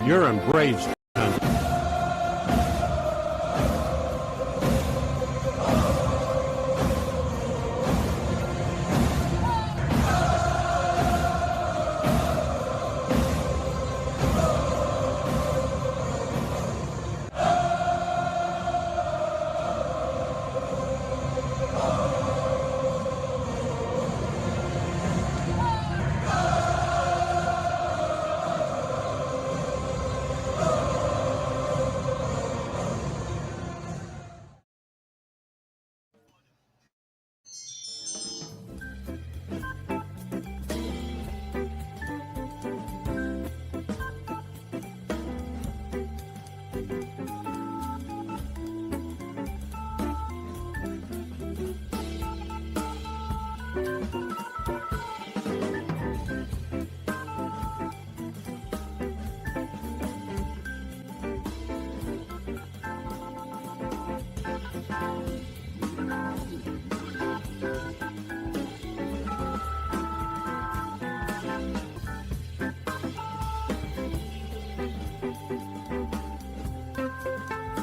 You're in Braves country.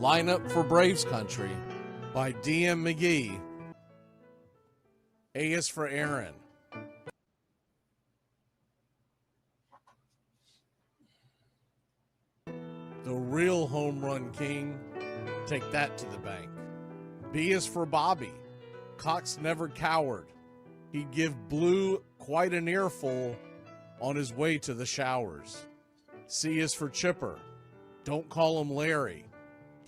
Lineup for Braves Country by D.M. McGee. A is for Aaron. The real home run king, take that to the bank. B is for Bobby. Cox never cowered. He'd give Blue quite an earful on his way to the showers. C is for Chipper. Don't call him Larry.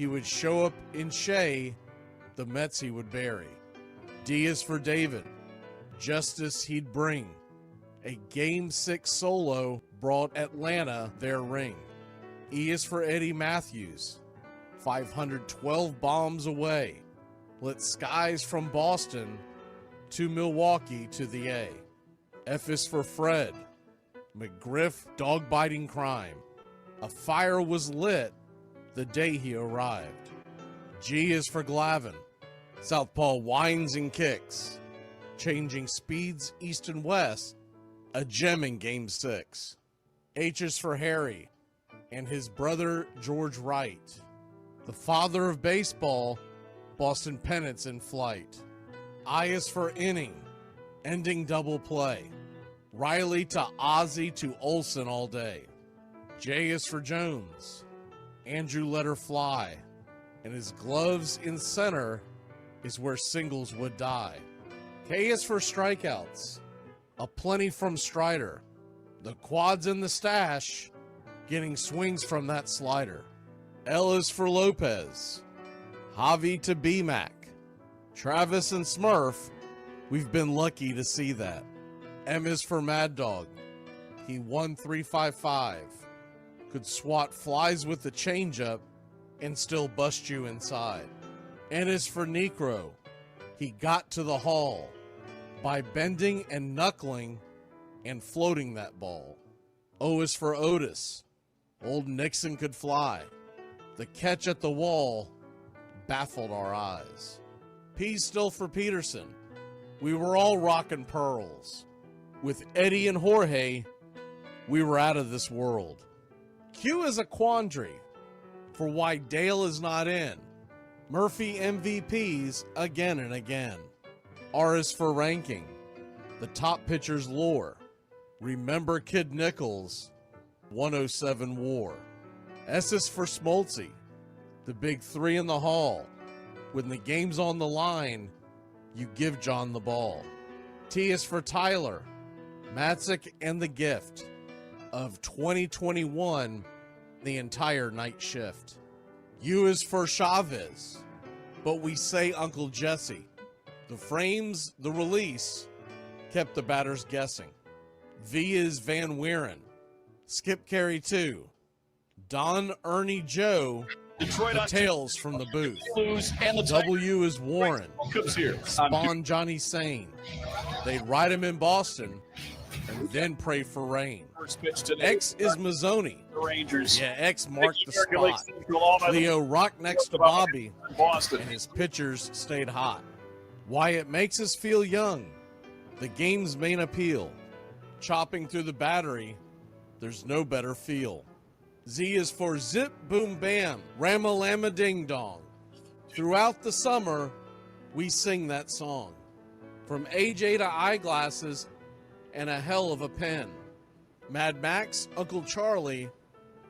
He would show up in Shea, the Mets he would bury. D is for David. Justice he'd bring. A Game 6 solo brought Atlanta their ring. E is for Eddie Matthews. 512 bombs away. Lit skies from Boston to Milwaukee to the A. F is for Fred. McGriff dog-biting crime. A fire was lit the day he arrived. G is for Glavine. Southpaw winds and kicks. Changing speeds east and west. A gem in Game 6. H is for Harry and his brother George Wright. The father of baseball, Boston pennants in flight. I is for inning, ending double play. Riley to Ozzie to Olsen all day. J is for Jones. Andrew let her fly, and his gloves in center is where singles would die. K is for strikeouts, a plenty from Strider. The quads in the stash, getting swings from that slider. L is for Lopez, Javi to B-Mac. Travis and Smurf, we've been lucky to see that. M is for Mad Dog. He won 355. Could swat flies with the changeup and still bust you inside. N is for Necro. He got to the hall by bending and knuckling and floating that ball. O is for Otis. Old Nixon could fly. The catch at the wall baffled our eyes. P's still for Peterson. We were all rockin' pearls. With Eddie and Jorge, we were out of this world. Q is a quandary for why Dale is not in. Murphy MVPs again and again. R is for ranking. The top pitchers lore. Remember Kid Nichols, 107 WAR. S is for Smoltzy. The big three in the hall. When the game's on the line, you give John the ball. T is for Tyler. Matzik and the gift of 2021, the entire night shift. U is for Chavez, but we say Uncle Jesse. The frames, the release, kept the batters guessing. V is Van Weeren. Skip Carey 2. Don Ernie Joe, Detroit the tales from the booth. And the W is Warren. Comes here. Spawn Johnny Sane. They'd ride him in Boston and then pray for rain. X is Mazzoni. The Rangers. Yeah, X marked the spot. Leo rocked next to Bobby, Boston. and his pitchers stayed hot. Why it makes us feel young. The game's main appeal. Chopping through the battery, there's no better feel. Z is for Zip Boom Bam, Rama-Lama Ding Dong. Throughout the summer, we sing that song. From AJ to eyeglasses and a hell of a pen. Mad Max, Uncle Charlie,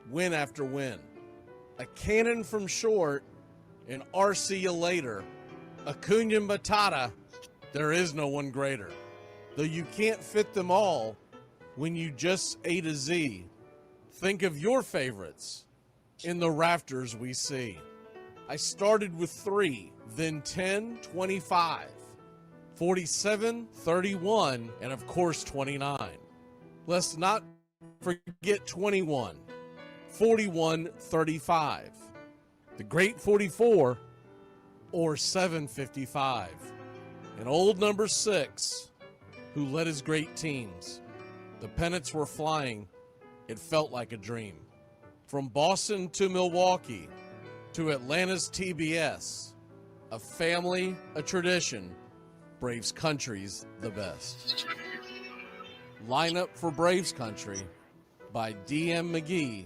win after win. A cannon from short, and RC you later. Acuna Matata, there is no one greater. Though you can't fit them all when you just A to Z. Think of your favorites in the rafters we see. I started with 3, then 10, 25, 47, 31, and of course 29. Let's not forget 21, 41, 35, the great 44, or 755, and old number 6, who led his great teams. The pennants were flying. It felt like a dream. From Boston to Milwaukee to Atlanta's TBS, a family, a tradition, Braves Country's the best. Line Up for Braves Country by D.M. McGee.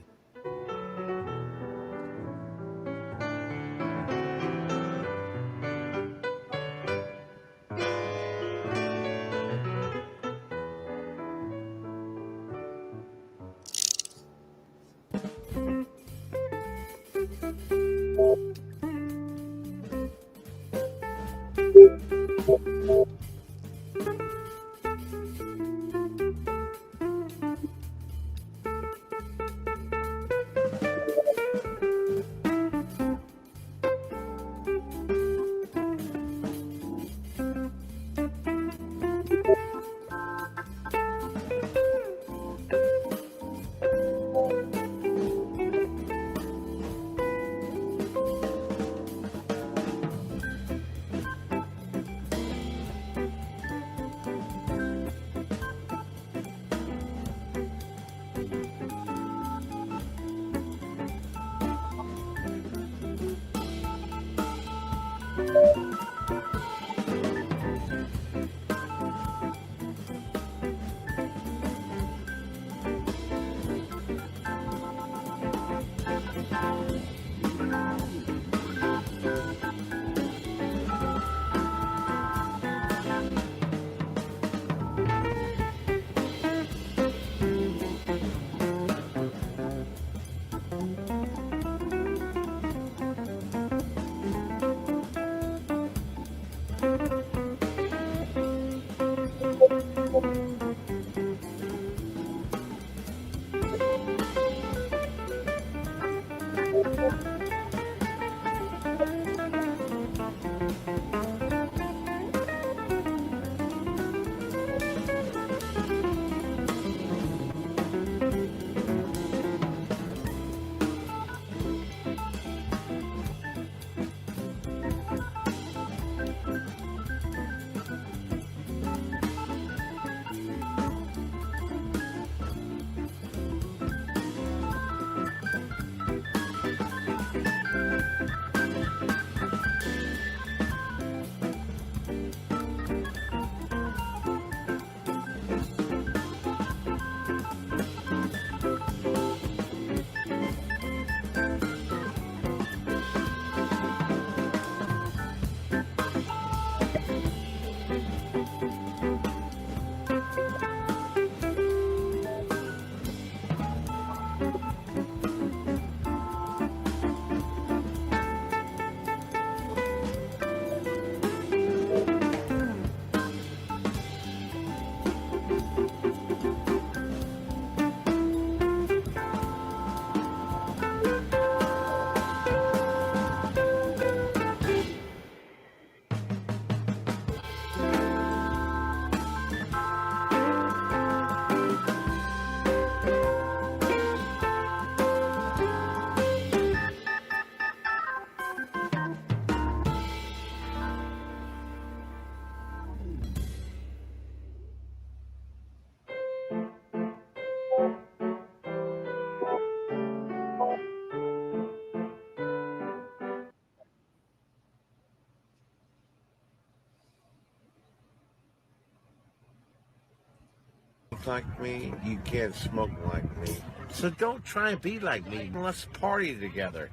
Like me, you can't smoke like me. So don't try and be like me. Let's party together.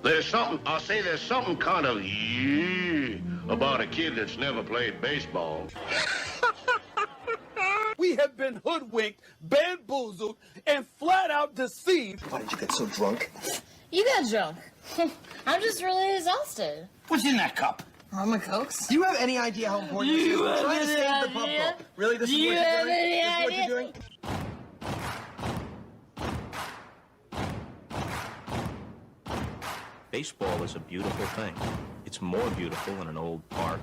There's something kind of about a kid that's never played baseball. We have been hoodwinked, bamboozled, and flat out deceived. Why did you get so drunk? You got drunk. I'm just really exhausted. What's in that cup? Rum and Cokes? Do you have any idea how important this is? We're trying to save the pub call. Really? This is what you're doing? This is what you're doing? Baseball is a beautiful thing. It's more beautiful in an old park.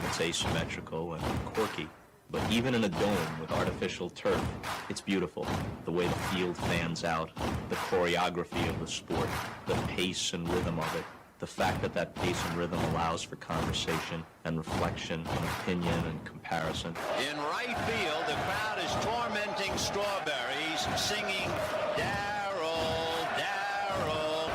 It's asymmetrical and quirky. But even in a dome with artificial turf, it's beautiful. The way the field fans out, the choreography of the sport, the pace and rhythm of it. The fact that that pace and rhythm allows for conversation and reflection and opinion and comparison. In right field, the crowd is tormenting Strawberries, singing Darryl, Darryl.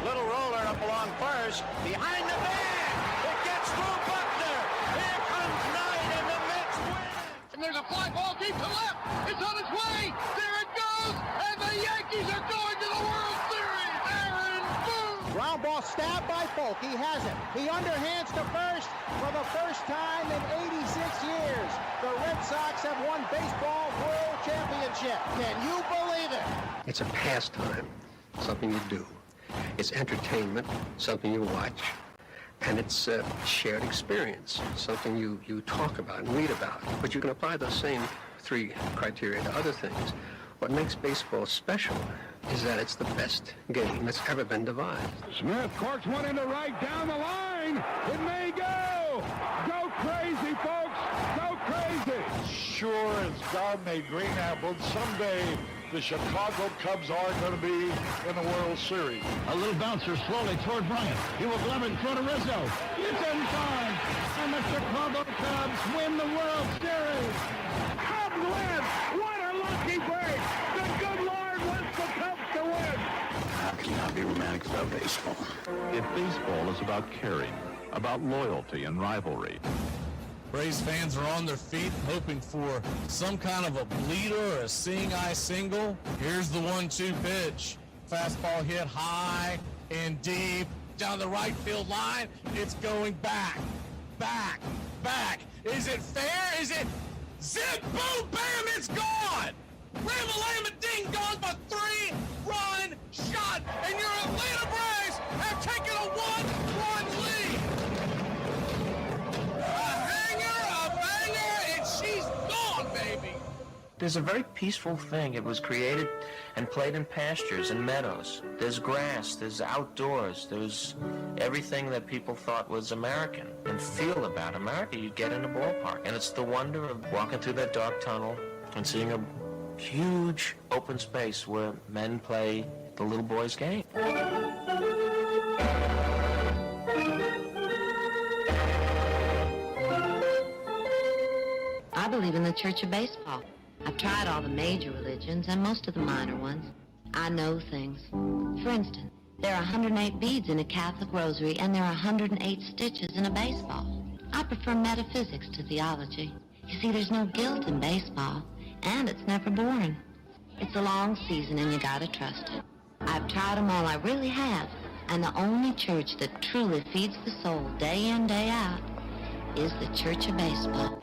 Little roller up along first, behind the bag. It gets through Buckner. Here comes Knight, and the Mets win. And there's a fly ball deep to left. It's on its way. There it goes. And the Yankees are going to the World Series. Aaron Boone. Ground ball stabbed by Polk. He has it. He underhands to first for the first time in 86 years. The Red Sox have won baseball world championship. Can you believe it? It's a pastime, something you do. It's entertainment, something you watch. And it's a shared experience, something you talk about and read about. But you can apply those same three criteria to other things. What makes baseball special is that it's the best game that's ever been devised. Smith corks one into right down the line. It may go. Go crazy, folks. Go crazy. Sure as God made green apples, someday the Chicago Cubs are going to be in the World Series. A little bouncer slowly toward Bryant. He will glove it in front of Rizzo. It's in time. And the Chicago Cubs win the World Series. Cubs win. What a lucky break. The good Lord wants the Cubs to win. How can you not be romantic about baseball? If baseball is about caring, about loyalty and rivalry, Braves fans are on their feet hoping for some kind of a bleeder or a seeing-eye single. Here's the 1-2 pitch. Fastball hit high and deep down the right field line. It's going back, back, back. Is it fair? Is it zip, boom, bam, it's gone! Ram-a-lam, ding dong, a 3-run shot, and your Atlanta Braves have taken a 1-run lead. She's gone, baby! There's a very peaceful thing. It was created and played in pastures and meadows. There's grass, there's outdoors, there's everything that people thought was American and feel about America. You get in a ballpark, and it's the wonder of walking through that dark tunnel and seeing a huge open space where men play the little boy's game. I believe in the Church of Baseball. I've tried all the major religions and most of the minor ones. I know things. For instance, there are 108 beads in a Catholic rosary and there are 108 stitches in a baseball. I prefer metaphysics to theology. You see, there's no guilt in baseball, and it's never boring. It's a long season and you gotta trust it. I've tried them all, I really have. And the only church that truly feeds the soul day in, day out is the Church of Baseball.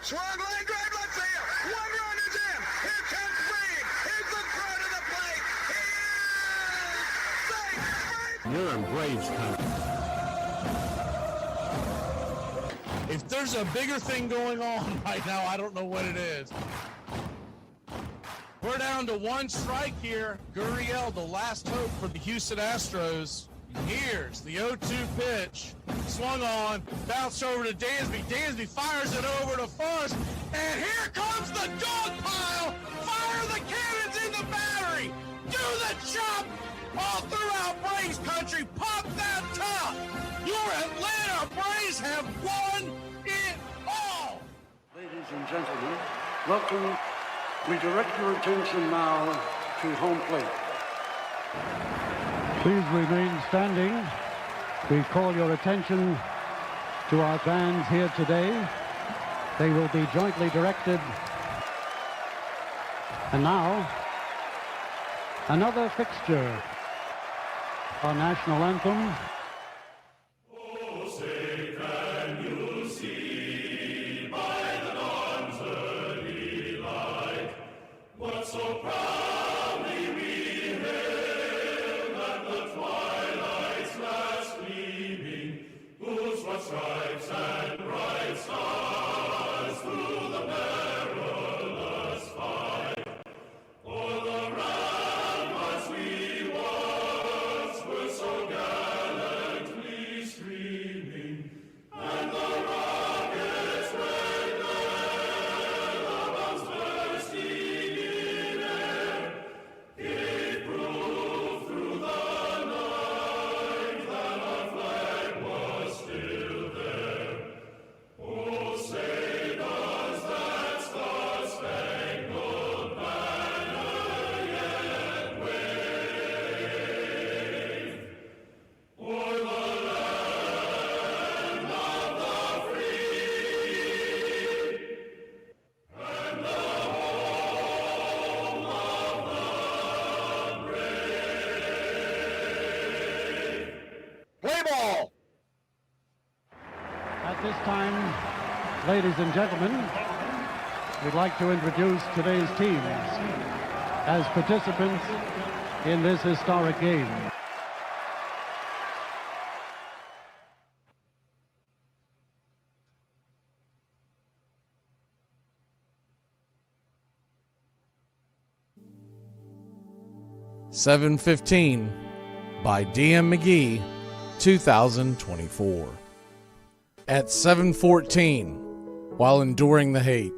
Swung line drive left field. 1 run is in. Here comes Breen. Here's the throw to the plate. He is safe. you're in Braves country. If there's a bigger thing going on right now, I don't know what it is. We're down to 1 strike here. Gurriel, the last hope for the Houston Astros. Here's the 0-2 pitch. Swung on, bounced over to Dansby. Dansby fires it over to first. And here comes the dog pile. Fire the cannons in the battery. Do the chop all throughout Braves country. Pop that top. Your Atlanta Braves have won it all. Ladies and gentlemen, welcome. We direct your attention now to home plate. Please remain standing. We call your attention to our fans here today. They will be jointly directed. And now, another fixture. Our national anthem. So proudly we hailed at the twilight's last gleaming, whose white stripes and bright stars through the perilous fight. For the ramparts we once were so gallantly streaming, and the rockets' red glare At this time, ladies and gentlemen, we'd like to introduce today's teams as participants in this historic game. "7:15" by D.M. McGee, 2024. At 7:14, while enduring the hate,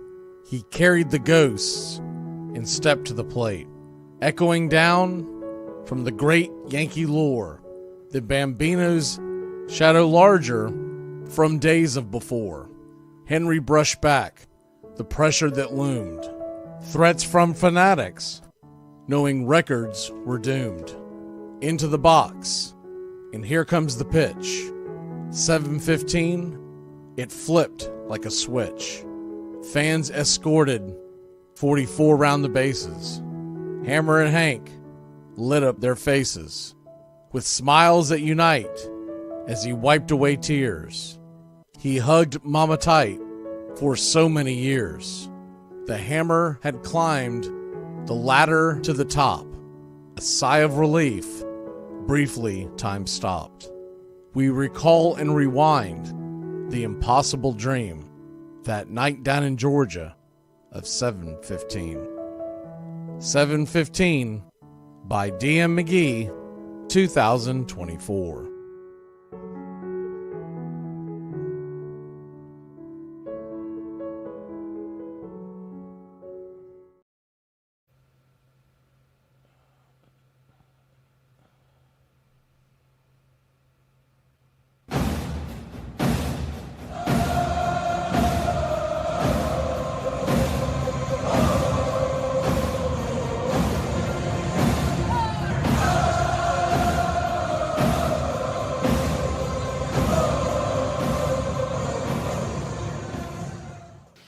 he carried the ghosts and stepped to the plate, echoing down from the great Yankee lore, the Bambino's shadow larger from days of before. Henry brushed back the pressure that loomed, threats from fanatics, knowing records were doomed. Into the box, and here comes the pitch. 7:15, it flipped like a switch. Fans escorted 44 round the bases. Hammer and Hank lit up their faces with smiles that unite as he wiped away tears. He hugged Mama tight for so many years. The Hammer had climbed the ladder to the top. A sigh of relief. Briefly, time stopped. We recall and rewind the impossible dream, that night down in Georgia of 7:15. 7:15 by D.M. McGee, 2024.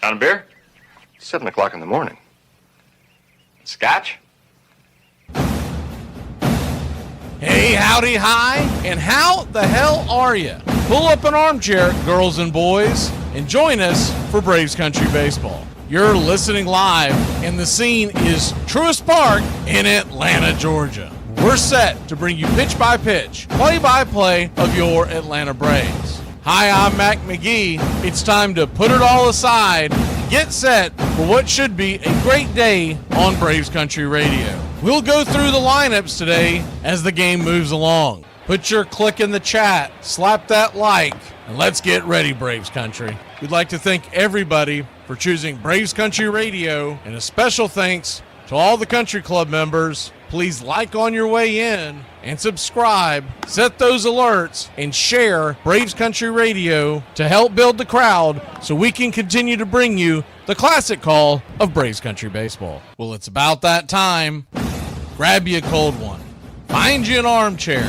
Down a beer? 7 o'clock in the morning. Scotch? Hey, howdy, hi, and how the hell are you? Pull up an armchair, girls and boys, and join us for Braves Country Baseball. You're listening live, and the scene is Truist Park in Atlanta, Georgia. We're set to bring you pitch by pitch, play-by-play of your Atlanta Braves. Hi, I'm Mac McGee. It's time to put it all aside and get set for what should be a great day on Braves Country Radio. We'll go through the lineups today as the game moves along. Put your click in the chat, slap that like, and let's get ready, Braves Country. We'd like to thank everybody for choosing Braves Country Radio, and a special thanks to all the country club members. Please like on your way in and subscribe, set those alerts, and share Braves Country Radio to help build the crowd so we can continue to bring you the classic call of Braves Country Baseball. Well, it's about that time. Grab you a cold one. Find you an armchair.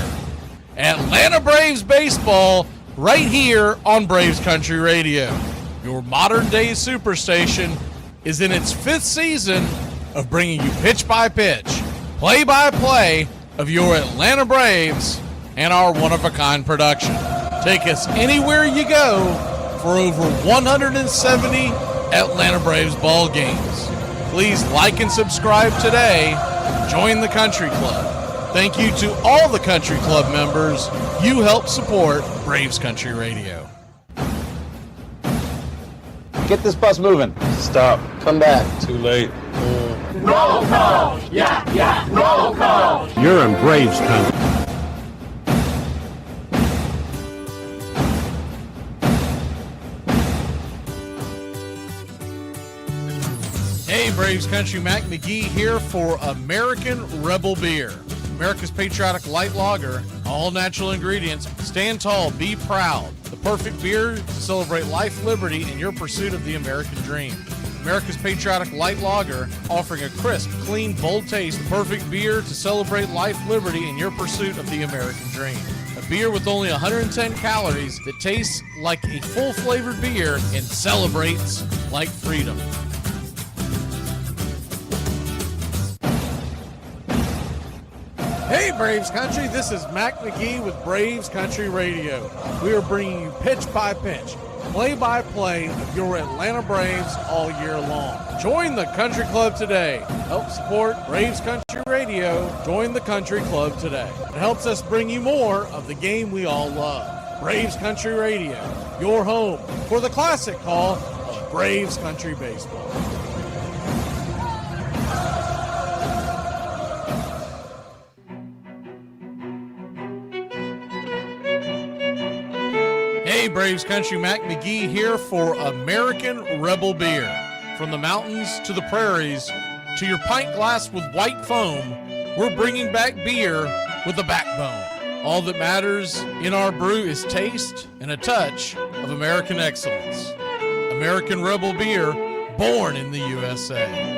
Atlanta Braves Baseball right here on Braves Country Radio. Your modern-day superstation is in its 5th season of bringing you pitch by pitch, play-by-play of your Atlanta Braves and our one-of-a-kind production. Take us anywhere you go for over 170 Atlanta Braves ball games. Please like and subscribe today. Join the Country Club. Thank you to all the Country Club members. You help support Braves Country Radio. Get this bus moving. Stop. Come back. Too late. Roll call! Yeah, roll call! You're in Braves country. Hey, Braves Country, Mac McGee here for American Rebel Beer. America's patriotic light lager, all natural ingredients. Stand tall, be proud. The perfect beer to celebrate life, liberty, and your pursuit of the American dream. America's patriotic light lager, offering a crisp, clean, bold taste. The perfect beer to celebrate life, liberty, and your pursuit of the American dream. A beer with only 110 calories that tastes like a full-flavored beer and celebrates like freedom. Hey, Braves Country, this is Mac McGee with Braves Country Radio. We are bringing you pitch by pitch, play-by-play of your Atlanta Braves all year long. Join the Country Club today. Help support Braves Country Radio. Join the Country Club today. It helps us bring you more of the game we all love. Braves Country Radio, your home for the classic call of Braves Country Baseball. Hey, Braves Country, Mac McGee here for American Rebel Beer. From the mountains to the prairies to your pint glass with white foam, we're bringing back beer with a backbone. All that matters in our brew is taste and a touch of American excellence. American Rebel Beer, born in the USA.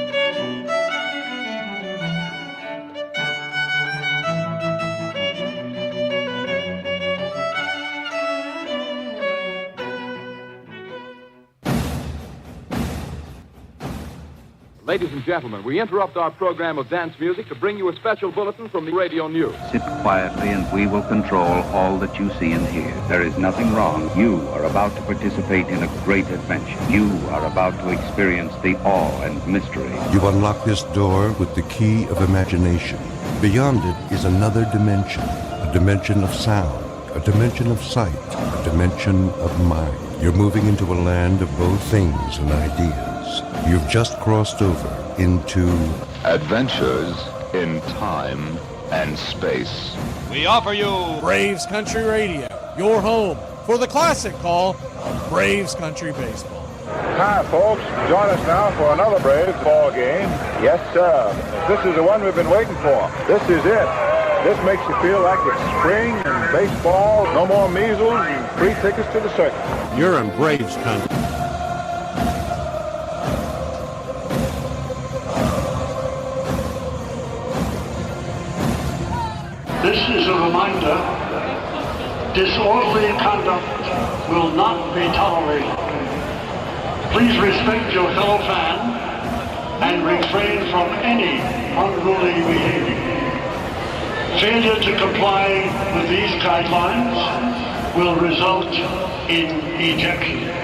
Ladies and gentlemen, we interrupt our program of dance music to bring you a special bulletin from the radio news. Sit quietly and we will control all that you see and hear. There is nothing wrong. You are about to participate in a great adventure. You are about to experience the awe and mystery. You unlock this door with the key of imagination. Beyond it is another dimension, a dimension of sound, a dimension of sight, a dimension of mind. You're moving into a land of both things and ideas. You've just crossed over into Adventures in Time and Space. We offer you Braves Country Radio, your home for the classic call of Braves Country Baseball. Hi, folks. Join us now for another Braves ball game. Yes, sir. This is the one we've been waiting for. This is it. This makes you feel like it's spring and baseball, no more measles, and free tickets to the circus. You're in Braves country. This is a reminder, disorderly conduct will not be tolerated. Please respect your fellow fan and refrain from any unruly behavior. Failure to comply with these guidelines will result in ejection.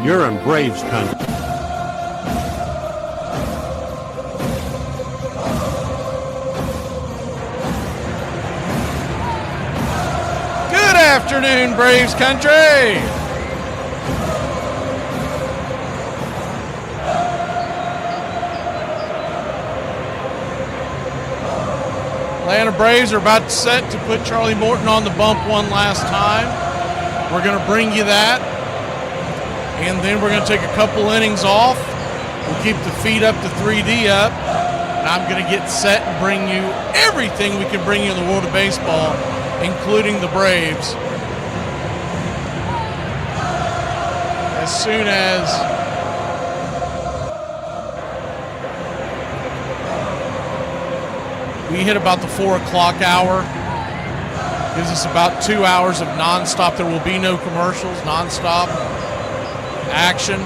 You're in Braves country. Good afternoon, Braves Country. Atlanta Braves are about to set to put Charlie Morton on the bump one last time. We're going to bring you that. And then we're going to take a couple innings off. We'll keep the feed up to 3D up. And I'm going to get set and bring you everything we can bring you in the world of baseball, including the Braves. As soon as we hit about the 4 o'clock hour, gives us about 2 hours of nonstop. There will be no commercials, nonstop action.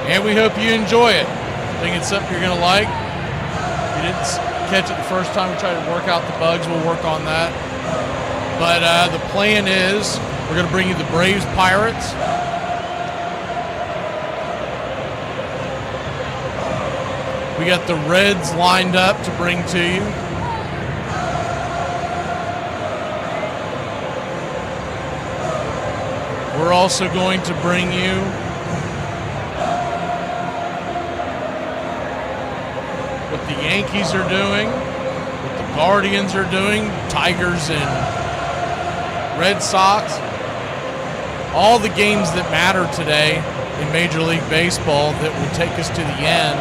And we hope you enjoy it. I think it's something you're going to like. If you didn't catch it the first time, we tried to work out the bugs. We'll work on that. But the plan is we're going to bring you the Braves Pirates. We got the Reds lined up to bring to you. We're also going to bring you what the Yankees are doing, what the Guardians are doing, Tigers and Red Sox. All the games that matter today in Major League Baseball that will take us to the end.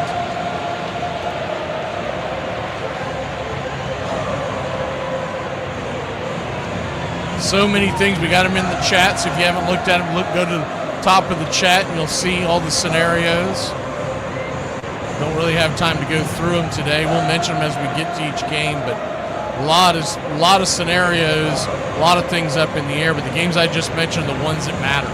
So many things. We got them in the chat, so if you haven't looked at them, go to the top of the chat and you'll see all the scenarios. Don't really have time to go through them today. We'll mention them as we get to each game, but a lot of scenarios, a lot of things up in the air, but the games I just mentioned are the ones that matter.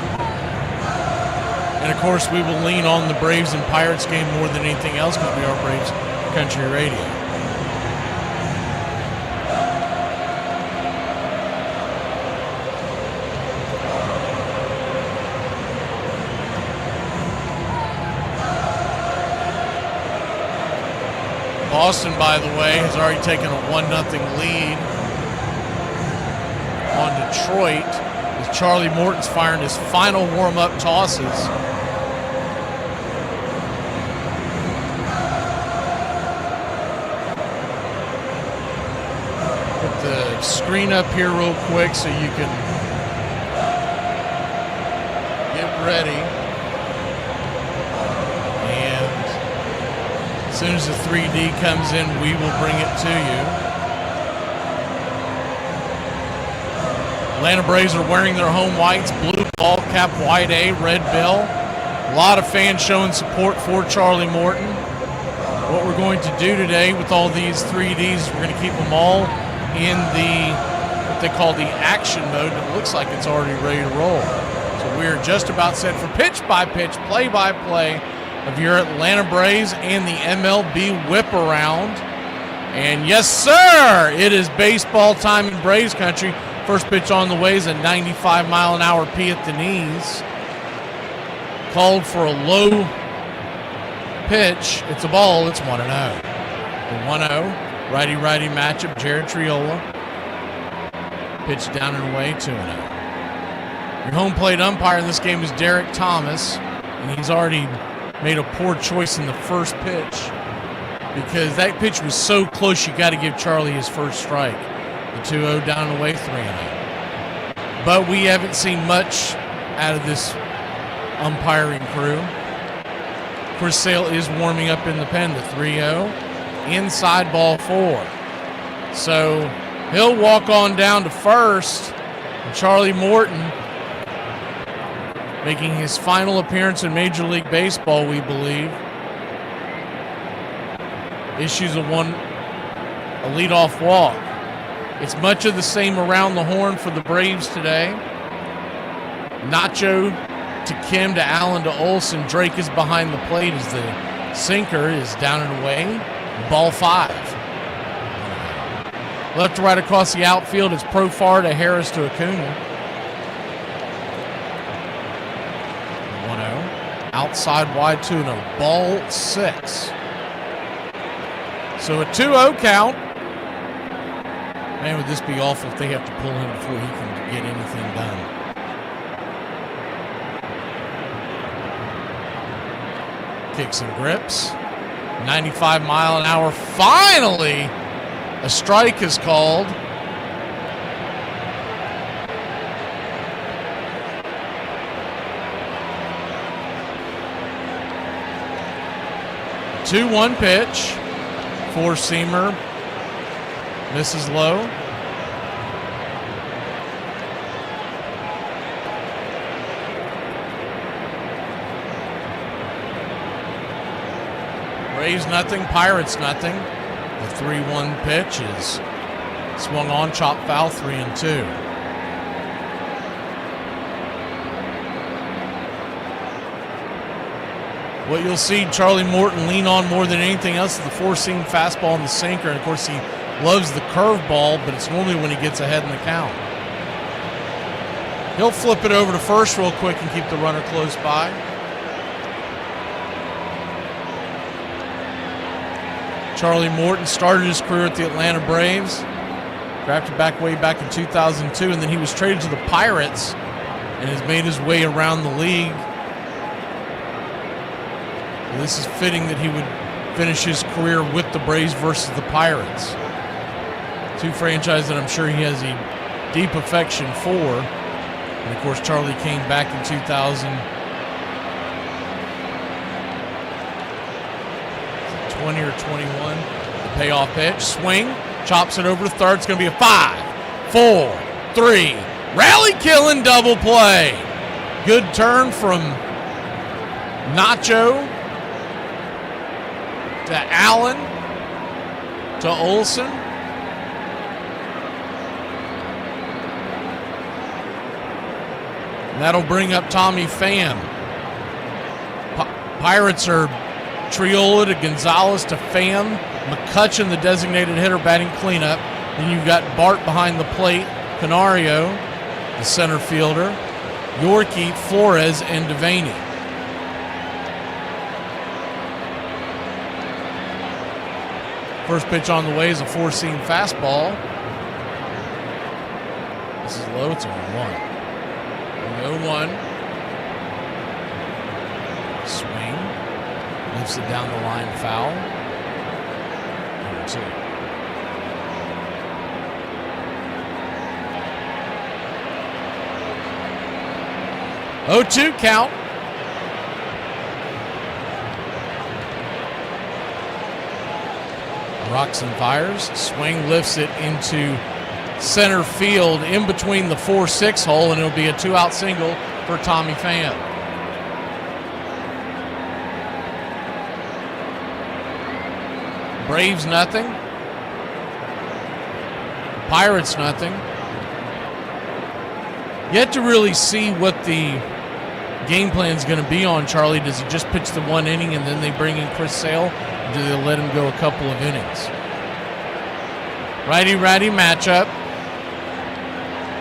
And, of course, we will lean on the Braves and Pirates game more than anything else because we are Braves Country Radio. Boston, by the way, has already taken a 1-0 lead on Detroit as Charlie Morton's firing his final warm-up tosses. Put the screen up here real quick so you can get ready. As soon as the 3D comes in, we will bring it to you. Atlanta Braves are wearing their home whites, blue ball cap, white A, red bill. A lot of fans showing support for Charlie Morton. What we're going to do today with all these 3Ds, we're going to keep them all in what they call the action mode. It looks like it's already ready to roll. So we're just about set for pitch-by-pitch, play-by-play of your Atlanta Braves and the MLB whip around. And yes, sir, it is baseball time in Braves country. First pitch on the way is a 95-mile-an-hour P at the knees. Called for a low pitch. It's a ball. It's 1-0. The 1-0, righty-righty matchup, Jared Triola. Pitch down and away, 2-0. Your home plate umpire in this game is Derek Thomas, and he's already made a poor choice in the first pitch because that pitch was so close you got to give Charlie his first strike. The 2-0 down and away, 3-0. But we haven't seen much out of this umpiring crew. Chris Sale is warming up in the pen, the 3-0. Inside ball 4. So he'll walk on down to first. And Charlie Morton, making his final appearance in Major League Baseball, we believe, issues a leadoff walk. It's much of the same around the horn for the Braves today. Nacho to Kim to Allen to Olsen. Drake is behind the plate as the sinker is down and away. Ball 5. Left to right across the outfield is Profar to Harris to Acuna. 1-0. Outside wide 2-0. Ball 6. So a 2-0 count. Man, would this be awful if they have to pull him before he can get anything done. Kicks and grips. 95 mile an hour. Finally, a strike is called. A 2-1 pitch. Four-seamer. Misses low. Braves nothing, Pirates nothing. The 3-1 pitch is swung on, chop foul, 3-2. What you'll see Charlie Morton lean on more than anything else is the four-seam fastball and the sinker. And, of course, he loves the curveball, but it's normally when he gets ahead in the count. He'll flip it over to first real quick and keep the runner close by. Charlie Morton started his career at the Atlanta Braves, drafted way back in 2002, and then he was traded to the Pirates and has made his way around the league. And this is fitting that he would finish his career with the Braves versus the Pirates. Two franchises that I'm sure he has a deep affection for. And, of course, Charlie came back in 2020 or 21. The payoff pitch, swing, chops it over to third. It's going to be a 5, 4, 3. Rally killing double play. Good turn from Nacho. to Allen, to Olsen. And that'll bring up Tommy Pham. Pirates are Triola to Gonzalez to Pham. McCutcheon, the designated hitter, batting cleanup. Then you've got Bart behind the plate. Canario, the center fielder. Yorkie, Flores, and Devaney. First pitch on the way is a four-seam fastball. This is low. It's 0-1. 0-1. Swing. Lifts it down the line, foul. 0-2. Oh, 2 count. Rocks and fires. Swing lifts it into center field in between the 4-6 hole, and it'll be a 2-out single for Tommy Pham. Braves nothing. Pirates nothing. Yet to really see what the game plan is going to be on Charlie. Does he just pitch the 1 inning and then they bring in Chris Sale? Or do they let him go a couple of innings? Righty-righty matchup.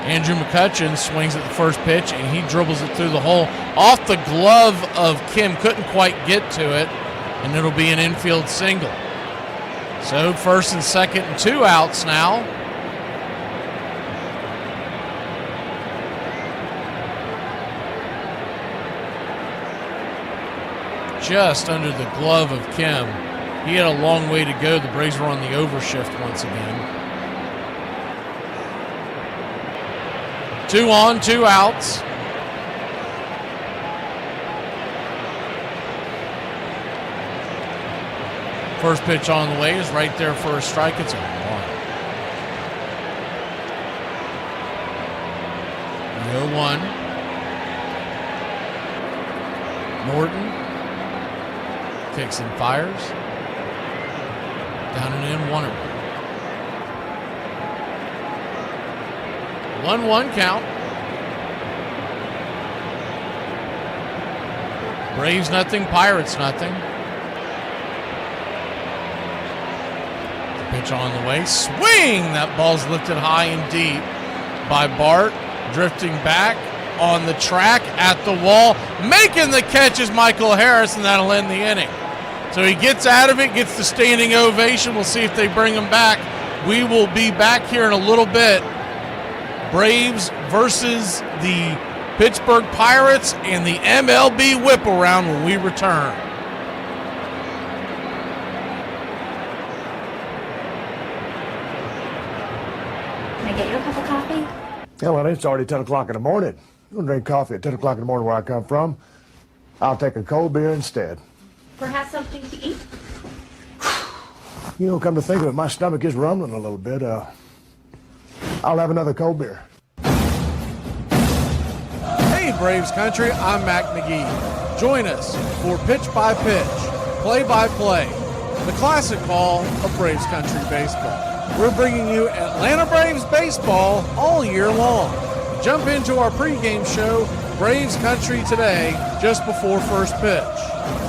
Andrew McCutcheon swings at the first pitch and he dribbles it through the hole. Off the glove of Kim, couldn't quite get to it, and it'll be an infield single. So first and second and 2 outs now. Just under the glove of Kim. He had a long way to go. The Braves were on the overshift once again. 2 on, 2 outs. First pitch on the way is right there for a strike. It's 0-1. 0-1. Norton kicks and fires. Down and in, 1-1. 1-1 count. Braves nothing, Pirates nothing. Pitch on the way. Swing! That ball's lifted high and deep by Bart. Drifting back on the track at the wall. Making the catch is Michael Harris, and that'll end the inning. So he gets out of it, gets the standing ovation. We'll see if they bring him back. We will be back here in a little bit. Braves versus the Pittsburgh Pirates and the MLB whip around when we return. Can I get you a cup of coffee? Yeah, well, it's already 10 o'clock in the morning. You don't drink coffee at 10 o'clock in the morning where I come from. I'll take a cold beer instead. Perhaps something to eat? You know, come to think of it, my stomach is rumbling a little bit. I'll have another cold beer. Hey, Braves Country, I'm Mac McGee. Join us for Pitch by Pitch, Play by Play, the classic call of Braves Country baseball. We're bringing you Atlanta Braves baseball all year long. Jump into our pregame show, Braves Country Today, just before first pitch.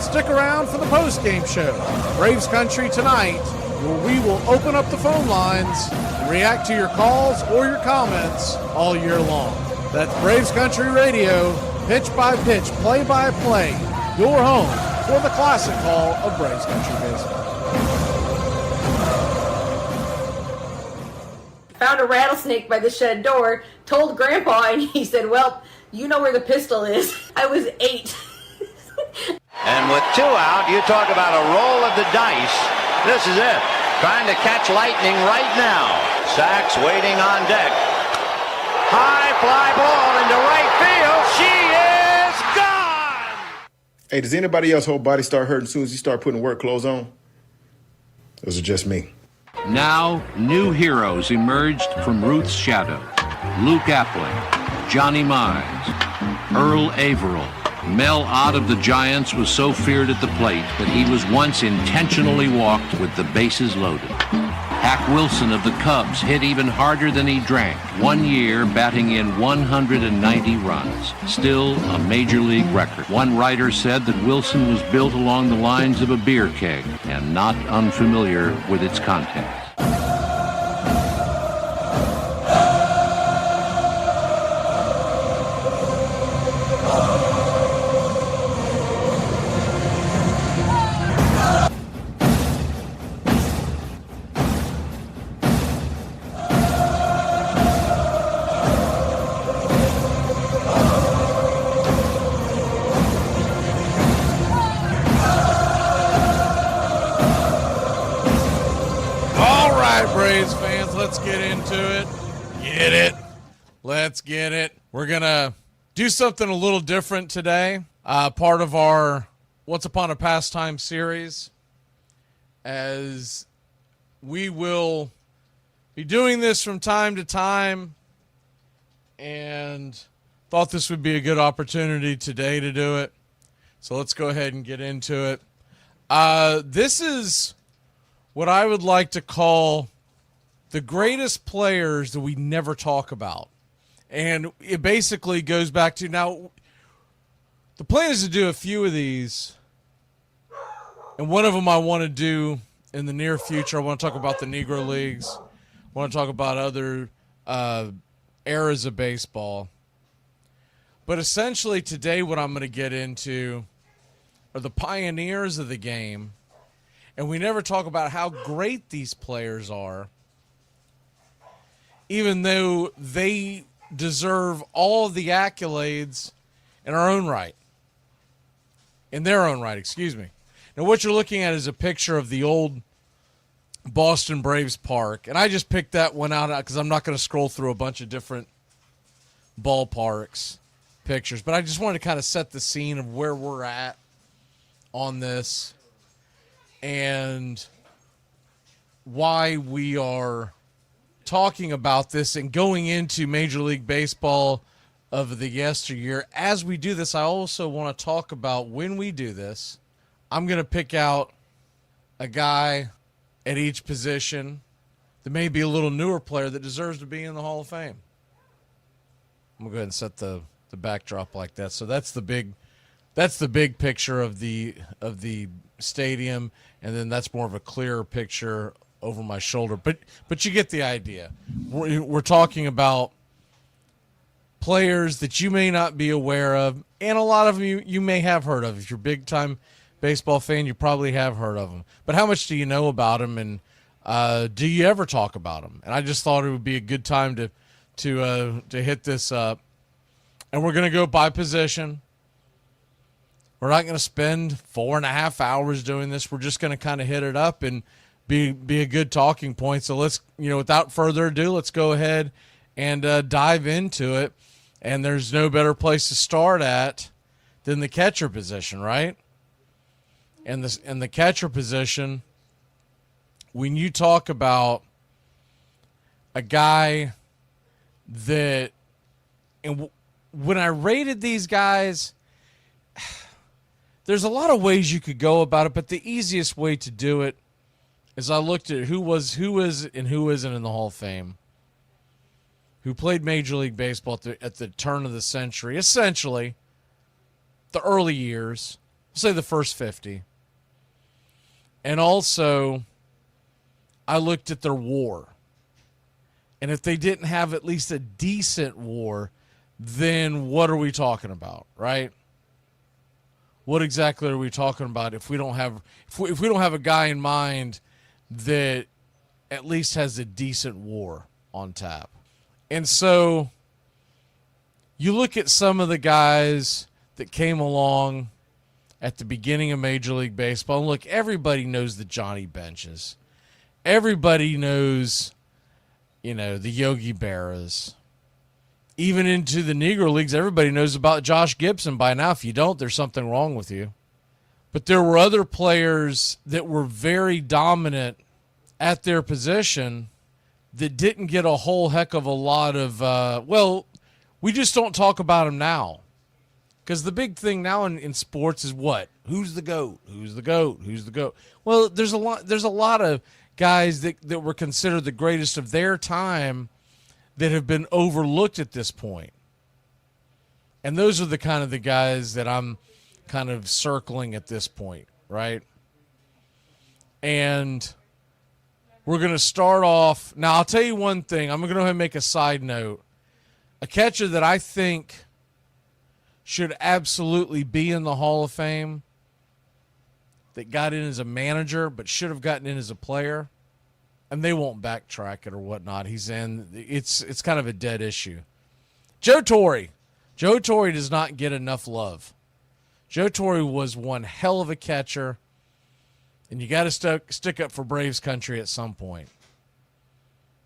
Stick around for the postgame show, Braves Country Tonight, where we will open up the phone lines and react to your calls or your comments all year long. That's Braves Country Radio, Pitch by Pitch, Play by Play, your home for the classic call of Braves Country baseball. Found a rattlesnake by the shed door, told Grandpa, and he said, well, you know where the pistol is. I was 8. And with 2 out, you talk about a roll of the dice. This is it. Trying to catch lightning right now. Sachs waiting on deck. High fly ball into right field. She is gone! Hey, does anybody else whole body start hurting as soon as you start putting work clothes on? Those are just me. Now, new heroes emerged from Ruth's shadow. Luke Appling, Johnny Mize, Earl Averill, Mel Ott of the Giants was so feared at the plate that he was once intentionally walked with the bases loaded. Hack Wilson of the Cubs hit even harder than he drank, 1 year batting in 190 runs. Still a major league record. One writer said that Wilson was built along the lines of a beer keg and not unfamiliar with its contents. Braves fans, let's get into it. Get it. Let's get it. We're going to do something a little different today. Part of our Once Upon a Pastime series, as we will be doing this from time to time, and thought this would be a good opportunity today to do it. So let's go ahead and get into it. This is what I would like to call the greatest players that we never talk about. And it basically goes back to, now, the plan is to do a few of these, and one of them I want to do in the near future. I want to talk about the Negro Leagues. I want to talk about other eras of baseball. But essentially today what I'm going to get into are the pioneers of the game. And we never talk about how great these players are, even though they deserve all of the accolades in our own right. In their own right, excuse me. Now, what you're looking at is a picture of the old Boston Braves park. And I just picked that one out because I'm not going to scroll through a bunch of different ballparks pictures. But I just wanted to kind of set the scene of where we're at on this and why we are talking about this and going into Major League Baseball of the yesteryear. As we do this, I also want to talk about, when we do this, I'm going to pick out a guy at each position that may be a little newer player that deserves to be in the Hall of Fame. I'm going to go ahead and set the backdrop like that. So that's the big picture of the stadium, and then that's more of a clearer picture over my shoulder. But you get the idea. We're talking about players that you may not be aware of, and a lot of them you may have heard of. If you're a big-time baseball fan, you probably have heard of them. But how much do you know about them, and do you ever talk about them? And I just thought it would be a good time to hit this up. And we're going to go by position. We're not going to spend 4.5 hours doing this. We're just going to kind of hit it up and be a good talking point. So let's, without further ado, let's go ahead and dive into it. And there's no better place to start at than the catcher position, right? And the catcher position, when you talk about a guy that, and when I rated these guys, there's a lot of ways you could go about it, but the easiest way to do it is I looked at who is and who isn't in the Hall of Fame, who played Major League Baseball at the turn of the century, essentially the early years, say the first 50. And also, I looked at their WAR. And if they didn't have at least a decent WAR, then what are we talking about, right? What exactly are we talking about if we don't have a guy in mind that at least has a decent WAR on tap? And so you look at some of the guys that came along at the beginning of Major League Baseball, and look, everybody knows the Johnny Benches. Everybody knows, the Yogi Berras. Even into the Negro Leagues, everybody knows about Josh Gibson by now. If you don't, there's something wrong with you. But there were other players that were very dominant at their position that didn't get a whole heck of a lot of, we just don't talk about them now Because the big thing now in sports is what? Who's the GOAT? Who's the GOAT? Who's the GOAT? Well, there's a lot of guys that were considered the greatest of their time that have been overlooked at this point. And those are the kind of the guys that I'm kind of circling at this point, right? And we're going to start off. Now, I'll tell you one thing. I'm going to go ahead and make a side note. A catcher that I think should absolutely be in the Hall of Fame, that got in as a manager but should have gotten in as a player, and they won't backtrack it or whatnot. He's in. It's kind of a dead issue. Joe Torre. Joe Torre does not get enough love. Joe Torre was one hell of a catcher, and you got to stick up for Braves country at some point.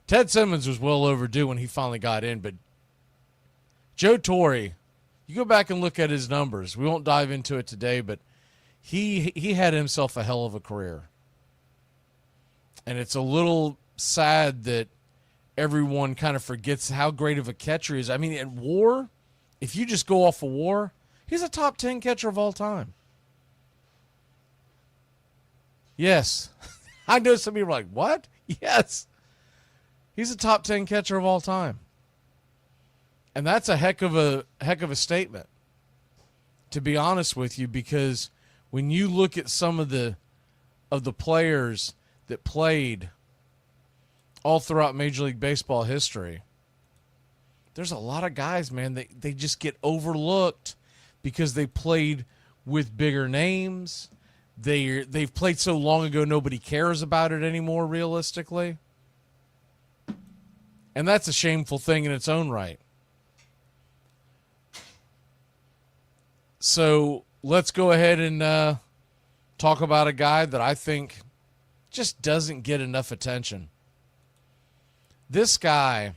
Ted Simmons was well overdue when he finally got in, but Joe Torre, you go back and look at his numbers. We won't dive into it today, but he had himself a hell of a career. And it's a little sad that everyone kind of forgets how great of a catcher he is. I mean, at WAR, if you just go off of WAR, he's a top 10 catcher of all time. Yes. I know some people are like, what? Yes. He's a top 10 catcher of all time. And that's a heck of a statement, to be honest with you, because when you look at some of the players that played all throughout Major League Baseball history, there's a lot of guys, man, they just get overlooked because they played with bigger names. They've played so long ago nobody cares about it anymore, realistically. And that's a shameful thing in its own right. So let's go ahead and talk about a guy that I think just doesn't get enough attention. This guy,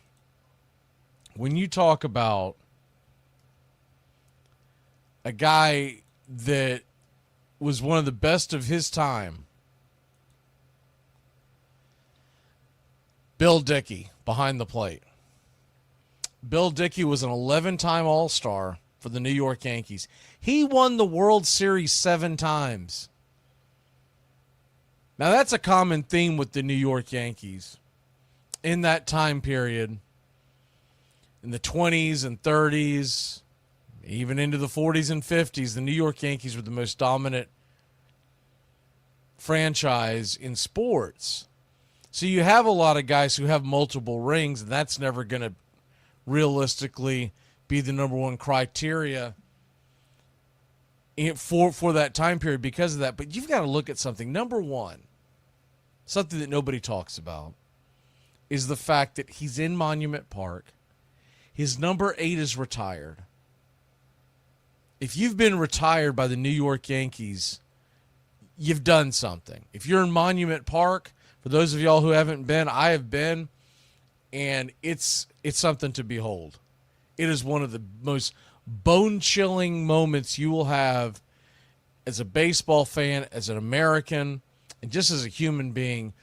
when you talk about a guy that was one of the best of his time, Bill Dickey, behind the plate. Bill Dickey was an 11-time All-Star for the New York Yankees. He won the World Series 7 times. Now, that's a common theme with the New York Yankees. In that time period, in the 20s and 30s, even into the 40s and 50s, the New York Yankees were the most dominant franchise in sports. So you have a lot of guys who have multiple rings, and that's never going to realistically be the number one criteria for that time period because of that. But you've got to look at something. Number one, something that nobody talks about, is the fact that he's in Monument Park. His number 8 is retired. If you've been retired by the New York Yankees, you've done something. If you're in Monument Park, for those of y'all who haven't been, I have been, and it's something to behold. It is one of the most bone-chilling moments you will have as a baseball fan, as an American, and just as a human being.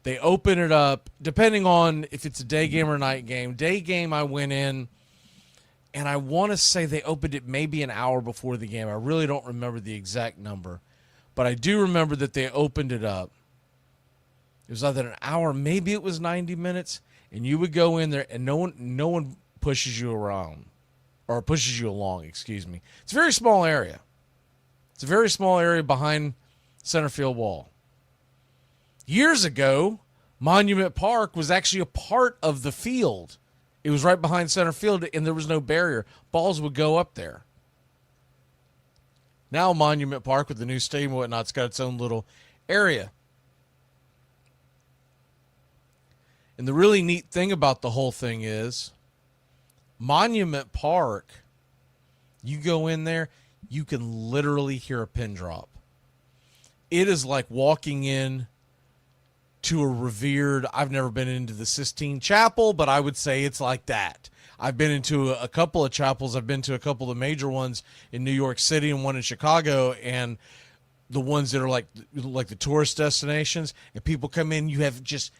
They open it up, depending on if it's a day game or night game. Day game, I went in, and I want to say they opened it maybe an hour before the game. I really don't remember the exact number, but I do remember that they opened it up. It was either an hour, maybe it was 90 minutes, and you would go in there, and no one pushes you around, or pushes you along, excuse me. It's a very small area. It's a very small area behind center field wall. Years ago, Monument Park was actually a part of the field. It was right behind center field, and there was no barrier. Balls would go up there. Now Monument Park, with the new stadium and whatnot, it's got its own little area. And the really neat thing about the whole thing is, Monument Park, you go in there, you can literally hear a pin drop. It is like walking in to a revered, I've never been into the Sistine Chapel, but I would say it's like that. I've been into a couple of chapels. I've been to a couple of the major ones in New York City and one in Chicago, and the ones that are like the tourist destinations, and people come in, you have just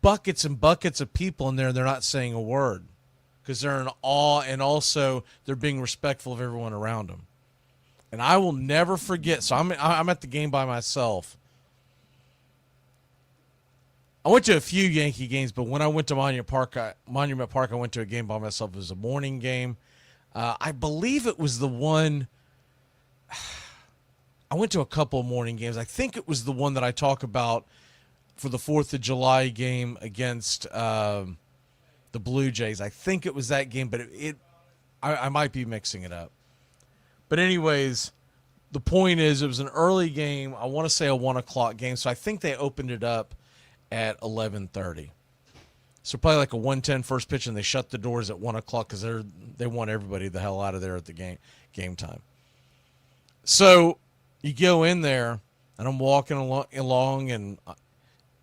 buckets and buckets of people in there, and they're not saying a word. because they're in awe, and also they're being respectful of everyone around them. And I will never forget. So I'm at the game by myself. I went to a few Yankee games, but when I went to Monument Park, I went to a game by myself. It was a morning game. I believe it was the one. I went to a couple of morning games. I think it was the one that I talk about for the 4th of July game against the Blue Jays. I think it was that game, but I might be mixing it up. But anyways, the point is it was an early game. I want to say a 1 o'clock game, so I think they opened it up at 11:30. So probably like a 1:10 first pitch, and they shut the doors at 1 o'clock because they want everybody the hell out of there at the game time. So you go in there, and I'm walking along, and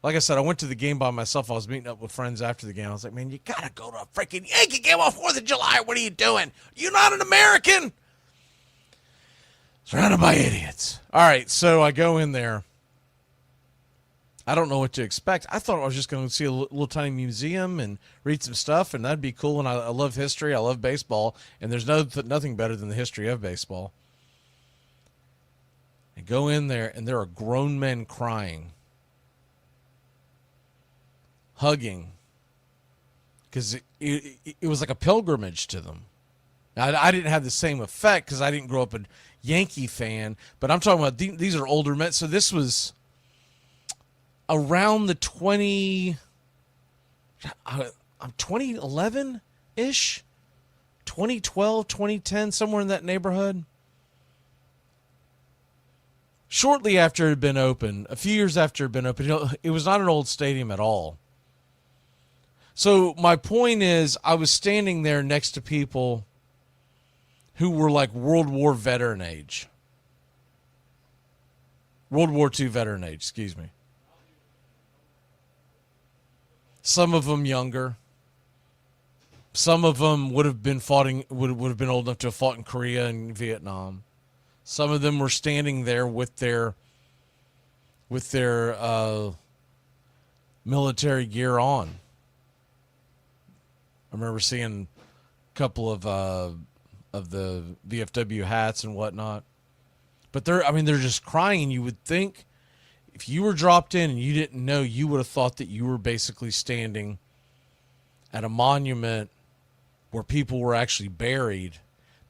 like I said, I went to the game by myself. I was meeting up with friends after the game. I was like, man, you got to go to a freaking Yankee game on 4th of July. What are you doing? You're not an American. Surrounded by idiots. All right, so I go in there. I don't know what to expect. I thought I was just going to see a little tiny museum and read some stuff, and that'd be cool. And I love history. I love baseball, and there's nothing better than the history of baseball. I go in there, and there are grown men crying, hugging, because it was like a pilgrimage to them. Now, I didn't have the same effect because I didn't grow up a Yankee fan, but I'm talking about these are older men. So this was around the 2011-ish, 2012, 2010, somewhere in that neighborhood. Shortly after it had been open, a few years after it had been open, it was not an old stadium at all. So my point is, I was standing there next to people who were like World War veteran age. World War II veteran age, excuse me. Some of them younger. Some of them would have been would have been old enough to have fought in Korea and Vietnam. Some of them were standing there with their military gear on. I remember seeing a couple of the VFW hats and whatnot. But they're just crying, and you would think if you were dropped in and you didn't know, you would have thought that you were basically standing at a monument where people were actually buried.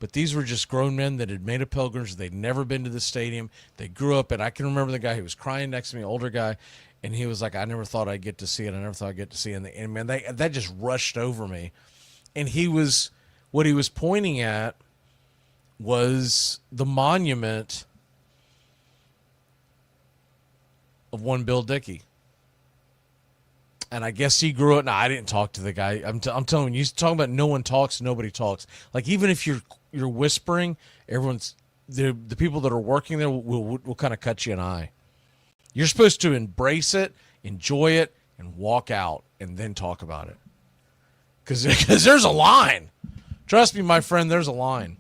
But these were just grown men that had made a pilgrimage. They'd never been to the stadium. They grew up, and I can remember the guy who was crying next to me, older guy, and he was like, I never thought I'd get to see it. I never thought I'd get to see it. And man, that just rushed over me. And what he was pointing at was the monument of one Bill Dickey. And I guess he grew up. No, I didn't talk to the guy. I'm telling you, talking about no one talks, nobody talks. Like, even if you're whispering, everyone's the people that are working there will kind of cut you an eye. You're supposed to embrace it, enjoy it, and walk out, and then talk about it. Because there's a line. Trust me, my friend, there's a line.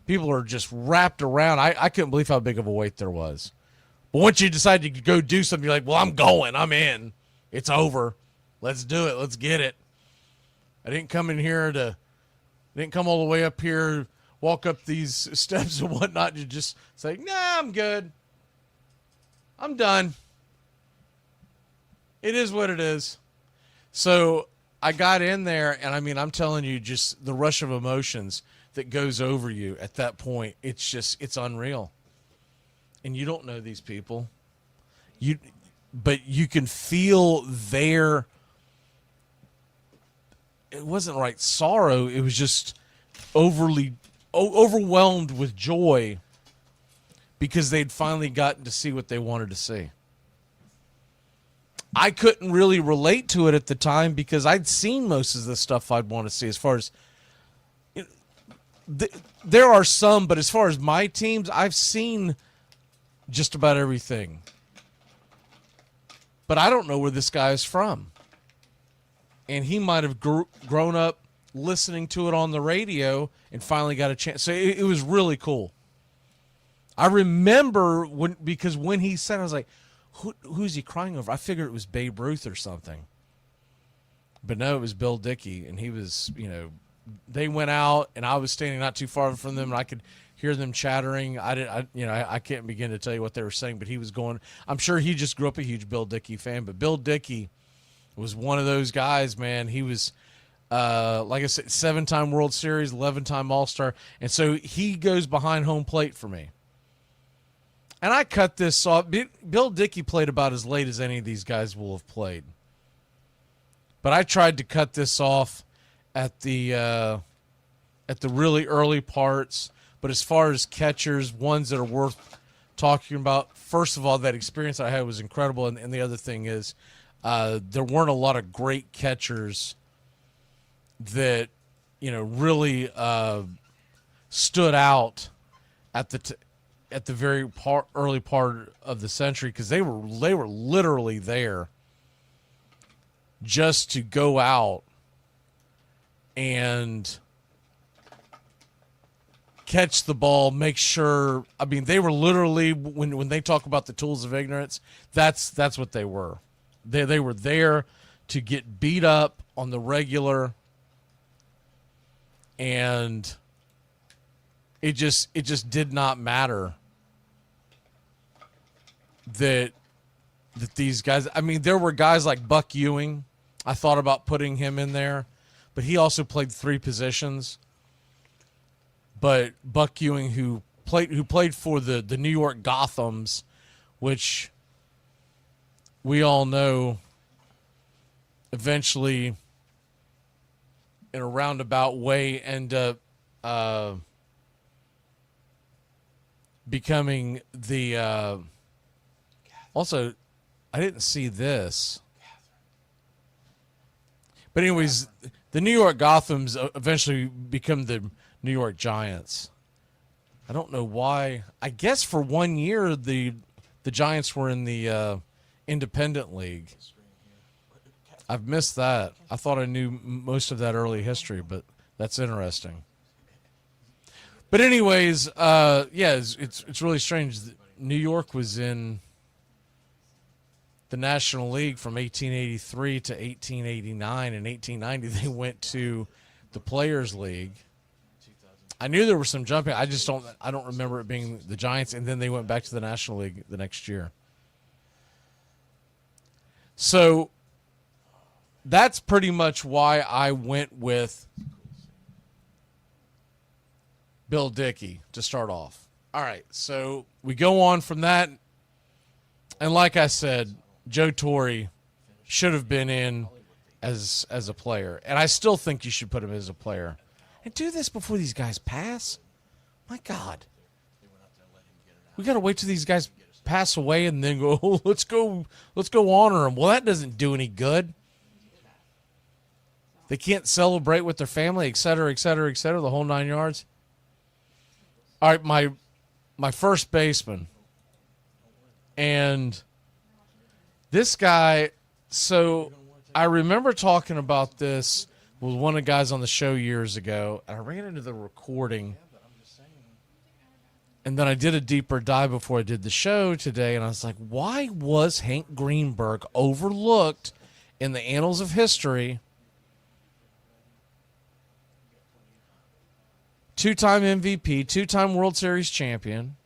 People are just wrapped around. I couldn't believe how big of a wait there was. But once you decide to go do something, you're like, well, I'm going. I'm in. It's over. Let's do it. Let's get it. I didn't come all the way up here, walk up these steps and whatnot to just say, nah, I'm good. I'm done. It is what it is. So I got in there, and I'm telling you, just the rush of emotions that goes over you at that point, it's unreal. And you don't know these people. But you can feel their, it wasn't right sorrow, it was just overwhelmed with joy because they'd finally gotten to see what they wanted to see. I couldn't really relate to it at the time because I'd seen most of the stuff I'd want to see. As far as there are some, but as far as my teams, I've seen just about everything. But I don't know where this guy is from. And he might have grown up listening to it on the radio and finally got a chance. So it was really cool. I remember because when he said, I was like, who's he crying over? I figured it was Babe Ruth or something. But no, it was Bill Dickey, and he was, they went out, and I was standing not too far from them, and I could hear them chattering. I can't begin to tell you what they were saying, but he was going. I'm sure he just grew up a huge Bill Dickey fan, but Bill Dickey was one of those guys, man. He was, like I said, 7-time World Series, 11-time All-Star, and so he goes behind home plate for me. And I cut this off. Bill Dickey played about as late as any of these guys will have played. But I tried to cut this off at the really early parts. But as far as catchers, ones that are worth talking about, first of all, that experience I had was incredible. And the other thing is there weren't a lot of great catchers that, really stood out at the very early part of the century, because they were literally there just to go out and catch the ball, make sure. I mean, they were literally, when they talk about the tools of ignorance, that's what they were. They were there to get beat up on the regular, and it just did not matter that these guys. I mean, there were guys like Buck Ewing. I thought about putting him in there, but he also played 3 positions. But Buck Ewing, who played for the New York Gothams, which we all know eventually, in a roundabout way, end up becoming the. Also, I didn't see this. But anyways, the New York Gothams eventually become the New York Giants. I don't know why. I guess for 1 year the Giants were in the independent league. I've missed that. I thought I knew most of that early history, but that's interesting. But anyways, it's really strange. New York was in the National League from 1883 to 1889. In 1890, they went to the Players League. I knew there was some jumping. I don't remember it being the Giants, and then they went back to the National League the next year. So that's pretty much why I went with Bill Dickey to start off. All right, so we go on from that, and like I said, Joe Torre should have been in as a player, and I still think you should put him as a player. And do this before these guys pass. My God, we got to wait till these guys pass away and then go. Oh, let's go honor them. Well, that doesn't do any good. They can't celebrate with their family, et cetera, et cetera, et cetera, the whole 9 yards. All right, my first baseman, and this guy. So I remember talking about this with one of the guys on the show years ago. I ran into the recording, and then I did a deeper dive before I did the show today, and I was like, why was Hank Greenberg overlooked in the annals of history? 2-time MVP, 2-time World Series champion,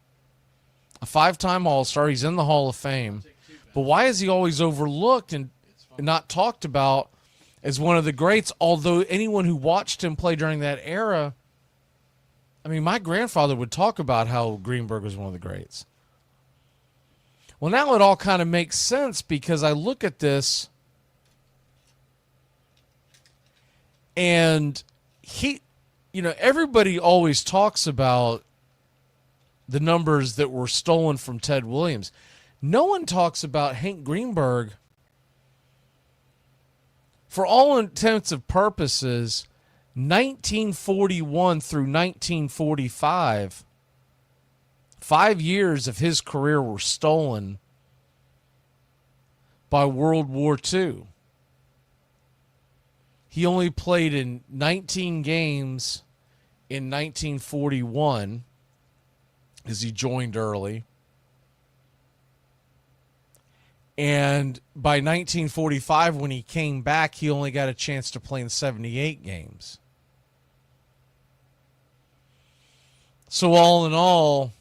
a 5-time All-Star. He's in the Hall of Fame. But why is he always overlooked and not talked about as one of the greats? Although anyone who watched him play during that era, I mean, my grandfather would talk about how Greenberg was one of the greats. Well, now it all kind of makes sense, because I look at this and everybody always talks about the numbers that were stolen from Ted Williams. No one talks about Hank Greenberg. For all intents and purposes, 1941 through 1945, 5 years of his career were stolen by World War II. He only played in 19 games in 1941 as he joined early. And by 1945, when he came back, he only got a chance to play in 78 games. So all in all,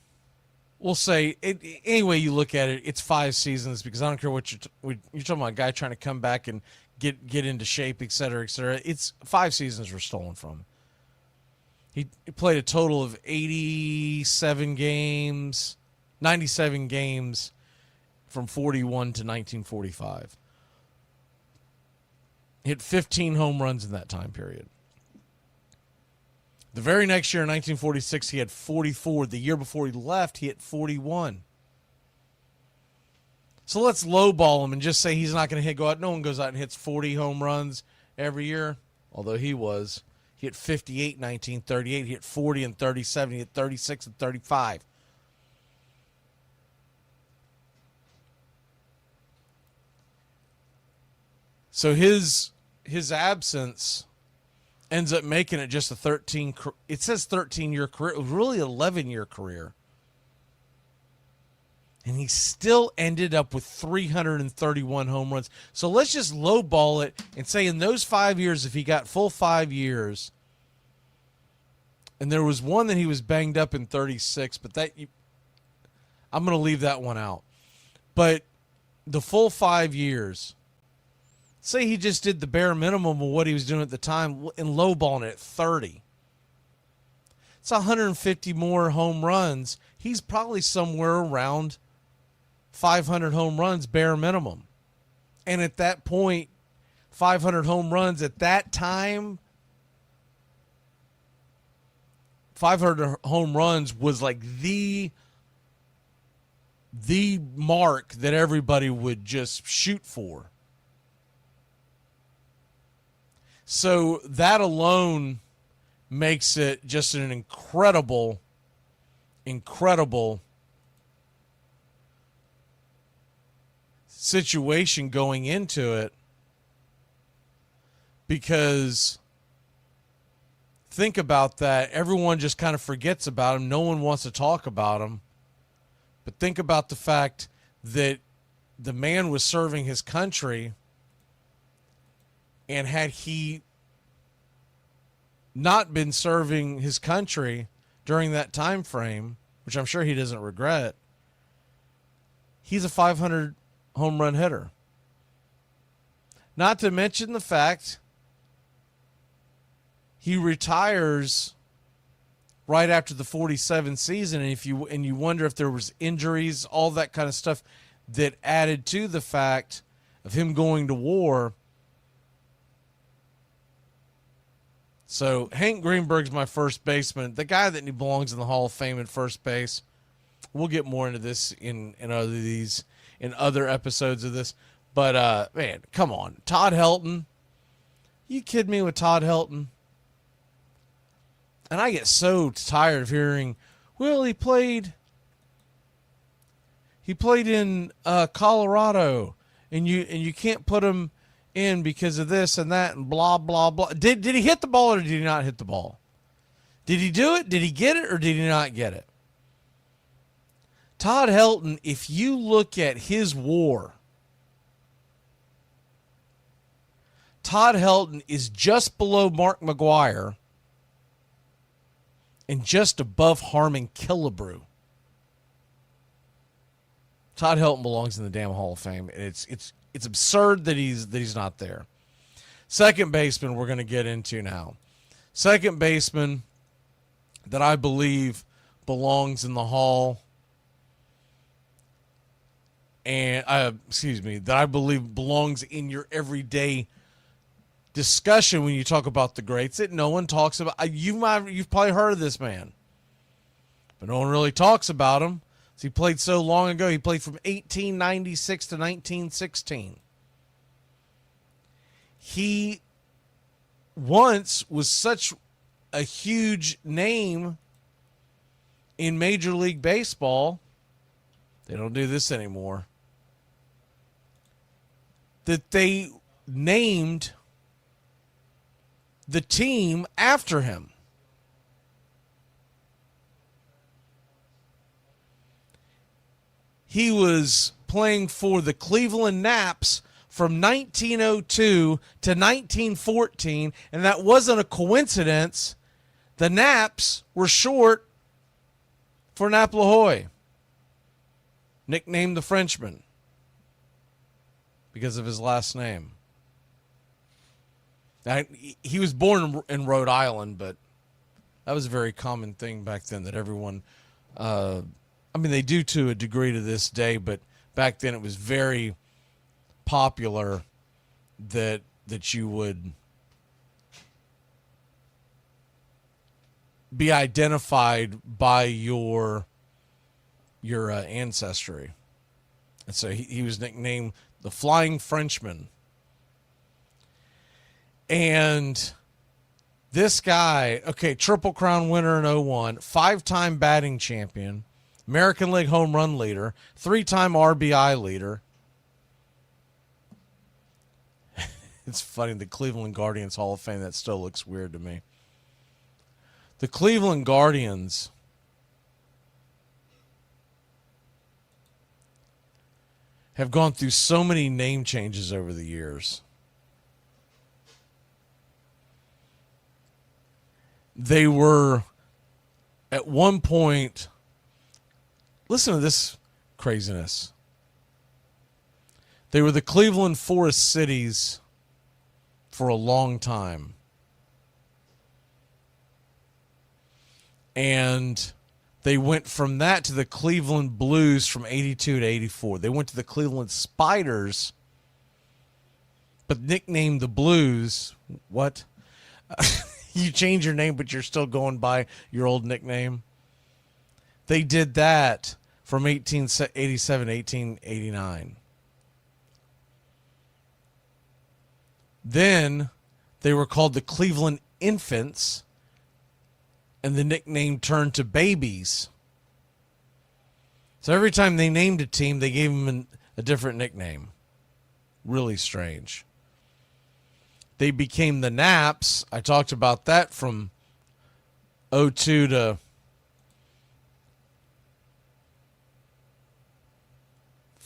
we'll say, any way you look at it, it's 5 seasons, because I don't care what you're talking about, a guy trying to come back and get into shape, et cetera, et cetera. It's 5 seasons were stolen from him. He played a total of 97 games from 41 to 1945. Hit 15 home runs in that time period. The very next year, in 1946, he had 44. The year before he left, he hit 41. So let's lowball him and just say he's not going to go out. No one goes out and hits 40 home runs every year, although he was. He hit 58 in 1938. He hit 40 in 37. He hit 36 and 35. So his absence ends up making it just a 13. It says 13-year career. It was really an 11-year career. And he still ended up with 331 home runs. So let's just lowball it and say in those 5 years, if he got full 5 years, and there was one that he was banged up in 36, but I'm going to leave that one out. But the full 5 years, say he just did the bare minimum of what he was doing at the time and lowballing it at 30. It's 150 more home runs. He's probably somewhere around 500 home runs bare minimum. And at that point, 500 home runs at that time, 500 home runs was like the mark that everybody would just shoot for. So that alone makes it just an incredible situation going into it, because think about that. Everyone just kind of forgets about him. No one wants to talk about him. But think about the fact that the man was serving his country, and had he not been serving his country during that time frame, which I'm sure he doesn't regret, he's a 500 home run hitter. Not to mention the fact he retires right after the 47 season, and you wonder if there was injuries, all that kind of stuff that added to the fact of him going to war. So Hank Greenberg's my first baseman, the guy that belongs in the Hall of Fame at first base. We'll get more into this in other episodes of this. But man, come on, Todd Helton. You kidding me with Todd Helton? And I get so tired of hearing, well, he played in Colorado, and you can't put him in because of this and that and blah blah blah. Did he hit the ball or did he not hit the ball? Did he do it? Did he get it or did he not get it? Todd Helton, if you look at his WAR, Todd Helton is just below Mark McGwire and just above Harmon Killebrew. Todd Helton belongs in the damn Hall of Fame. It's absurd that he's not there. Second baseman we're going to get into now. Second baseman that I believe belongs in the Hall, and that I believe belongs in your everyday discussion when you talk about the greats that no one talks about. You've probably heard of this man, but no one really talks about him. He played so long ago. He played from 1896 to 1916. He once was such a huge name in Major League Baseball. They don't do this anymore. That they named the team after him. He was playing for the Cleveland Naps from 1902 to 1914, and that wasn't a coincidence. The Naps were short for Nap La Joy, nicknamed the Frenchman because of his last name. Now, he was born in Rhode Island, but that was a very common thing back then that everyone, they do to a degree to this day, but back then it was very popular that you would be identified by your ancestry. And so he was nicknamed the Flying Frenchman. And this guy, Triple Crown winner in 2001, 5-time batting champion, American League home run leader, 3-time RBI leader. It's funny, the Cleveland Guardians Hall of Fame, that still looks weird to me. The Cleveland Guardians have gone through so many name changes over the years. They were, at one point, listen to this craziness. They were the Cleveland Forest Cities for a long time. And they went from that to the Cleveland Blues from 82 to 84. They went to the Cleveland Spiders, but nicknamed the Blues. What? You change your name, but you're still going by your old nickname. They did that from 1887 to 1889. Then they were called the Cleveland Infants, and the nickname turned to Babies. So every time they named a team, they gave them a different nickname. Really strange. They became the Naps. I talked about that from 2002 to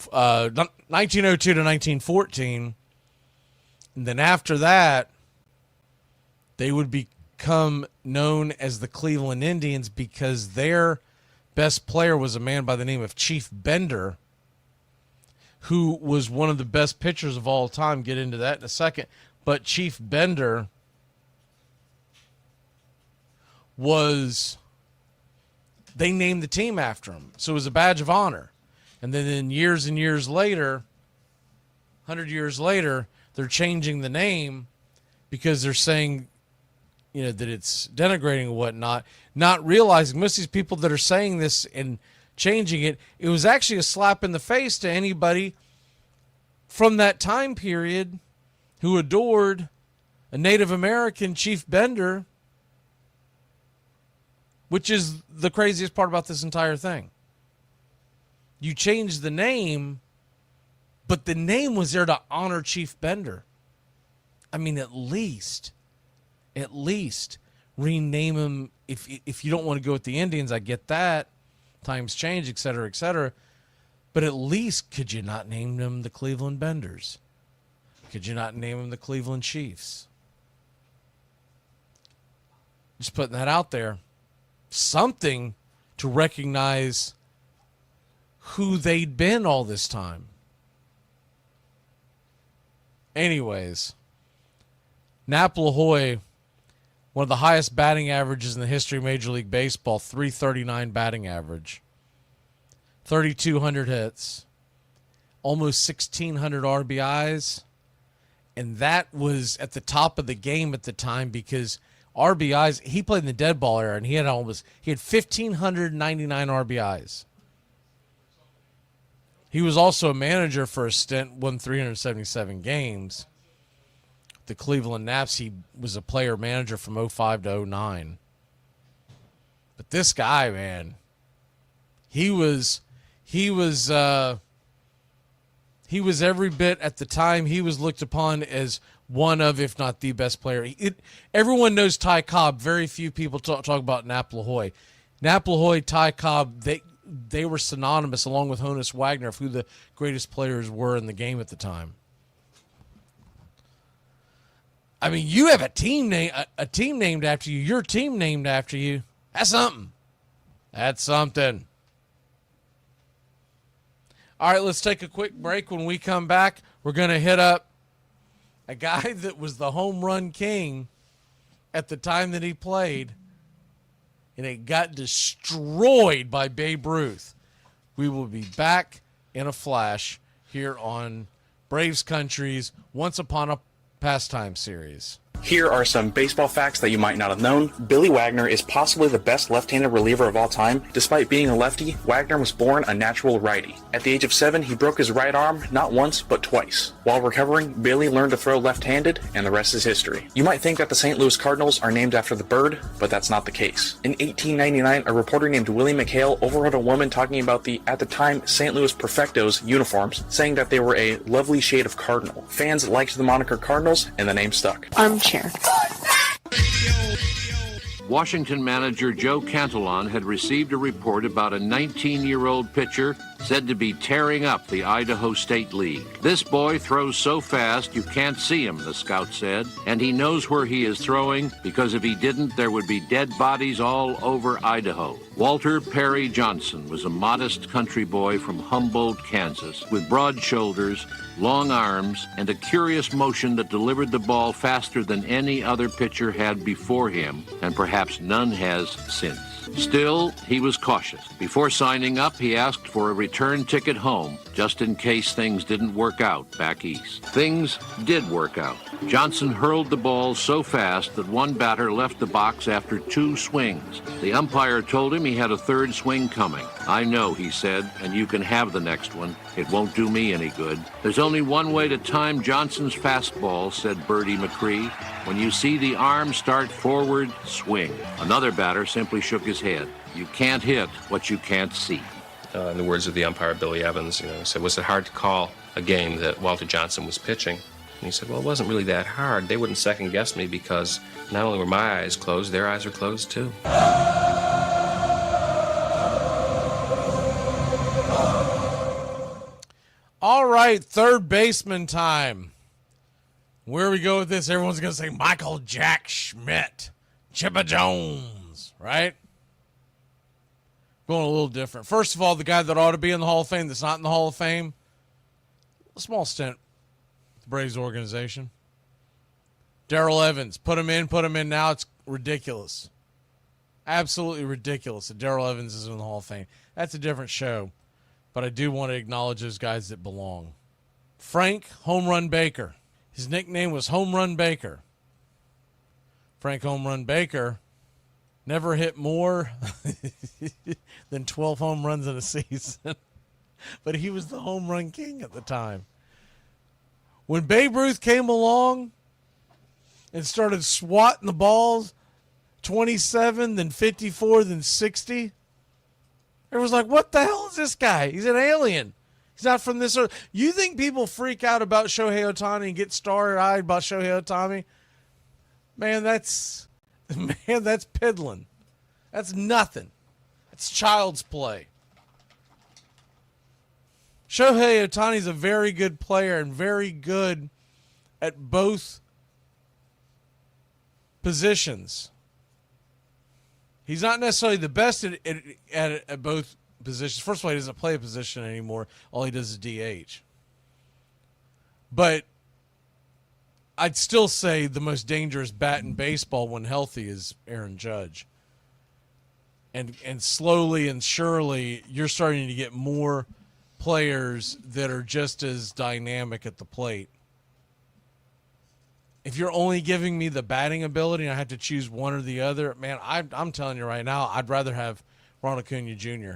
1902 to 1914. And then after that, they would become known as the Cleveland Indians because their best player was a man by the name of Chief Bender, who was one of the best pitchers of all time. Get into that in a second. But Chief Bender they named the team after him. So it was a badge of honor. And then years and years later, 100 years later, they're changing the name because they're saying, that it's denigrating and whatnot, not realizing most of these people that are saying this and changing it, it was actually a slap in the face to anybody from that time period who adored a Native American, Chief Bender, which is the craziest part about this entire thing. You changed the name, but the name was there to honor Chief Bender. I mean, at least rename him. If you don't want to go with the Indians, I get that. Times change, et cetera, et cetera. But at least could you not name them the Cleveland Benders? Could you not name them the Cleveland Chiefs? Just putting that out there. Something to recognize who they'd been all this time. Anyways, Nap La Joy, one of the highest batting averages in the history of Major League Baseball, 339 batting average, 3,200 hits, almost 1,600 RBIs, and that was at the top of the game at the time because RBIs, he played in the dead ball era, and he had 1,599 RBIs. He was also a manager for a stint, won 377 games. The Cleveland Naps, he was a player manager from 2005 to 2009. But this guy, man, he was every bit at the time. He was looked upon as one of, if not the best player. Everyone knows Ty Cobb. Very few people talk about Nap La Joy. Nap La Joy, Ty Cobb, they were synonymous along with Honus Wagner of who the greatest players were in the game at the time. I mean, you have a team named after you. Your team named after you. That's something. That's something. All right, let's take a quick break. When we come back, we're going to hit up a guy that was the home run king at the time that he played, and it got destroyed by Babe Ruth. We will be back in a flash here on Braves Country's Once Upon a Pastime series. Here are some baseball facts that you might not have known. Billy Wagner is possibly the best left-handed reliever of all time. Despite being a lefty, Wagner was born a natural righty. At the age of 7, he broke his right arm not once, but twice. While recovering, Billy learned to throw left-handed, and the rest is history. You might think that the St. Louis Cardinals are named after the bird, but that's not the case. In 1899, a reporter named Willie McHale overheard a woman talking about the, at the time, St. Louis Perfectos uniforms, saying that they were a lovely shade of cardinal. Fans liked the moniker Cardinals, and the name stuck. Armchair. Washington manager Joe Cantillon had received a report about a 19-year-old pitcher said to be tearing up the Idaho State League. This boy throws so fast you can't see him, the scout said, and he knows where he is throwing because if he didn't, there would be dead bodies all over Idaho. Walter Perry Johnson was a modest country boy from Humboldt, Kansas, with broad shoulders, long arms, and a curious motion that delivered the ball faster than any other pitcher had before him, and perhaps none has since. Still, he was cautious. Before signing up, he asked for a return ticket home, just in case things didn't work out back east. Things did work out. Johnson hurled the ball so fast that one batter left the box after 2 swings. The umpire told him he had a 3rd swing coming. "I know," he said, "and you can have the next one. It won't do me any good." "There's only one way to time Johnson's fastball," said Bertie McCree. "When you see the arm start forward, swing." Another batter simply shook his head. "You can't hit what you can't see." In the words of the umpire, Billy Evans, he said, "Was it hard to call a game that Walter Johnson was pitching?" And he said, "Well, it wasn't really that hard. They wouldn't second guess me because not only were my eyes closed, their eyes were closed too." All right, third baseman time. Where we go with this, everyone's going to say Michael Jack Schmidt, Chipper Jones, right? Going a little different. First of all, the guy that ought to be in the Hall of Fame that's not in the Hall of Fame, a small stint with the Braves organization. Darrell Evans, put him in now. It's ridiculous. Absolutely ridiculous that Darrell Evans is in the Hall of Fame. That's a different show, but I do want to acknowledge those guys that belong. Frank Home Run Baker. His nickname was Home Run Baker. Frank Home Run Baker never hit more than 12 home runs in a season. But he was the home run king at the time. When Babe Ruth came along and started swatting the balls, 27, then 54, then 60, everyone's like, what the hell is this guy? He's an alien. He's not from this earth. You think people freak out about Shohei Ohtani and get starry-eyed about Shohei Ohtani? Man, that's piddling. That's nothing. That's child's play. Shohei Ohtani's a very good player and very good at both positions. He's not necessarily the best at both positions. First of all, he doesn't play a position anymore. All he does is DH. But I'd still say the most dangerous bat in baseball when healthy is Aaron Judge. And slowly and surely, you're starting to get more players that are just as dynamic at the plate. If you're only giving me the batting ability and I have to choose one or the other, man, I'm telling you right now, I'd rather have Ronald Acuna Jr.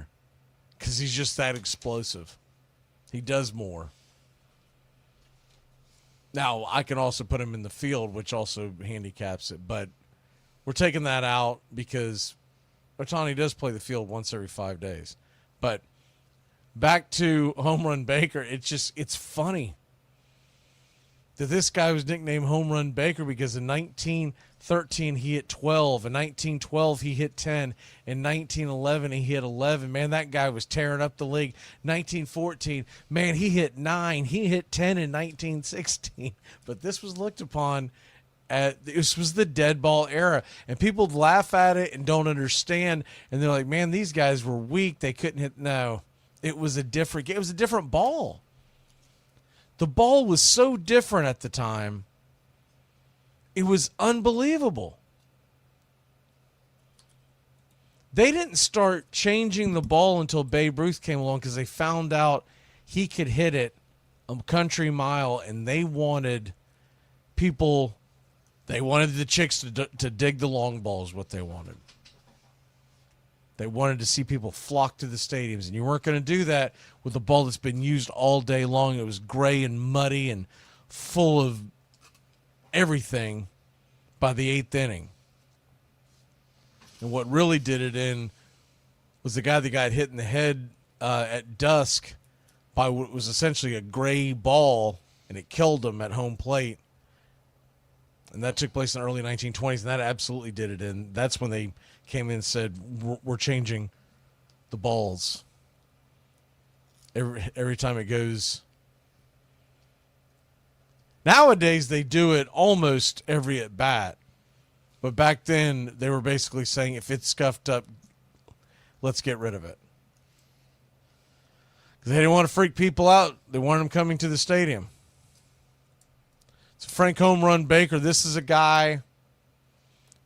because he's just that explosive. He does more. Now, I can also put him in the field, which also handicaps it, but we're taking that out because Ohtani does play the field once every 5 days. But back to Home Run Baker, it's funny that this guy was nicknamed Home Run Baker because in 1913 he hit 12, in 1912 he hit 10, in 1911 he hit 11. Man, that guy was tearing up the league. 1914, man, he hit 9, he hit 10 in 1916. But this was looked upon This was the dead ball era, and people laugh at it and don't understand, and they're like, man, these guys were weak, they couldn't hit. No, it was a different ball. The ball was so different at the time. It was unbelievable. They didn't start changing the ball until Babe Ruth came along, because they found out he could hit it a country mile, and they wanted the chicks to dig the long balls, what they wanted. They wanted to see people flock to the stadiums, and you weren't going to do that with a ball that's been used all day long. It was gray and muddy and full of everything by the 8th inning. And what really did it in was the guy that got hit in the head at dusk by what was essentially a gray ball, and it killed him at home plate. And that took place in the early 1920s, and that absolutely did it in. That's when they came in and said, we're changing the balls every time it goes. Nowadays, they do it almost every at-bat. But back then, they were basically saying, if it's scuffed up, let's get rid of it. Because they didn't want to freak people out. They wanted them coming to the stadium. So Frank Home Run Baker, this is a guy,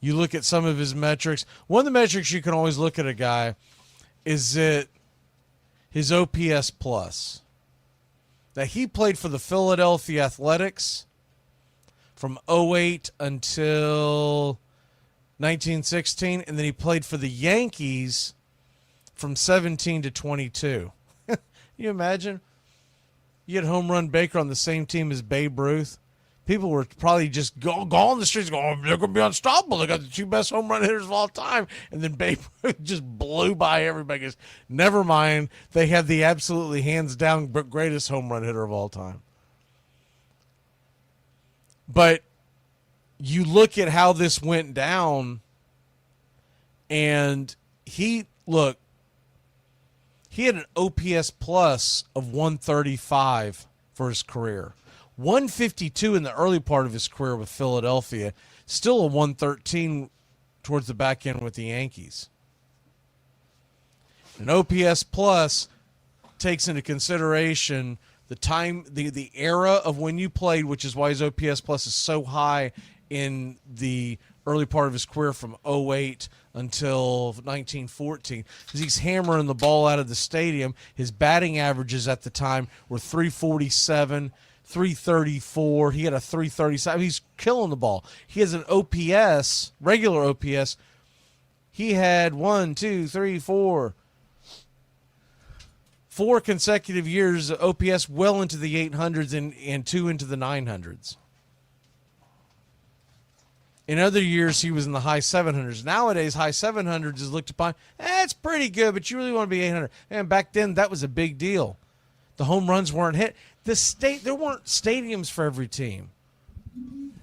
you look at some of his metrics. One of the metrics you can always look at a guy is that his OPS plus. Now, he played for the Philadelphia Athletics from 2008 until 1916, and then he played for the Yankees from 17 to 22. You imagine? You had Home Run Baker on the same team as Babe Ruth. People were probably just go on the streets going, oh, they're going to be unstoppable. They got the 2 best home run hitters of all time. And then Babe Ruth just blew by everybody. Goes, never mind. They have the absolutely hands-down greatest home run hitter of all time. But you look at how this went down, and he had an OPS plus of 135 for his career. 152 in the early part of his career with Philadelphia, still a 113 towards the back end with the Yankees. An OPS plus takes into consideration the time, the era of when you played, which is why his OPS plus is so high in the early part of his career from 2008 until 1914, because he's hammering the ball out of the stadium. His batting averages at the time were 347, 334. He had a 337. He's killing the ball. He has an OPS, regular OPS. He had 4 consecutive years of OPS well into the 800s and 2 into the 900s. In other years, he was in the high 700s. Nowadays, high 700s is looked upon, it's pretty good, but you really want to be 800. And back then, that was a big deal. The home runs weren't hit. There weren't stadiums for every team.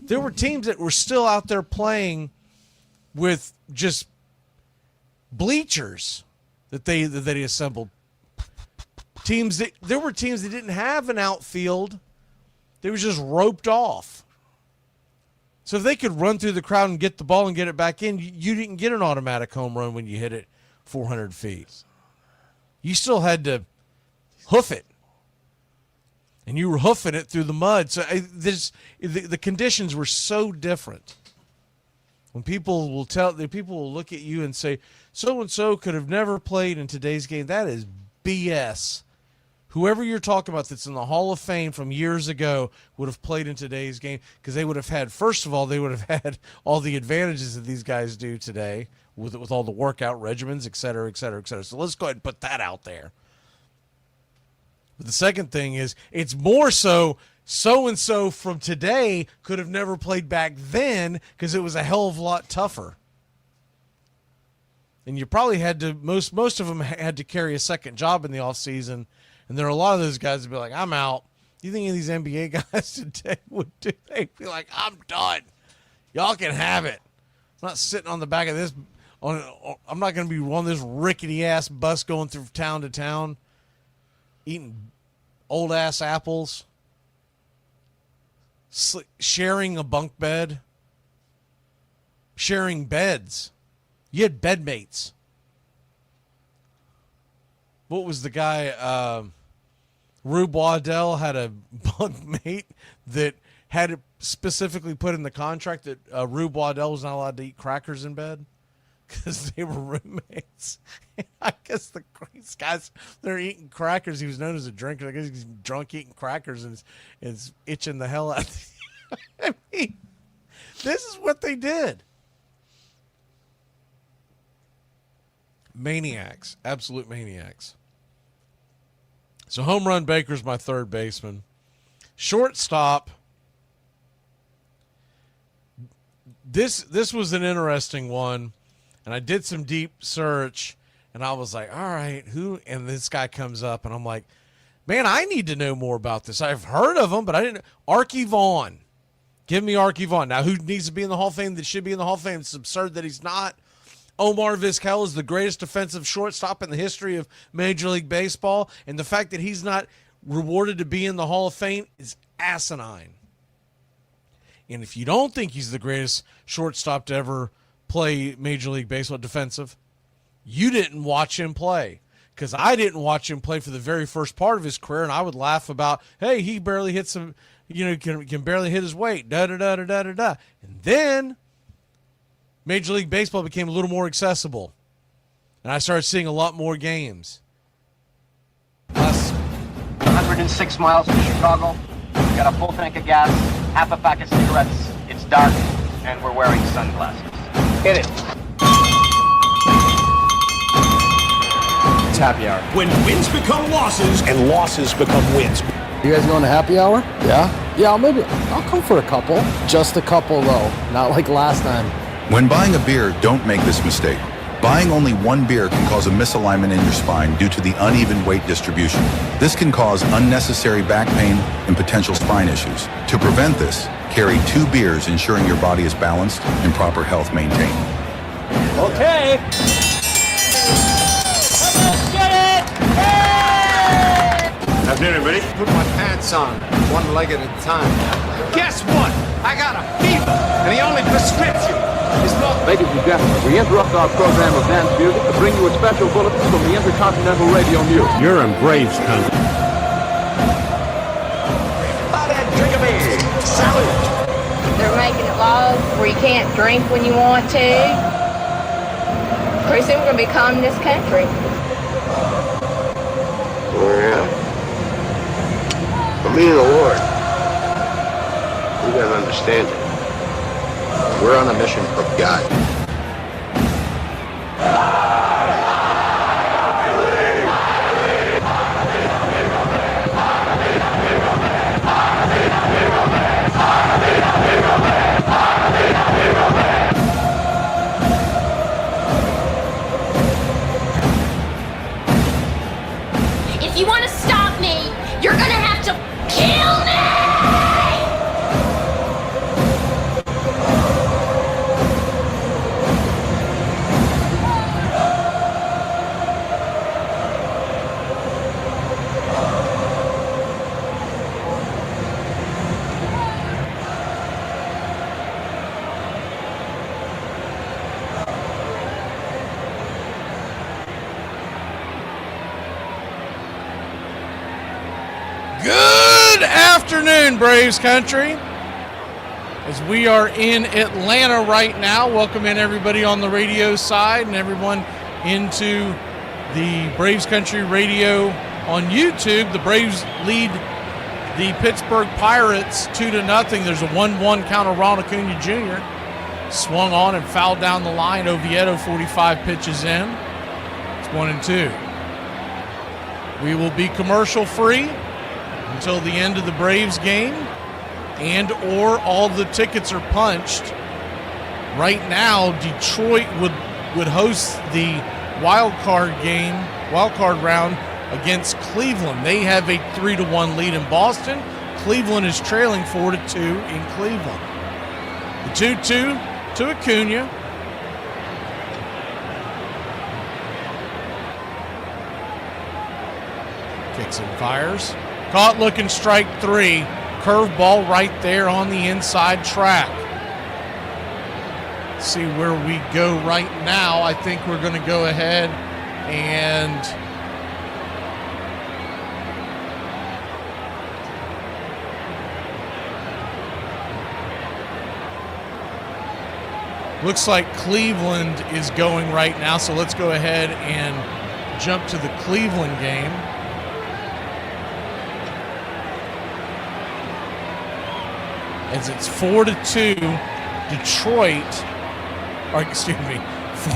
There were teams that were still out there playing with just bleachers that they assembled. There were teams that didn't have an outfield. They were just roped off. So if they could run through the crowd and get the ball and get it back in, you didn't get an automatic home run when you hit it 400 feet. You still had to hoof it. And you were hoofing it through the mud. So the conditions were so different. When people will look at you and say, so-and-so could have never played in today's game. That is BS. Whoever you're talking about that's in the Hall of Fame from years ago would have played in today's game, because they would have had, first of all, they would have had all the advantages that these guys do today with all the workout regimens, et cetera, et cetera, et cetera. So let's go ahead and put that out there. But the second thing is, it's more so-and-so from today could have never played back then, because it was a hell of a lot tougher. And you probably had to, most of them had to carry a second job in the offseason. And there are a lot of those guys that be like, I'm out. Do you think any of these NBA guys today would do? They'd be like, I'm done. Y'all can have it. I'm not sitting on the back of this. I'm not going to be on this rickety-ass bus going through town to town, eating old-ass apples, sharing a bunk bed sharing beds. You had bedmates. What was the guy? Rube Waddell had a bunkmate that had it specifically put in the contract that Rube Waddell was not allowed to eat crackers in bed because they were roommates. I guess these guys, they're eating crackers. He was known as a drinker. I guess he's drunk eating crackers and is itching the hell out. I mean, this is what they did. Maniacs, absolute maniacs. So home run Baker's my third baseman. Shortstop. This was an interesting one, and I did some deep search, and I was like, all right, who? And this guy comes up, and I'm like, man, I need to know more about this. I've heard of him, but I didn't. Archie Vaughn. Give me Archie Vaughn. Now, who needs to be in the Hall of Fame that should be in the Hall of Fame? It's absurd that he's not. Omar Vizquel is the greatest defensive shortstop in the history of Major League Baseball, and the fact that he's not rewarded to be in the Hall of Fame is asinine. And if you don't think he's the greatest shortstop to ever play Major League Baseball defensive, you didn't watch him play. Because I didn't watch him play for the very first part of his career, and I would laugh about, hey, he barely hits some, can barely hit his weight, da-da-da-da-da-da-da. And then Major League Baseball became a little more accessible, and I started seeing a lot more games. 106 miles to Chicago. We've got a full tank of gas, half a pack of cigarettes. It's dark, and we're wearing sunglasses. Hit it. It's happy hour. When wins become losses, and losses become wins. You guys going to happy hour? Yeah? Yeah, I'll come for a couple. Just a couple, though. Not like last time. When buying a beer, don't make this mistake. Buying only one beer can cause a misalignment in your spine due to the uneven weight distribution. This can cause unnecessary back pain and potential spine issues. To prevent this, carry 2 beers, ensuring your body is balanced and proper health maintained. Okay. Let's get it! Hey! Afternoon, everybody. Put my pants on, one leg at a time. Guess what? I got a fever, and the only prescription is more. Ladies and gentlemen, we interrupt our program of dance music to bring you a special bulletin from the Intercontinental Radio News. You're in Braves country. Salute. They're making it laws where you can't drink when you want to. Pretty soon we're going to be communist country. Yeah. For me and the Lord, you gotta understand it. We're on a mission from God. If you want to stop me, you're gonna have to kill me! Good afternoon, Braves country. As we are in Atlanta right now, welcome in everybody on the radio side and everyone into the Braves Country Radio on YouTube. The Braves lead the Pittsburgh Pirates 2-0. There's a 1-1 count on Ronald Acuna Jr. Swung on and fouled down the line. Oviedo 45 pitches in. It's 1-2. We will be commercial free until the end of the Braves game, and or all the tickets are punched. Right now, Detroit would host the wild card round against Cleveland. They have a 3-1 lead in Boston. Cleveland is trailing 4-2 in Cleveland. The 2-2 to Acuna. Kicks and fires. Caught looking, strike 3. Curveball right there on the inside track. see where we go right now. I think we're going to go ahead and looks like Cleveland is going right now, so let's go ahead and jump to the Cleveland game. As it's 4-2 Detroit, or excuse me,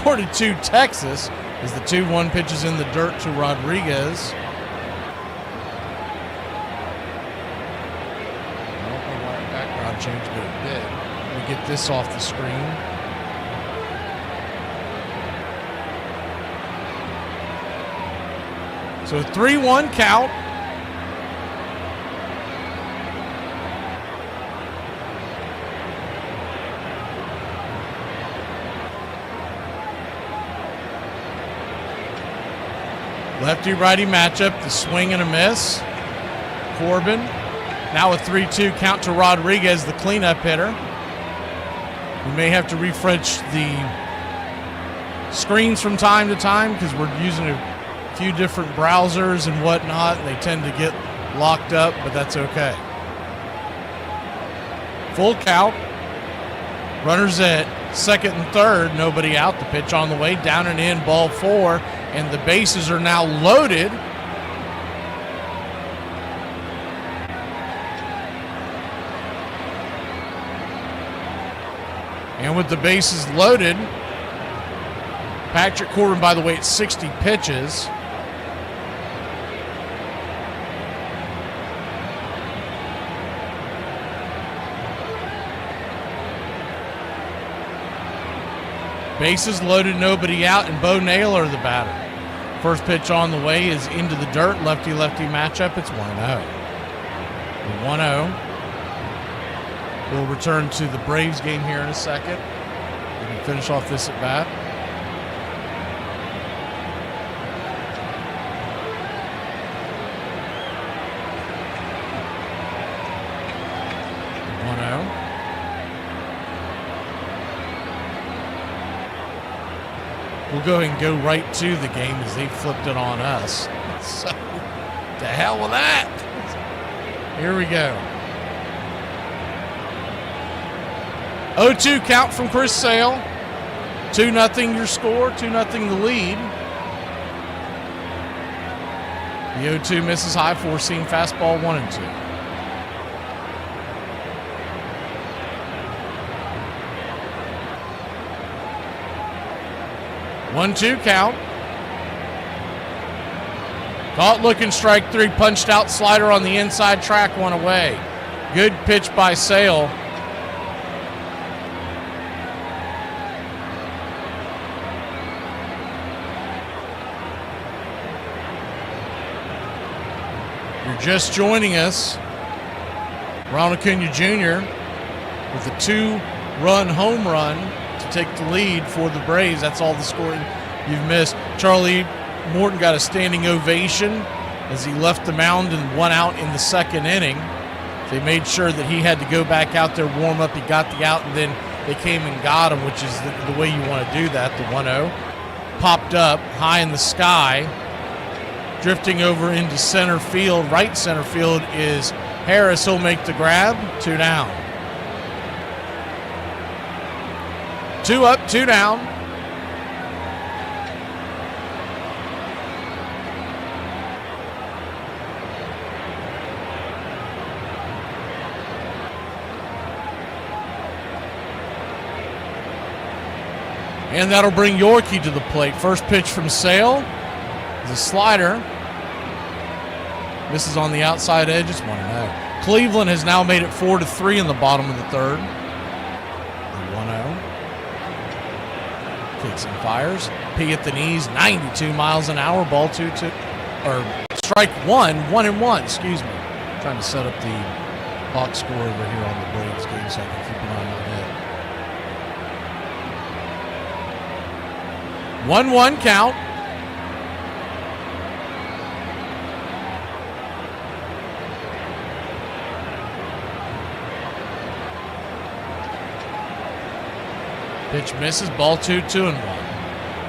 4-2 Texas, as the 2-1 pitches in the dirt to Rodriguez. I don't know why the background changed, but it did. Let me get this off the screen. So 3-1 count. Lefty-righty matchup, the swing and a miss. Corbin, now a 3-2 count to Rodriguez, the cleanup hitter. We may have to refresh the screens from time to time because we're using a few different browsers and whatnot, and they tend to get locked up, but that's okay. Full count. Runners at second and third, nobody out. The pitch on the way, down and in, ball 4. And the bases are now loaded. And with the bases loaded, Patrick Corbin, by the way, at 60 pitches. Bases loaded, nobody out, and Bo Naylor, the batter. First pitch on the way is into the dirt. Lefty-lefty matchup. It's 1-0. 1-0. We'll return to the Braves game here in a second. We can finish off this at bat. We'll go ahead and go right to the game as they flipped it on us. So, the hell with that. Here we go. 0-2 count from Chris Sale. 2-0 your score, 2-0 the lead. The 0-2 misses high, four-seam fastball, 1-2. 1-2 count. Caught looking, strike 3, punched out slider on the inside track, 1 away. Good pitch by Sale. You're just joining us. Ronald Acuna Jr. with a 2-run home run to take the lead for the Braves. That's all the scoring you've missed. Charlie Morton got a standing ovation as he left the mound and 1 out in the second inning. They made sure that he had to go back out there, warm up. He got the out, and then they came and got him, which is the way you want to do that. The 1-0 popped up high in the sky, drifting over into center field. Right center field is Harris. He'll make the grab. 2 down. 2 up, 2 down. And that'll bring Yorkie to the plate. First pitch from Sale is a slider. This is on the outside edge. It's 1-0. Cleveland has now made it 4-3 in the bottom of the third. 1-0. Kicks and fires. P at the knees, 92 miles an hour. Ball 2-2. Or strike 1, 1-1. Excuse me. Trying to set up the box score over here on the Braves game so I can keep an eye on it. 1-1 count. Pitch misses, ball 2-1.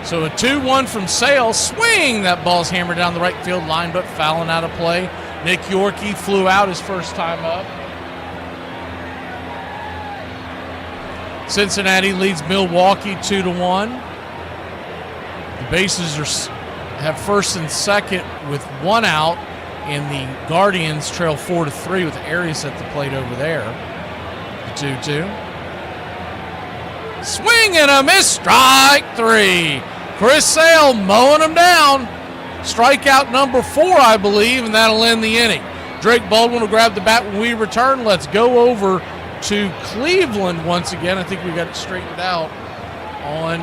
So a 2-1 from Sale. Swing! That ball's hammered down the right field line, but fouling out of play. Nick Yorkie flew out his first time up. Cincinnati leads Milwaukee 2-1. The bases have first and second with one out, and the Guardians trail 4-3 with Arias at the plate over there. The 2-2. Swing and a miss. Strike 3. Chris Sale mowing him down. Strikeout number 4, I believe, and that'll end the inning. Drake Baldwin will grab the bat when we return. Let's go over to Cleveland once again. I think we got it straightened out on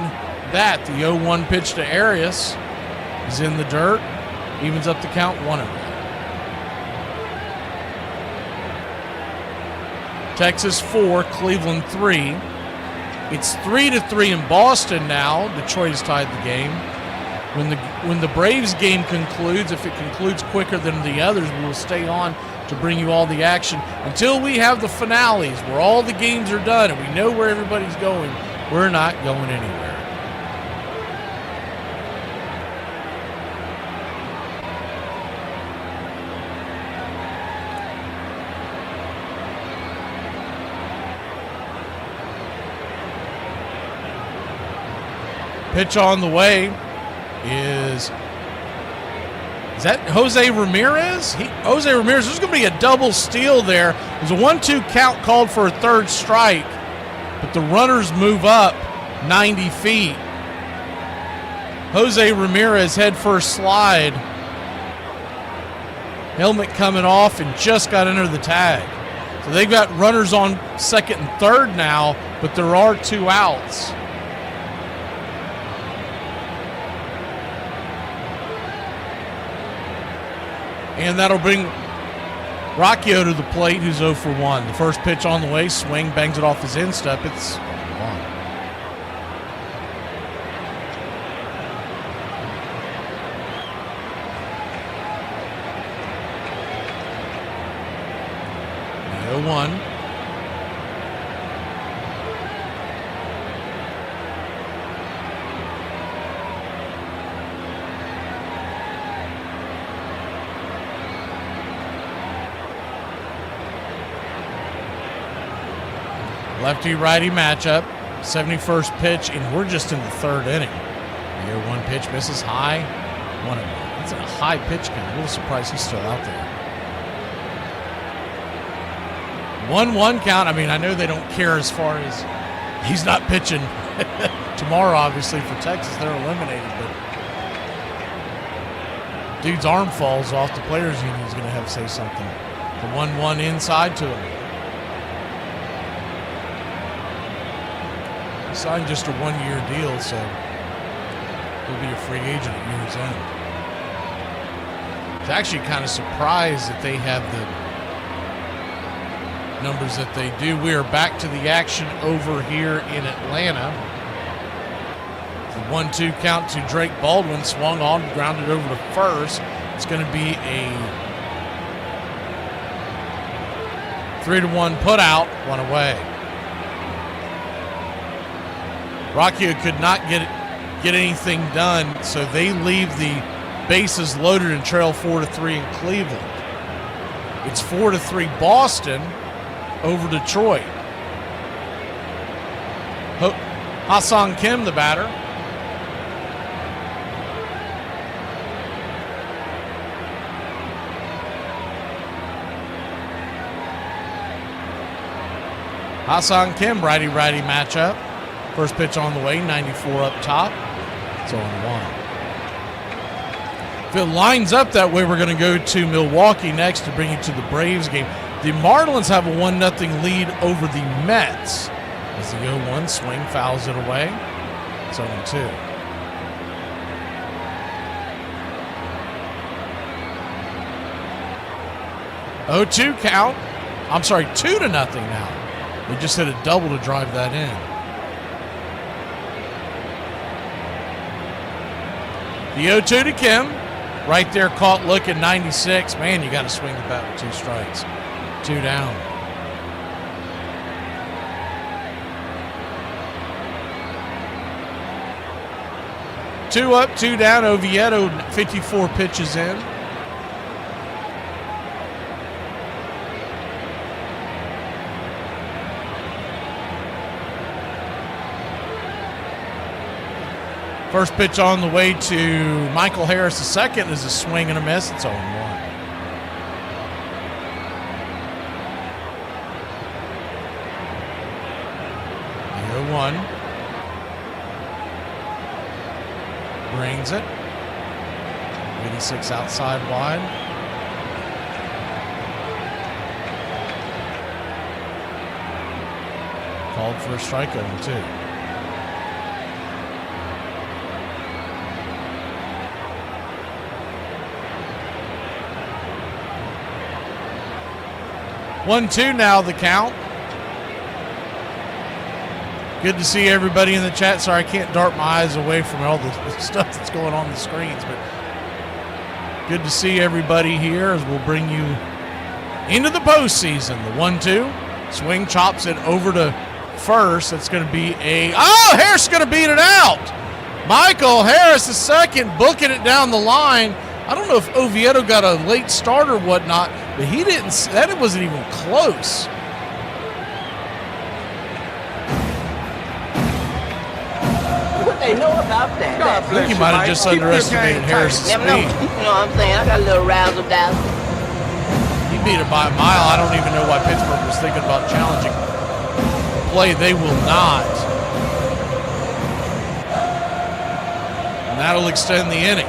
that. The 0-1 pitch to Arias is in the dirt. Evens up the count 1-0. Texas 4, Cleveland 3. It's 3-3 in Boston now. Detroit has tied the game. When the Braves game concludes, if it concludes quicker than the others, we will stay on to bring you all the action until we have the finales where all the games are done and we know where everybody's going. We're not going anywhere. Pitch on the way is that Jose Ramirez? Jose Ramirez, there's going to be a double steal there. There's a 1-2 count called for a third strike, but the runners move up 90 feet. Jose Ramirez head first slide. Helmet coming off and just got under the tag. So they've got runners on second and third now, but there are 2 outs. And that'll bring Rocchio to the plate, who's 0 for 1. The first pitch on the way, swing, bangs it off his instep. It's 1. The 0-1. Lefty-righty matchup, 71st pitch, and we're just in the 3rd inning. The 0-1 pitch misses high, 1-1. That's a high pitch count. I'm a little surprised he's still out there. 1-1 count. I mean, I know they don't care as far as he's not pitching tomorrow, obviously, for Texas. They're eliminated, but dude's arm falls off. The players' union is going to have to say something. The 1-1 inside to him. He signed just a 1-year deal, so he'll be a free agent at year's end. I was actually kind of surprised that they have the numbers that they do. We are back to the action over here in Atlanta. The 1-2 count to Drake Baldwin, swung on, grounded over to first. It's going to be a 3-1 put out, 1 away. Rocchio could not get anything done, so they leave the bases loaded and trail 4-3 in Cleveland. It's 4-3 Boston over Detroit. Ha-Seong Kim, the batter. Ha-Seong Kim, righty-righty matchup. First pitch on the way, 94 up top. It's 0-1. If it lines up that way, we're going to go to Milwaukee next to bring you to the Braves game. The Marlins have a 1-0 lead over the Mets. As the 0-1 swing fouls it away. It's 0-2. Oh, 2 count. I'm sorry, 2-0 now. They just hit a double to drive that in. The 0-2 to Kim. Right there, caught looking, 96. Man, you got to swing the bat with 2 strikes. 2 down. 2 up, 2 down. Oviedo 54 pitches in. First pitch on the way to Michael Harris. The second is a swing and a miss. It's 0-1. The 0-1. Brings it. 86 outside wide. Called for a strike 0-2. One, two now the count. Good to see everybody in the chat. Sorry, I can't dart my eyes away from all the stuff that's going on the screens, but good to see everybody here as we'll bring you into the postseason. The 1-2. Swing, chops it over to first. That's going to be Harris is going to beat it out. Michael Harris, the second, booking it down the line. I don't know if Oviedo got a late start or whatnot, but he didn't. That wasn't even close. What they know about that? I think he might have just underestimated Harris's speed. You know what I'm saying? I got a little razzle dazzle. He beat it by a mile. I don't even know why Pittsburgh was thinking about challenging play. They will not. And that'll extend the inning.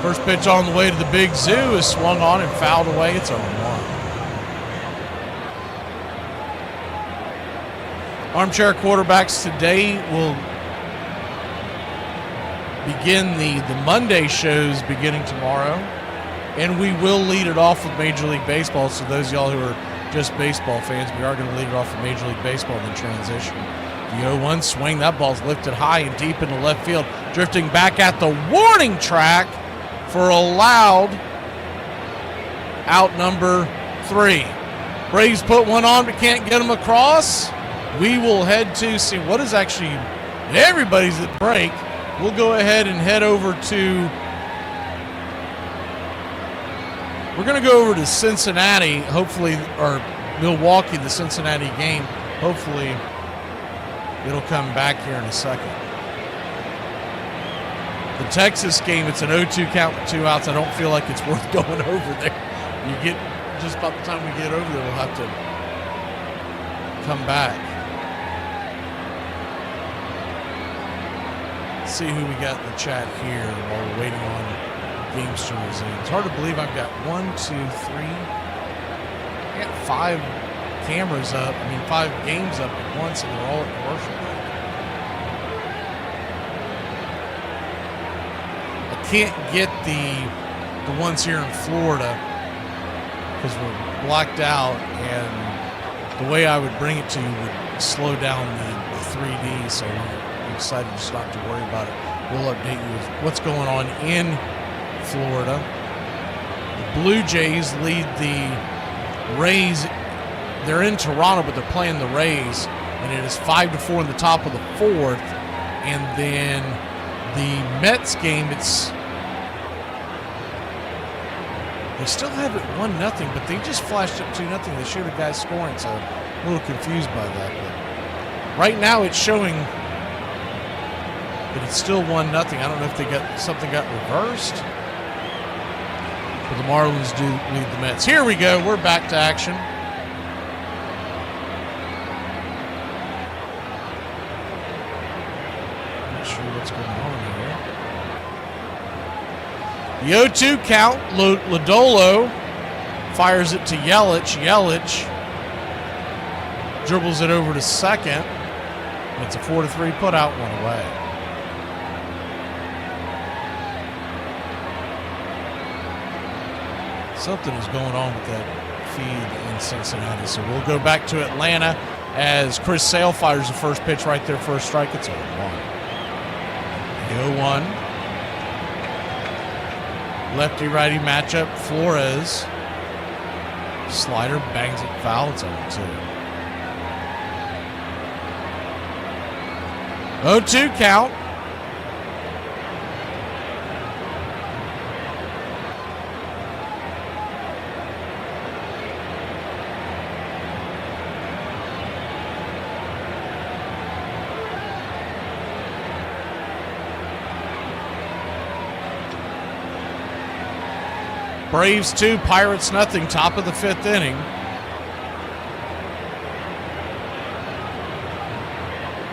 First pitch on the way to the Big Zoo is swung on and fouled away. It's 0-1. Armchair Quarterbacks today will begin the Monday shows beginning tomorrow. And we will lead it off with Major League Baseball. So those of y'all who are just baseball fans, we are going to lead it off with Major League Baseball and then transition. The 0-1 swing. That ball's lifted high and deep into left field. Drifting back at the warning track for a loud out number 3. Braves put one on but can't get them across. We will head to see what is actually everybody's at break. We'll go ahead and head over to we're going to go over to Cincinnati, hopefully, or Milwaukee, the Cincinnati game. Hopefully it'll come back here in a second. The Texas game, it's an 0-2 count with 2 outs. I don't feel like it's worth going over there. You get, just about the time we get over there, we'll have to come back. Let's see who we got in the chat here while we're waiting on games to resume. It's hard to believe I've got 1, 2, 3, I got 5 cameras up. 5 games up at once, and they're all at commercial break. Can't get the ones here in Florida because we're blacked out, and the way I would bring it to you would slow down the 3D, so I'm excited just not to worry about it. We'll update you with what's going on in Florida. The Blue Jays lead the Rays. They're in Toronto, but they're playing the Rays, and it is 5-4 in the top of the 4th, and then the Mets game, they still have it 1-0, but they just flashed up 2-0. They showed the guys scoring, so I'm a little confused by that. But right now it's showing that it's still 1-0. I don't know if something got reversed. But the Marlins do lead the Mets. Here we go. We're back to action. Not sure what's going on here. The 0-2 count. Lodolo fires it to Yelich. Yelich dribbles it over to second. It's a 4-3 putout, 1 away. Something is going on with that feed in Cincinnati. So we'll go back to Atlanta as Chris Sale fires the first pitch right there for a strike. It's 0-1. The 0-1. Lefty-righty matchup. Flores Slider bangs it foul. It's 0-2. 0-2 count. Braves 2, Pirates nothing, top of the 5th inning.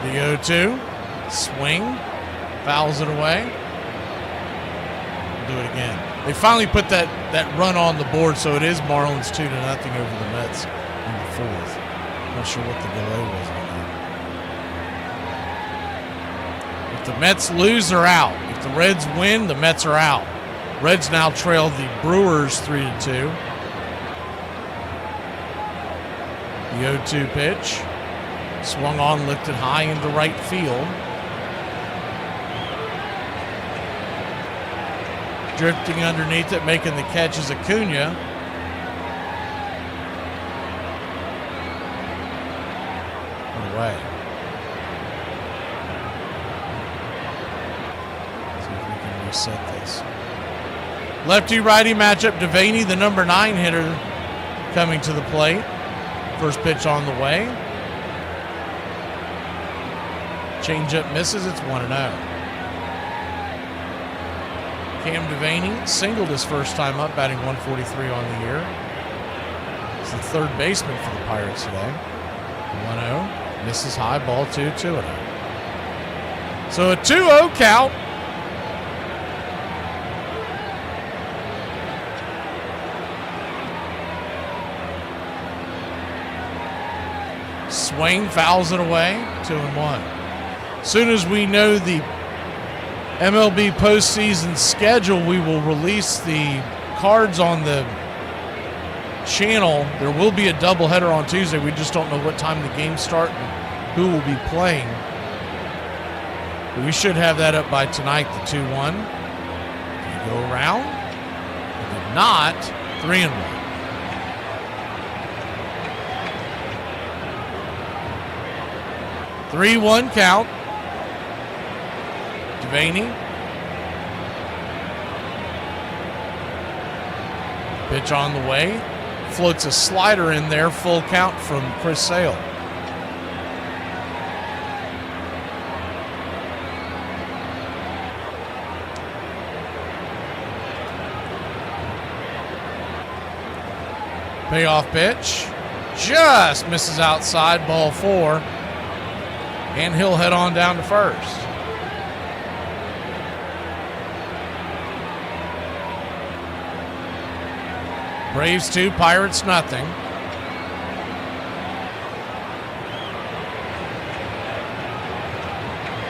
The 0-2, swing, fouls it away. Do it again. They finally put that run on the board, so it is Marlins 2-0 over the Mets in the 4th. Not sure what the delay was on that. If the Mets lose, they're out. If the Reds win, the Mets are out. Reds now trail the Brewers 3-2. The 0-2 pitch. Swung on, lifted high into right field. Drifting underneath it, making the catch is Acuna. Away. See if we can reset this. Lefty-righty matchup. Devaney, the number 9 hitter, coming to the plate. First pitch on the way. Changeup misses. It's 1-0. Cam Devaney singled his first time up, batting 143 on the year. He's the third baseman for the Pirates today. 1-0. Misses high, ball 2, 2-0. So a 2-0 count. Swing, fouls it away, 2-1. Soon as we know the MLB postseason schedule, we will release the cards on the channel. There will be a doubleheader on Tuesday. We just don't know what time the games start and who will be playing. But we should have that up by tonight, the 2-1. Did he go around? He did not. 3-1. 3-1 count. Devaney. Pitch on the way. Floats a slider in there. Full count from Chris Sale. Payoff pitch. Just misses outside, ball 4. And he'll head on down to first. Braves 2, Pirates nothing.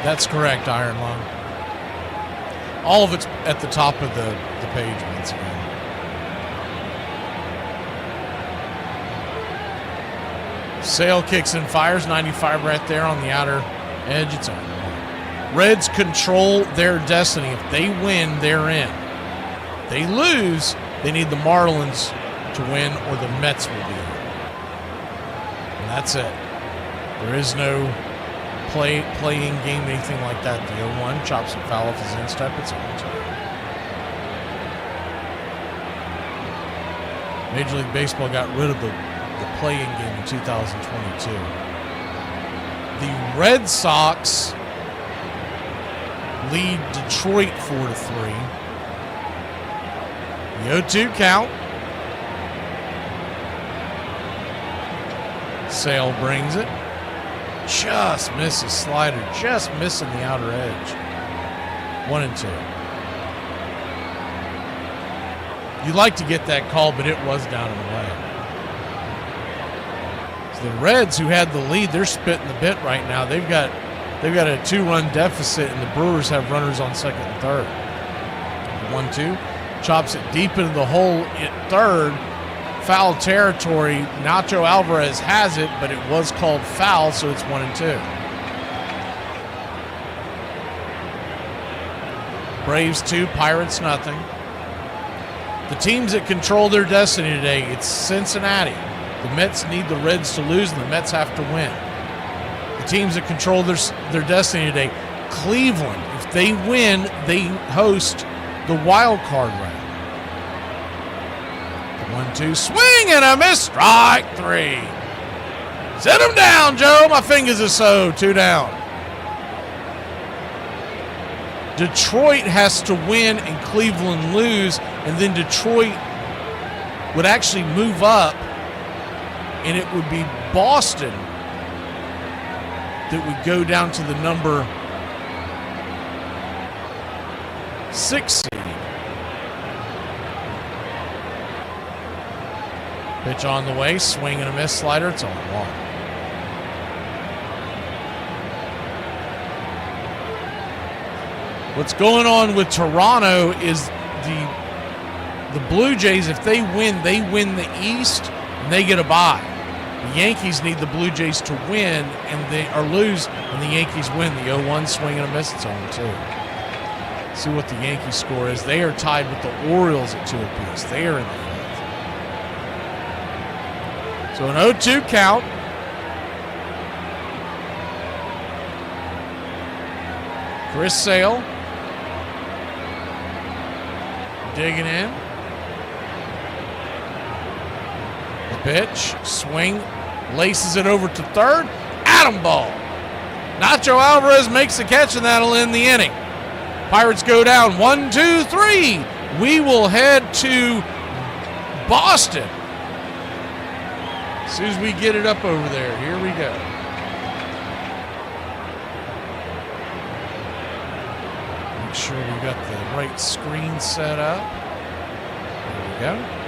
That's correct, Iron Lung. All of it's at the top of the page once again. Sale kicks and fires, 95 right there on the outer edge. It's on. Reds control their destiny. If they win, they're in. If they lose, they need the Marlins to win or the Mets will be in. And that's it. There is no playing game, anything like that. The 0-1 chops and foul off his instep. It's on. Major League Baseball got rid of the playing game in 2022. The Red Sox lead Detroit 4-3. The 0-2 count. Sale brings it. Just misses slider. Just missing the outer edge. 1-2. You'd like to get that call, but it was down and away. So the Reds, who had the lead, they're spitting the bit right now. They've got a 2-run deficit, and the Brewers have runners on second and third. 1-2. Chops it deep into the hole at third. Foul territory. Nacho Alvarez has it, but it was called foul, so it's 1-2. Braves 2, Pirates nothing. The teams that control their destiny today, it's Cincinnati. The Mets need the Reds to lose, and the Mets have to win. The teams that control their destiny today, Cleveland, if they win, they host the wild card round. 1-2, swing and a miss, strike 3. Sit him down, Joe. My fingers are so 2 down. Detroit has to win and Cleveland lose, and then Detroit would actually move up, and it would be Boston that would go down to the number 6 seed. Pitch on the way, swing and a miss, slider, it's on 1. What's going on with Toronto is the Blue Jays, if they win the East, and they get a bye. The Yankees need the Blue Jays to win or lose, and the Yankees win. The 0-1 swing and a miss, it's on 2. See what the Yankees score is. They are tied with the Orioles at 2 apiece. They are in the 5th. So an 0-2 count. Chris Sale digging in. The pitch, swing, laces it over to third. Atom ball. Nacho Alvarez makes the catch, and that'll end the inning. Pirates go down 1-2-3. We will head to Boston. As soon as we get it up over there, here we go. Make sure we got the right screen set up. There we go.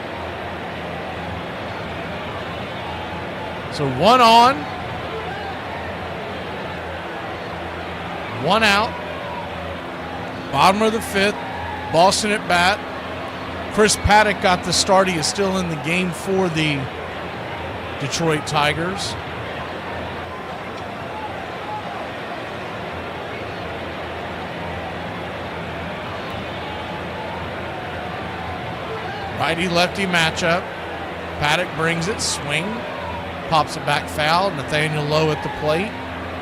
So 1 on, 1 out. Bottom of the 5th, Boston at bat. Chris Paddock got the start. He is still in the game for the Detroit Tigers. Righty-lefty matchup. Paddock brings it, swing, pops it back foul. Nathaniel Lowe at the plate.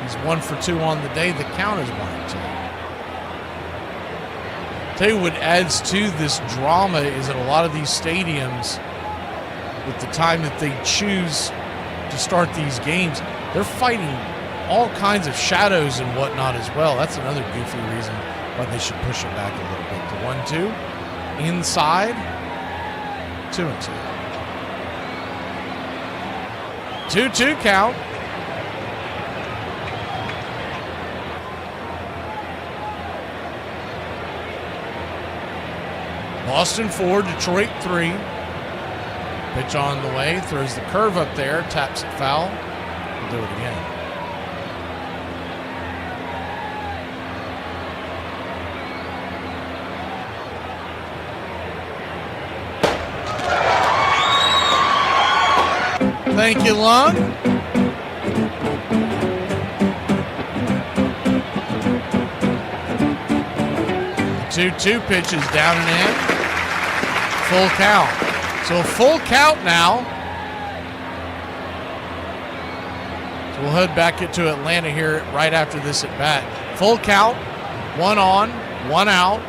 He's 1 for 2 on the day. The count is 1-2. Tell you what adds to this drama is that a lot of these stadiums, with the time that they choose to start these games, they're fighting all kinds of shadows and whatnot as well. That's another goofy reason why they should push it back a little bit. The 1-2 inside, 2-2. 2-2 count. Boston 4, Detroit 3. Pitch on the way, throws the curve up there, taps it foul. We'll do it again. Thank you, Lung. The 2-2 pitch is down and in. Full count. So a full count now. So we'll head back into Atlanta here right after this at bat. Full count, 1 on, 1 out.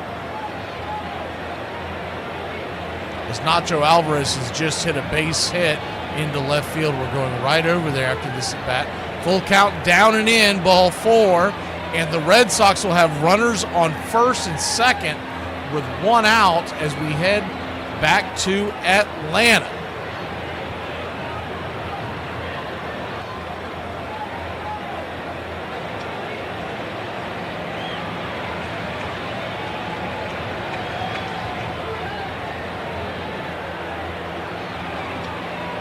As Nacho Alvarez has just hit a base hit into left field. We're going right over there after this at bat. Full count, down and in, ball 4. And the Red Sox will have runners on first and second with 1 out as we head back to Atlanta.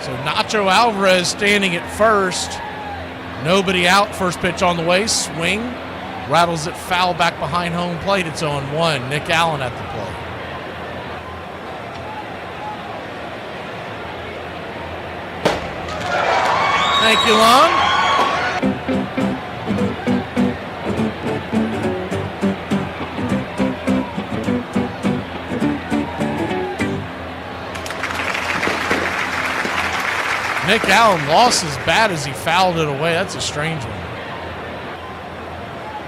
So Nacho Alvarez standing at first. Nobody out. First pitch on the way. Swing. Rattles it foul back behind home plate. It's 0-1. Nick Allen at the plate. Thank you, Lon. Nick Allen lost his bat as he fouled it away. That's a strange one.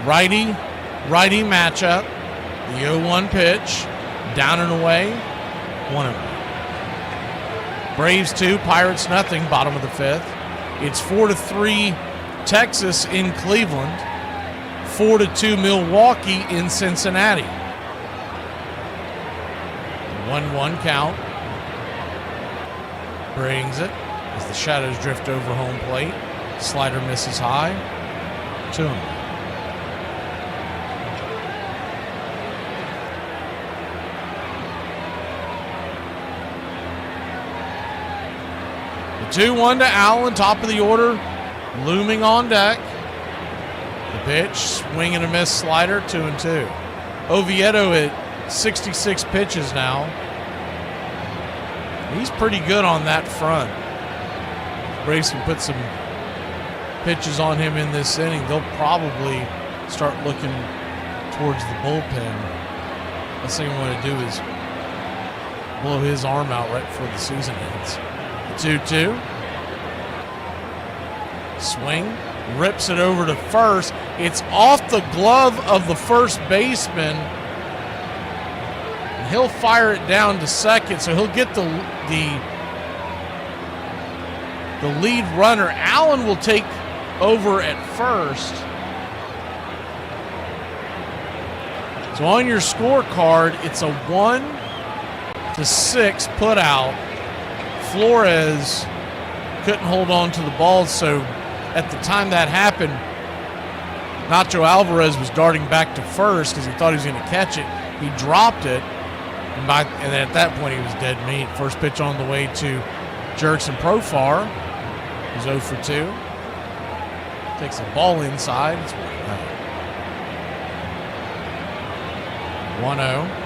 Righty matchup. The 0-1 pitch. Down and away. 1-0. Braves 2, Pirates nothing, bottom of the 5th. It's 4-3 Texas in Cleveland. 4-2 Milwaukee in Cincinnati. 1-1 count. Brings it as the Shadows drift over home plate. Slider misses high. 2-0. The 2-1 to Allen, top of the order, looming on deck. The pitch, swing and a miss slider, 2-2. Oviedo at 66 pitches now. He's pretty good on that front. Braves can put some pitches on him in this inning. They'll probably start looking towards the bullpen. Last thing we want to do is blow his arm out right before the season ends. 2-2. Swing. Rips it over to first. It's off the glove of the first baseman. And he'll fire it down to second, so he'll get the lead runner. Allen will take over at first. So on your scorecard, it's a 1-6 put out. Flores couldn't hold on to the ball, so at the time that happened, Nacho Alvarez was darting back to first because he thought he was going to catch it. He dropped it, and then at that point he was dead meat. First pitch on the way to Jurickson Profar. He's 0 for 2. Takes the ball inside. It's 1-0.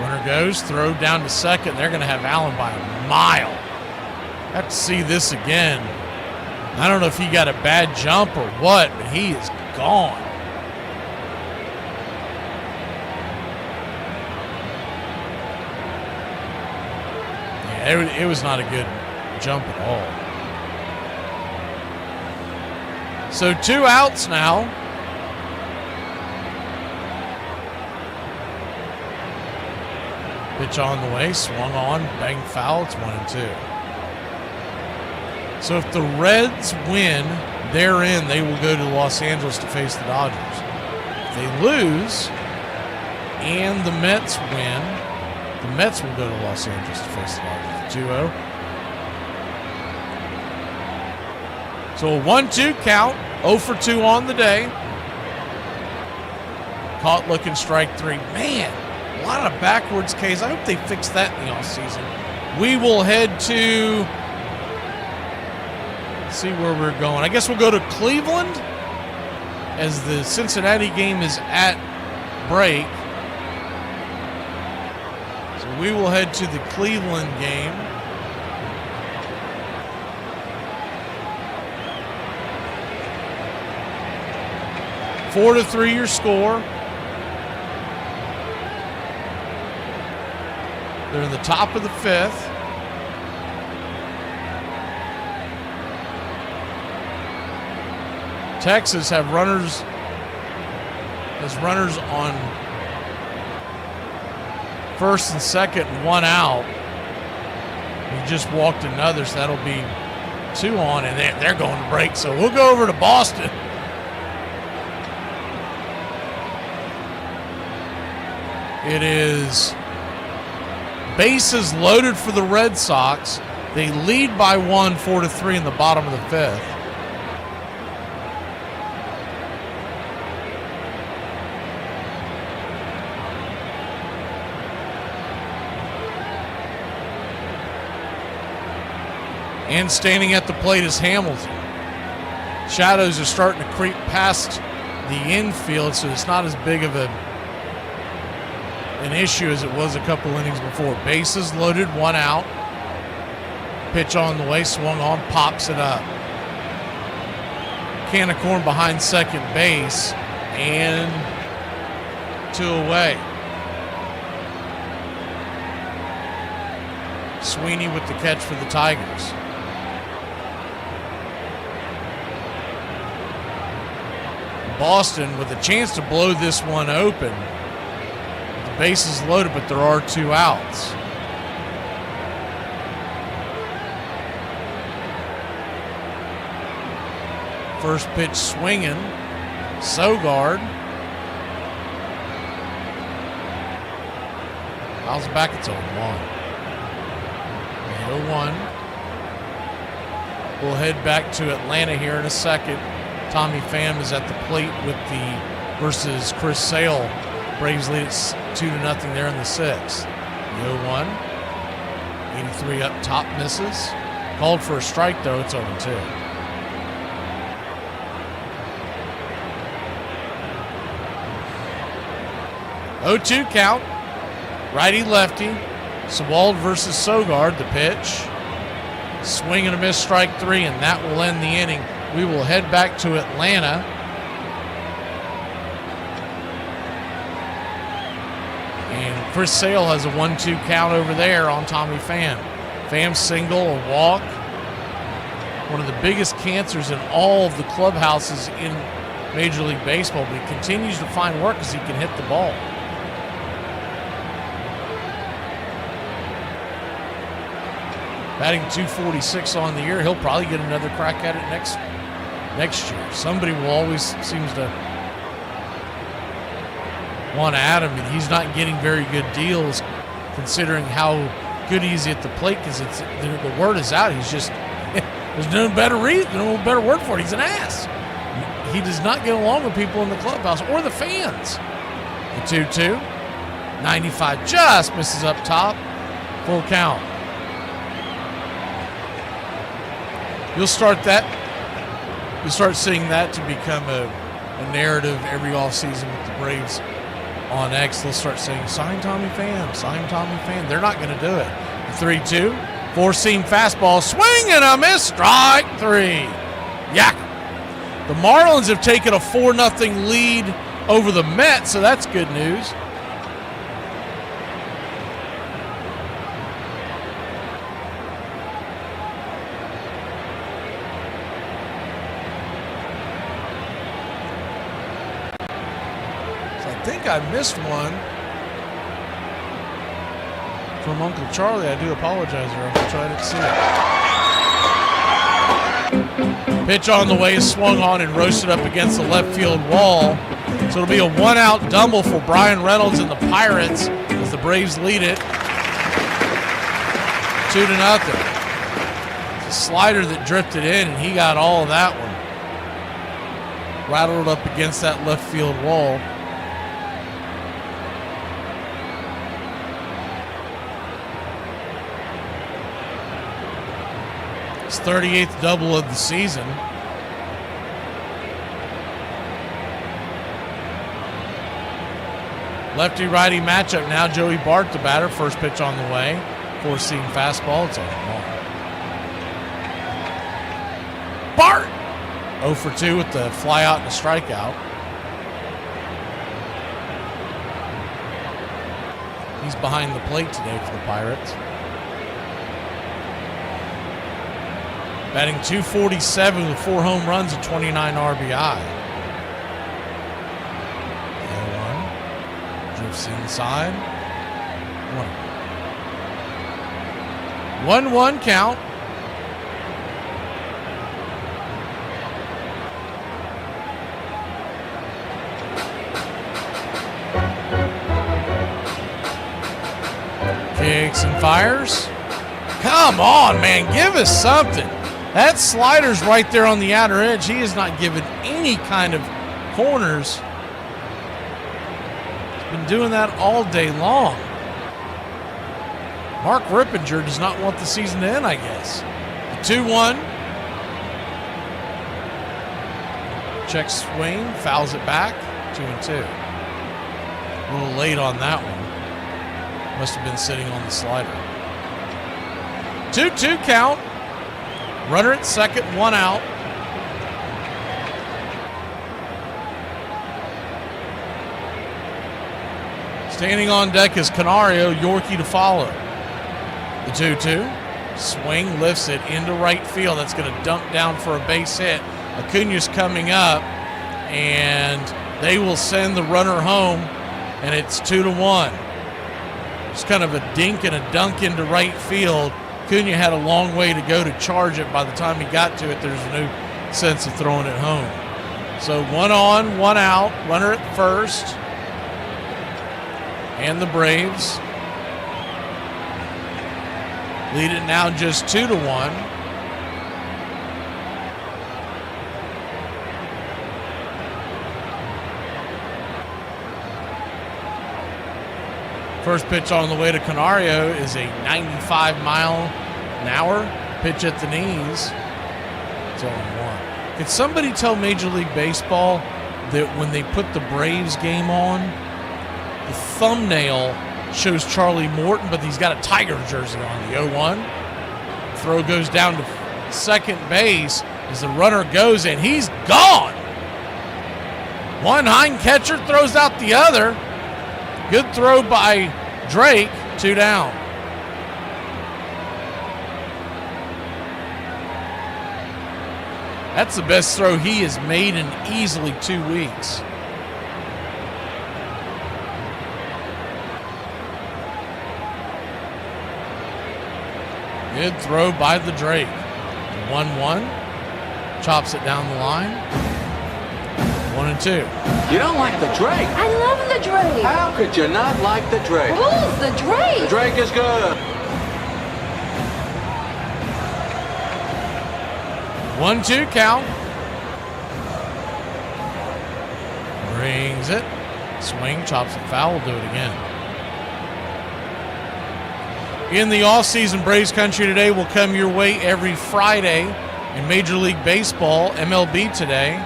Runner goes, throw down to second. They're going to have Allen by a mile. Have to see this again. I don't know if he got a bad jump or what, but he is gone. Yeah, it was not a good jump at all. So 2 outs now. Pitch on the way, swung on, bang foul. It's 1-2. So if the Reds win, they're in. They will go to Los Angeles to face the Dodgers. If they lose and the Mets win, the Mets will go to Los Angeles to face the Dodgers. 2-0. So a 1-2 count, 0 for 2 on the day. Caught looking strike 3. Man, a lot of backwards Ks. I hope they fix that in the offseason. We will head to, see where we're going. I guess we'll go to Cleveland as the Cincinnati game is at break. So we will head to the Cleveland game. Four to 3 your score. They're in the top of the 5th. Texas has runners on first and second, 1 out. He just walked another, so that'll be 2 on, and they're going to break. So we'll go over to Boston. It is bases loaded for the Red Sox. They lead by 1, 4-3 in the bottom of the 5th. And standing at the plate is Hamilton. Shadows are starting to creep past the infield, so it's not as big of an issue as it was a couple innings before. Bases loaded, 1 out. Pitch on the way, swung on, pops it up. Can of corn behind second base, and 2 away. Sweeney with the catch for the Tigers. Boston with a chance to blow this one open. The base is loaded, but there are 2 outs. First pitch swinging. Sogard. Fouls back, it's 0-1. 0-1. We'll head back to Atlanta here in a second. Tommy Pham is at the plate with the versus Chris Sale. Braves lead it 2-0 there in the 6th. 0-1. 83 up top, misses. Called for a strike though, it's 0-2. Oh-2 count. Righty-lefty. Sewald versus Sogard, the pitch. Swing and a miss, strike 3, and that will end the inning. We will head back to Atlanta. And Chris Sale has a 1-2 count over there on Tommy Pham. Pham single, a walk. One of the biggest cancers in all of the clubhouses in Major League Baseball, but he continues to find work because he can hit the ball. Batting .246 on the year. He'll probably get another crack at it next year. Somebody will always seems to want to add him, and he's not getting very good deals considering how good he is at the plate because the word is out. He's just there's no better word for it. He's an ass. He does not get along with people in the clubhouse or the fans. The 2-2. 95 just misses up top. Full count. You'll start seeing that to become a narrative every offseason with the Braves on X. They'll start saying, sign Tommy Pham, sign Tommy Pham. They're not going to do it. The 3-2, four-seam fastball, swing and a miss, strike 3. Yak. The Marlins have taken a 4-0 lead over the Mets, so that's good news. I think I missed one from Uncle Charlie. I do apologize there, Uncle Charlie. I didn't see it. Pitch on the way is swung on and roasted up against the left field wall. So it'll be a one-out double for Brian Reynolds and the Pirates as the Braves lead it 2-0. It's a slider that drifted in, and he got all of that one. Rattled up against that left field wall. His 38th double of the season. Lefty-righty matchup now. Joey Bart, the batter. First pitch on the way. Four-seam fastball. It's on the ball. Bart! 0 for 2 with the fly out and a strikeout. He's behind the plate today for the Pirates. Batting .247 with 4 home runs and 29 RBI. 0-1. Drifts inside. 1-1 count. Kicks and fires. Come on, man. Give us something. That slider's right there on the outer edge. He has not given any kind of corners. He's been doing that all day long. Mark Rippinger does not want the season to end, I guess. The 2-1. Check swing, fouls it back. 2-2. A little late on that one. Must have been sitting on the slider. 2-2 count. Runner at second, 1 out. Standing on deck is Canario, Yorkie to follow. The 2-2. Swing, lifts it into right field. That's going to dump down for a base hit. Acuna's coming up, and they will send the runner home, and it's 2-1. It's kind of a dink and a dunk into right field. Acuna had a long way to go to charge it. By the time he got to it, there's no sense of throwing it home. So 1 on, 1 out, runner at first. And the Braves lead it now just 2-1. First pitch on the way to Canario is a 95-mile-an-hour pitch at the knees. It's on 1. Could somebody tell Major League Baseball that when they put the Braves game on, the thumbnail shows Charlie Morton, but he's got a Tiger jersey on? The 0-1. Throw goes down to second base as the runner goes, and he's gone. One hind catcher throws out the other. Good throw by Drake, 2 down. That's the best throw he has made in easily 2 weeks. Good throw by the Drake. 1-1. Chops it down the line. 1-2. You don't like the Drake? I love the Drake. How could you not like the Drake? Who's the Drake? The Drake is good. 1-2 count. Brings it. Swing, chops it foul. We'll do it again. In the offseason, Braves Country Today will come your way every Friday. In Major League Baseball, MLB Today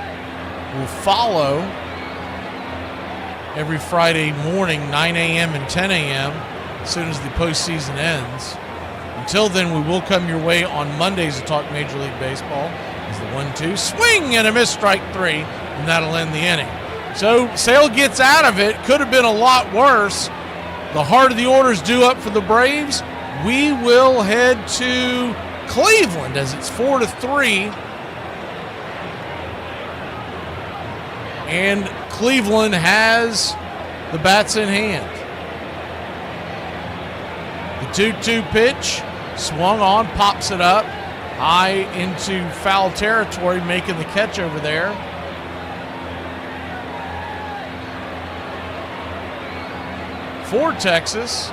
will follow every Friday morning, 9 a.m. and 10 a.m. as soon as the postseason ends. Until then, we will come your way on Mondays to talk Major League Baseball. As the 1-2 swing and a miss, strike 3, and that'll end the inning. So Sale gets out of it. Could have been a lot worse. The heart of the order is due up for the Braves. We will head to Cleveland as it's 4-3. And Cleveland has the bats in hand. The 2-2 pitch, swung on, pops it up, high into foul territory, making the catch over there. For Texas,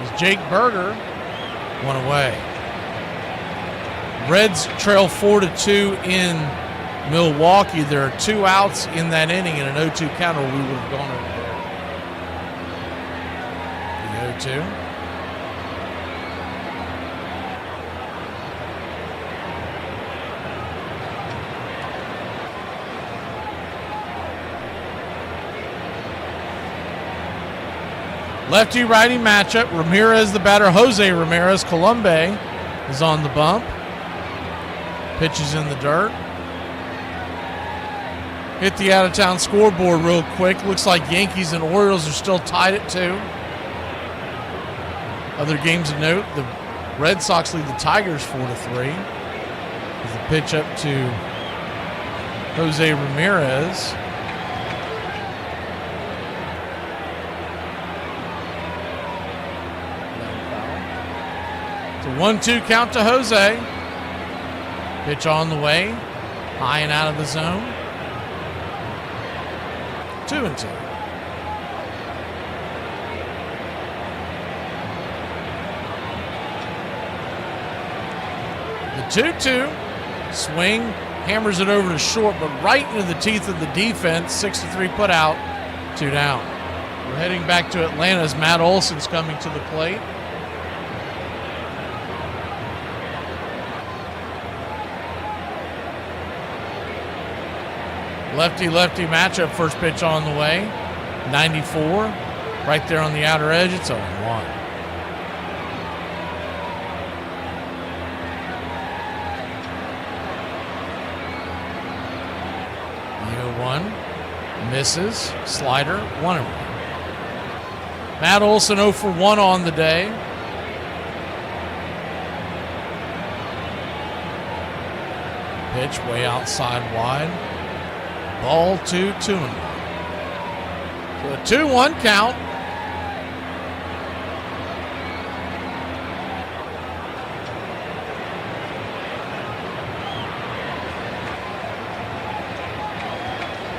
is Jake Berger, 1 away. Reds trail 4-2 in Milwaukee. There are 2 outs in that inning and an 0-2 count, or we would have gone over there. The 0-2. Lefty-righty matchup. Ramirez the batter. Jose Ramirez. Colombe is on the bump. Pitches in the dirt. Hit the out-of-town scoreboard real quick. Looks like Yankees and Orioles are still tied at 2. Other games of note, the Red Sox lead the Tigers 4-3. With a pitch up to Jose Ramirez. It's a 1-2 count to Jose. Pitch on the way, high and out of the zone. 2-2. The 2-2 swing, hammers it over to short, but right into the teeth of the defense. 6-3 put out, 2 down. We're heading back to Atlanta as Matt Olson's coming to the plate. Lefty-lefty matchup, first pitch on the way. 94, right there on the outer edge. It's 0-1. 0-1. Misses. Slider. 1-1. Matt Olson 0 for 1 on the day. Pitch way outside wide. Ball 2-1. So a 2-1 count.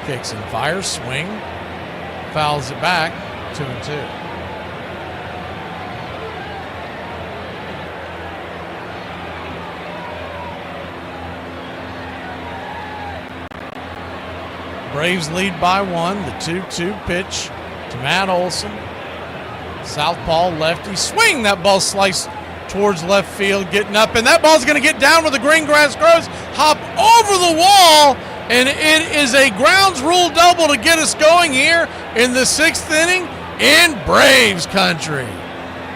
Kicks and fires, swing, fouls it back, 2-2. Braves lead by 1. The 2-2 pitch to Matt Olson. Southpaw lefty, swing, that ball sliced towards left field, getting up, and that ball's going to get down where the green grass grows, hop over the wall. And it is a grounds rule double to get us going here in the 6th inning in Braves country.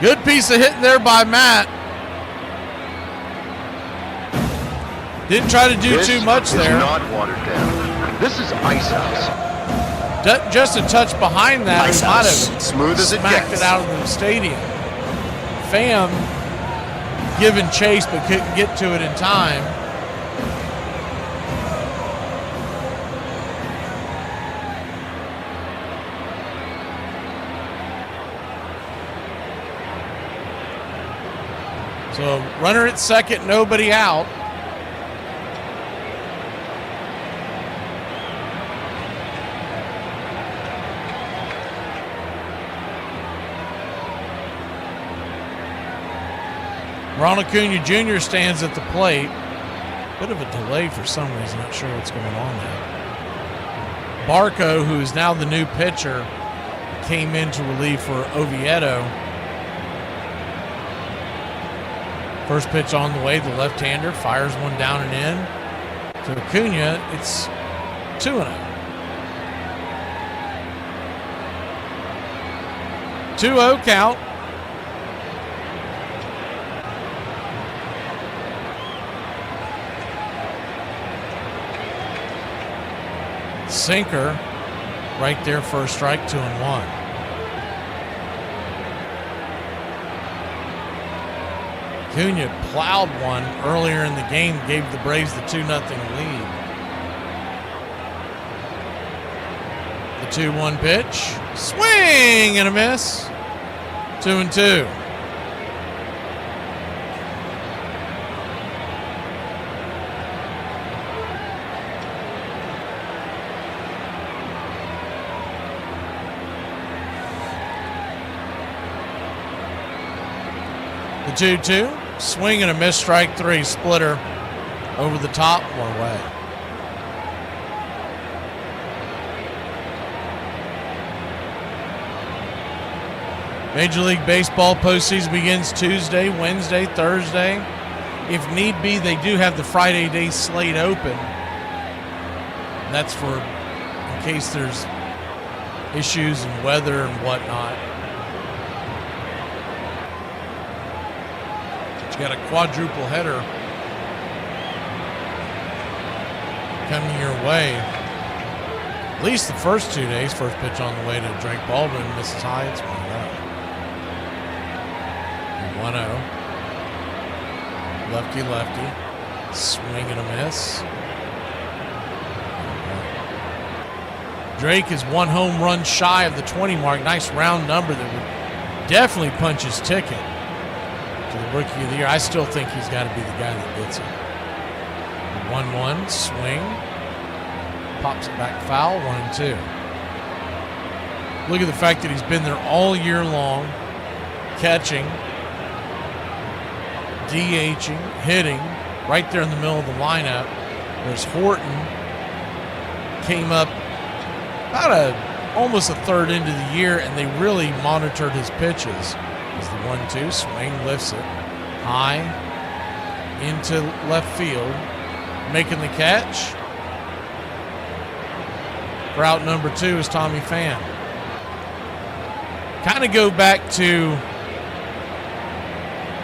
Good piece of hitting there by Matt. Didn't try to do too much there. This is not watered down. This is ice house. Just a touch behind that. Ice Might house. have Smooth as it smacked gets. it out of the stadium. Pham giving chase but couldn't get to it in time. So runner at second, nobody out. Ronald Acuna Jr. stands at the plate. Bit of a delay for some reason, not sure what's going on there. Barco, who is now the new pitcher, came in to relieve for Oviedo. First pitch on the way, the left-hander fires one down and in. To Acuna, it's 2-0. 2-0 count. Sinker right there for a strike, 2-1. Acuna plowed one earlier in the game, gave the Braves the 2-0 lead. The 2-1 pitch, swing and a miss, 2-2. The 2-2, swing and a miss, strike 3, splitter over the top, one away. Major League Baseball postseason begins Tuesday, Wednesday, Thursday. If need be, they do have the Friday day slate open. That's for in case there's issues in weather and whatnot. You got a quadruple header coming your way. At least the first 2 days. First pitch on the way to Drake Baldwin, misses high. It's 1-0. 1-0. Lefty, lefty. Swing and a miss. Drake is 1 home run shy of the 20 mark. Nice round number that would definitely punch his ticket to the Rookie of the Year. I still think he's got to be the guy that gets it. 1-1, swing. Pops it back foul, 1-2. Look at the fact that he's been there all year long, catching, DHing, hitting, right there in the middle of the lineup. There's Horton, came up about almost a third into the year, and they really monitored his pitches. As the 1-2, swing, lifts it high into left field, making the catch. For out number 2 is Tommy Pham. Kind of go back to,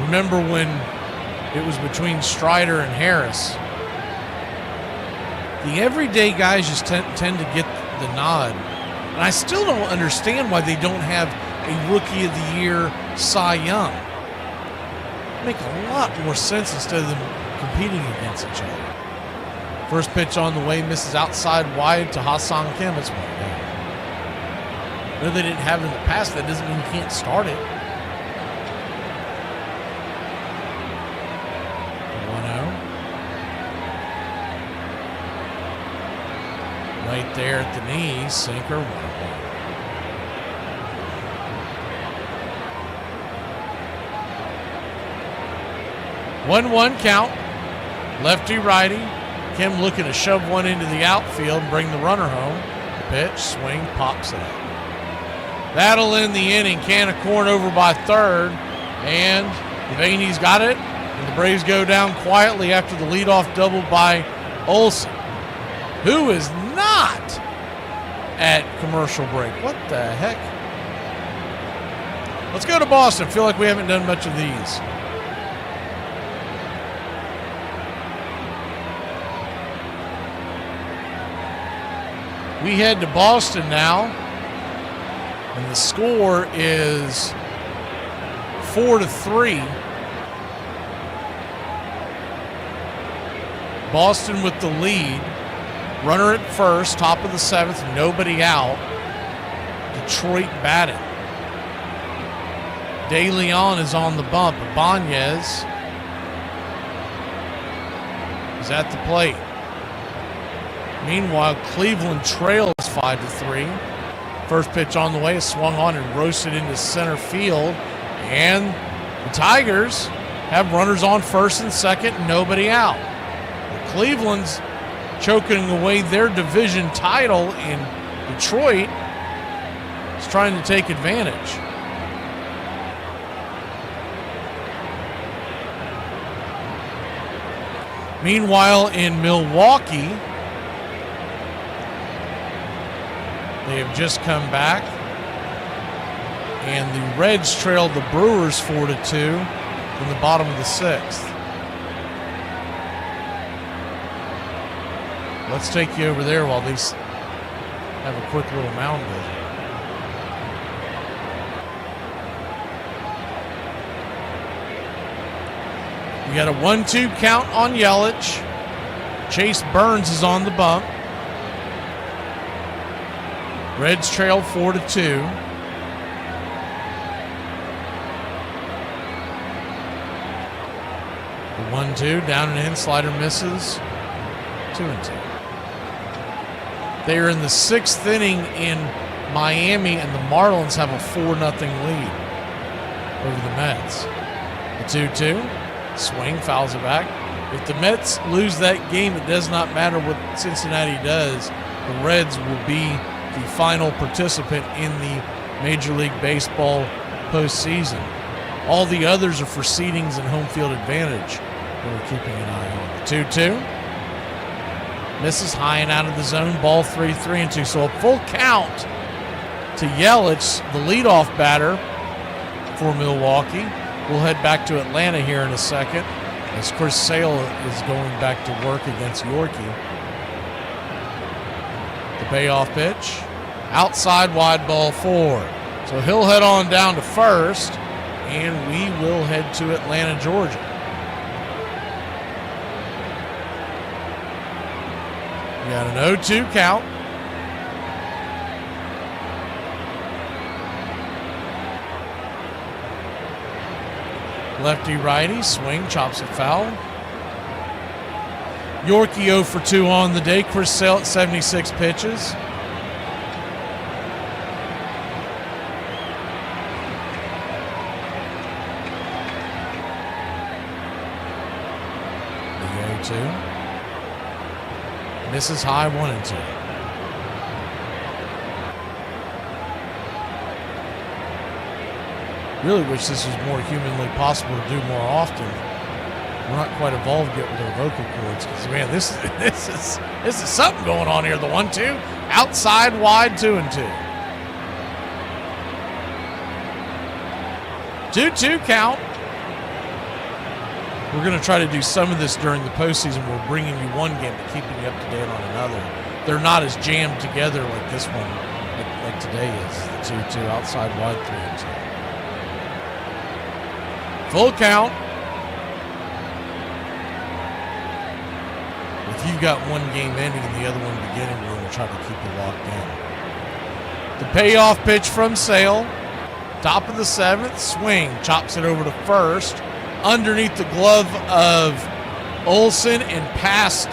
remember when it was between Strider and Harris. The everyday guys just tend to get the nod. And I still don't understand why they don't have a Rookie of the Year Cy Young. Make a lot more sense instead of them competing against each other. First pitch on the way, misses outside wide to Hassan Kim. It's 1 down. I know they didn't have it in the past. That doesn't mean you can't start it. 1-0. Right there at the knee, sinker, 1-1 count. Lefty, righty. Kim looking to shove one into the outfield and bring the runner home. Pitch, swing, pops it up. That'll end the inning. Can of corn over by third. And Devaney's got it. And the Braves go down quietly after the leadoff double by Olsen, who is not at commercial break. What the heck? Let's go to Boston. I feel like we haven't done much of these. We head to Boston now, and the score is 4-3. Boston with the lead. Runner at first, top of the 7th, nobody out. Detroit batting. De Leon is on the bump. Ibanez is at the plate. Meanwhile, Cleveland trails 5-3. First pitch on the way is swung on and roasted into center field. And the Tigers have runners on first and second, nobody out. The Cleveland's choking away their division title in Detroit is trying to take advantage. Meanwhile, in Milwaukee, they have just come back, and the Reds trailed the Brewers 4-2 in the bottom of the 6th. Let's take you over there while these have a quick little mound visit. We got a 1-2 count on Yelich. Chase Burns is on the bump. Reds trail 4-2. The 1-2 down and in, slider misses. 2-2. They are in the 6th inning in Miami, and the Marlins have a 4-0 lead over the Mets. The 2-2, swing, fouls it back. If the Mets lose that game, it does not matter what Cincinnati does. The Reds will be the final participant in the Major League Baseball postseason. All the others are for seedings and home field advantage that we're keeping an eye on. The 2-2. Misses high and out of the zone. Ball 3-3-2. So a full count to Yelich, the leadoff batter for Milwaukee. We'll head back to Atlanta here in a second as Chris Sale is going back to work against Yorkie. The payoff pitch. Outside wide, ball 4. So he'll head on down to first, and we will head to Atlanta, Georgia. We got an 0-2 count. Lefty righty, swing, chops it foul. Yorkie 0 for 2 on the day. Chris Sale at 76 pitches. The 0-2. Misses high, 1-2. Really wish this was more humanly possible to do more often. We're not quite evolved yet with our vocal cords, because man, this is something going on here. The 1-2, outside wide, 2-2. 2-2 count. We're going to try to do some of this during the postseason. We're bringing you one game but keeping you up to date on another. They're not as jammed together like this one, like today is. The 2-2 outside wide, 3-2. Full count. If you've got one game ending and the other one beginning, we're going to try to keep you locked in. The payoff pitch from Sale. Top of the 7th. Swing. Chops it over to first. Underneath the glove of Olsen and past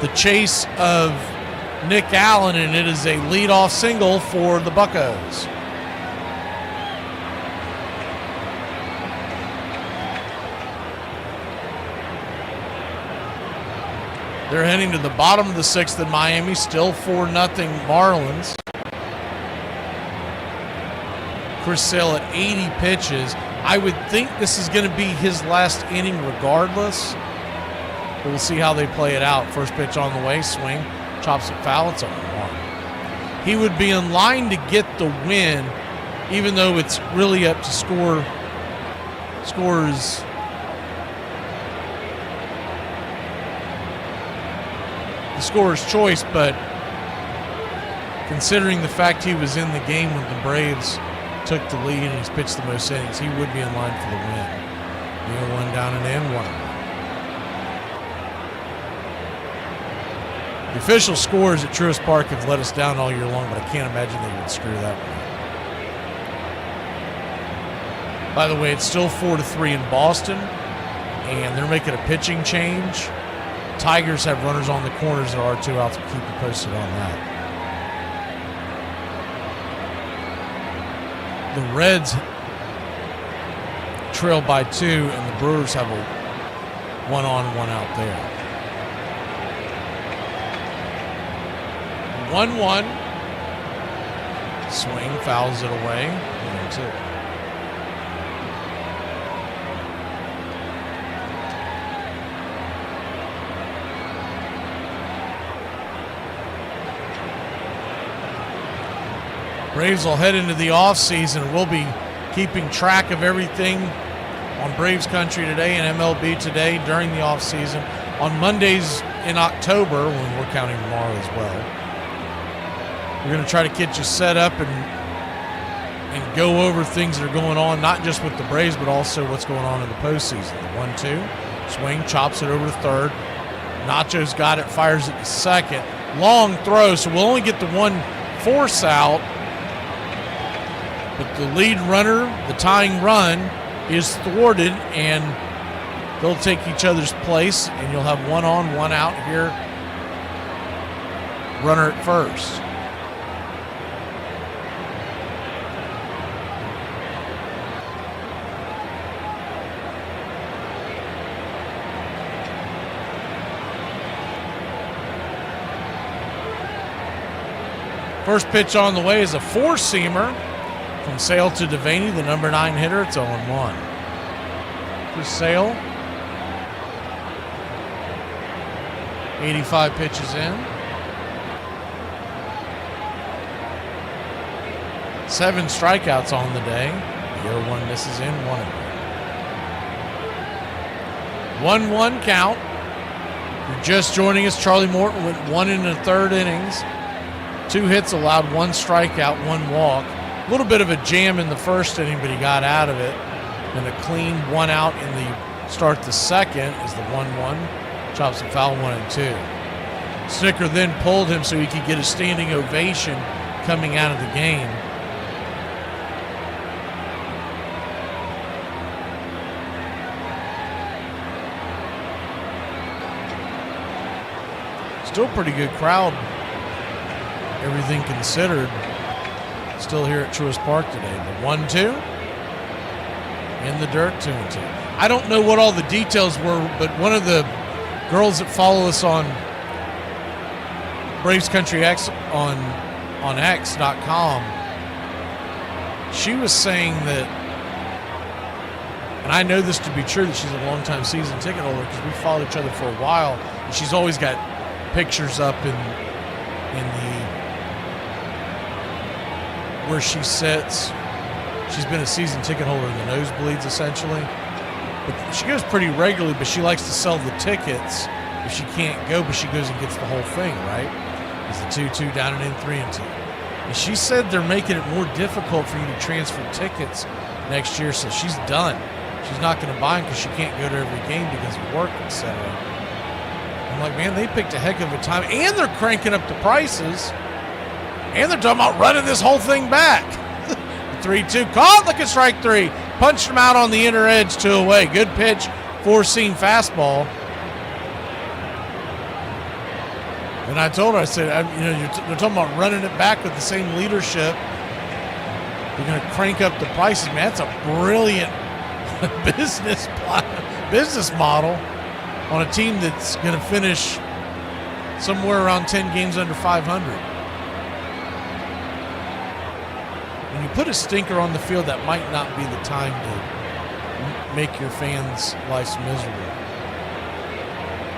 the chase of Nick Allen, and it is a leadoff single for the Buccos. They're heading to the bottom of the 6th in Miami, still 4-0 Marlins. Chris Sale at 80 pitches. I would think this is going to be his last inning regardless. But we'll see how they play it out. First pitch on the way, swing, chops it foul, it's 0-1. He would be in line to get the win, even though it's really up to scorers' the scorer's choice, but considering the fact he was in the game when the Braves took the lead and he's pitched the most innings, he would be in line for the win. 0-1 down and in, 1. The official scores at Truist Park have let us down all year long, but I can't imagine they would screw that one. By the way, it's still 4-3 in Boston, and they're making a pitching change. Tigers have runners on the corners. There are 2 outs. We'll keep you posted on that. The Reds trail by 2, and the Brewers have a 1-on, 1-out there. 1-1. Swing, fouls it away. 1-2. Braves will head into the offseason. We'll be keeping track of everything on Braves Country today and MLB today during the offseason. On Mondays in October, when we're counting tomorrow as well, we're going to try to get you set up and go over things that are going on, not just with the Braves, but also what's going on in the postseason. The 1-2, swing, chops it over to third. Nacho's got it, fires it to second. Long throw, so we'll only get the 1 force out. But the lead runner, the tying run, is thwarted, and they'll take each other's place, and you'll have 1-on, 1-out here. Runner at first. First pitch on the way is a 4-seamer. From Sale to Devaney, the number 9 hitter, it's 0-1. For Sale, 85 pitches in. 7 strikeouts on the day. The 0-1 misses in, 1-1 count. If you're just joining us, Charlie Morton went 1 1/3 innings. 2 hits allowed, 1 strikeout, 1 walk. A little bit of a jam in the first inning, but he got out of it. And a clean 1 out in the start the second is the 1-1. Chops and foul, 1-2. Snicker then pulled him so he could get a standing ovation coming out of the game. Still pretty good crowd, everything considered. Still here at Truist Park today. The 1-2 in the dirt, 2-2. I don't know what all the details were, but one of the girls that follow us on Braves Country X on X.com, she was saying that, and I know this to be true, that she's a longtime season ticket holder because we followed each other for a while, and she's always got pictures up in the where she sits. She's been a season ticket holder in the nosebleeds, essentially. But she goes pretty regularly, but she likes to sell the tickets if she can't go, but she goes and gets the whole thing, right? It's the 2-2 down and in 3-2. And she said they're making it more difficult for you to transfer tickets next year, so she's done. She's not going to buy them because she can't go to every game because of work, etc. I'm like, man, they picked a heck of a time, and they're cranking up the prices, and they're talking about running this whole thing back. 3-2, caught, look at strike three. Punched him out on the inner edge, 2 away. Good pitch, four-seam fastball. And I told her, I said, they're talking about running it back with the same leadership. They're going to crank up the prices. Man, that's a brilliant business model on a team that's going to finish somewhere around 10 games under 500. When you put a stinker on the field, that might not be the time to make your fans' lives miserable.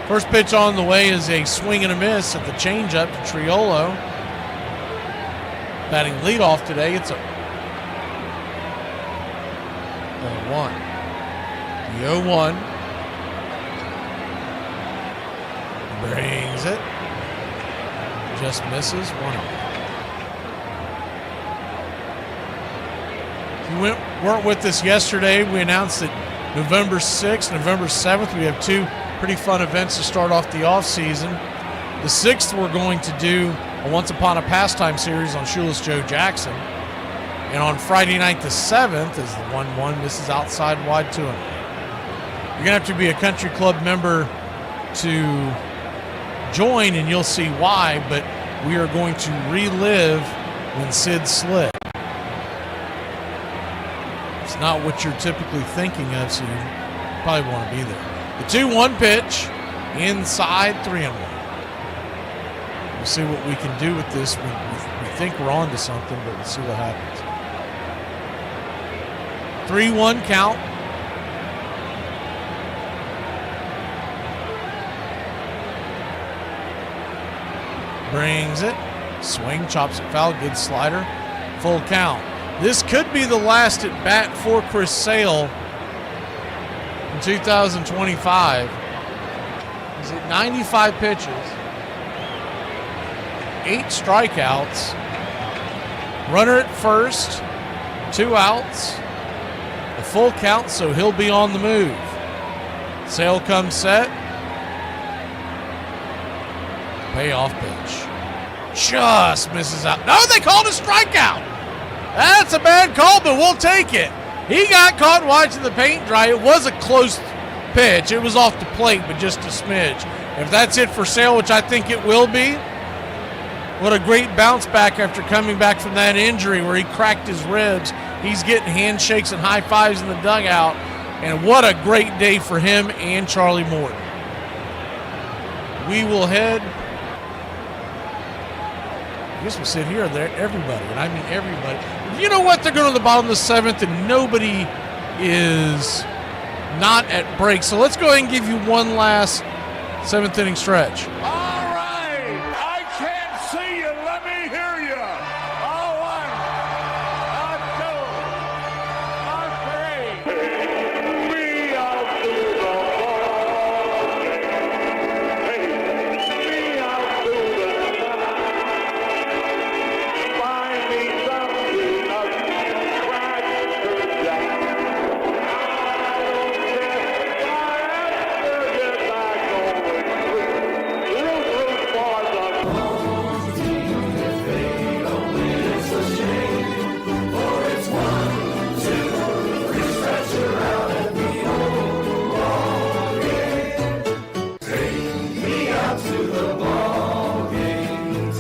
First pitch on the way is a swing and a miss at the changeup to Triolo. Batting leadoff today, it's a 0-1. The 0-1 brings it. Just misses, 1-0. If you weren't with us yesterday, we announced that November 6th, November 7th, we have 2 pretty fun events to start off the offseason. The 6th, we're going to do a Once Upon a Pastime series on Shoeless Joe Jackson. And on Friday night, the 7th, is the 1-1. This is outside wide 2. You're going to have to be a country club member to join, and you'll see why, but we are going to relive when Sid slid. It's not what you're typically thinking of, so you probably want to be there. The 2-1 pitch, inside 3-1. We'll see what we can do with this. We think we're on to something, but we'll see what happens. 3-1 count. Brings it. Swing, chops it foul, good slider. Full count. This could be the last at bat for Chris Sale in 2025. He's at 95 pitches, 8 strikeouts, runner at first, 2 outs, a full count, so he'll be on the move. Sale comes set. Payoff pitch. Just misses out. No, they called a strikeout. That's a bad call, but we'll take it. He got caught watching the paint dry. It was a close pitch. It was off the plate, but just a smidge. If that's it for Sale, which I think it will be, what a great bounce back after coming back from that injury where he cracked his ribs. He's getting handshakes and high fives in the dugout, and what a great day for him and Charlie Morton. We will head, I guess we'll sit here and there, everybody, and I mean everybody. You know what? They're going to the bottom of the 7th, and nobody is not at break. So let's go ahead and give you one last 7th inning stretch. All right. I can't see you. Let me hear you. All 1, 2, 3. We out to the ball game.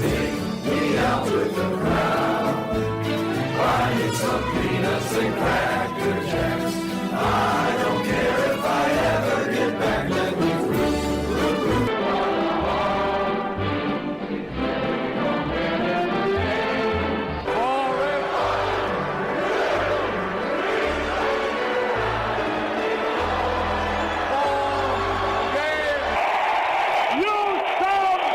We out to the find me something up Cracker Jack. You son of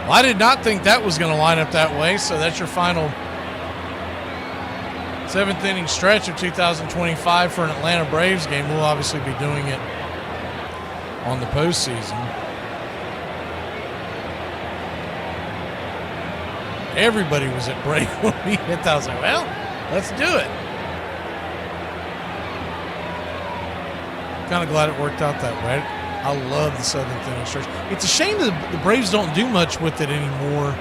Well, I did not think that was going to line up that way, so that's your final 7th inning stretch of 2025 for an Atlanta Braves game. We'll obviously be doing it on the postseason. Everybody was at break when we hit that. I was like, well, let's do it. Kind of glad it worked out that way. I love the 7th inning stretch. It's a shame that the Braves don't do much with it anymore,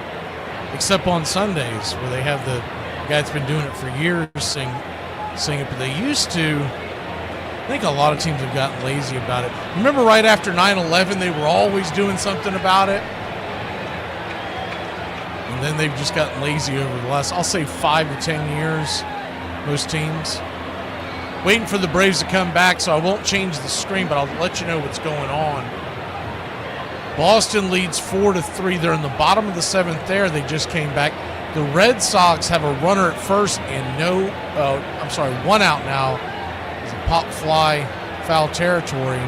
except on Sundays, where they have the guy that's been doing it for years sing it. But they used to. I think a lot of teams have gotten lazy about it. Remember right after 9/11, they were always doing something about it? And then they've just gotten lazy over the last, I'll say 5 to 10 years, most teams. Waiting for the Braves to come back, so I won't change the screen, but I'll let you know what's going on. Boston leads 4-3. They're in the bottom of the 7th there. They just came back. The Red Sox have a runner at first and one out now. It's a pop fly, foul territory.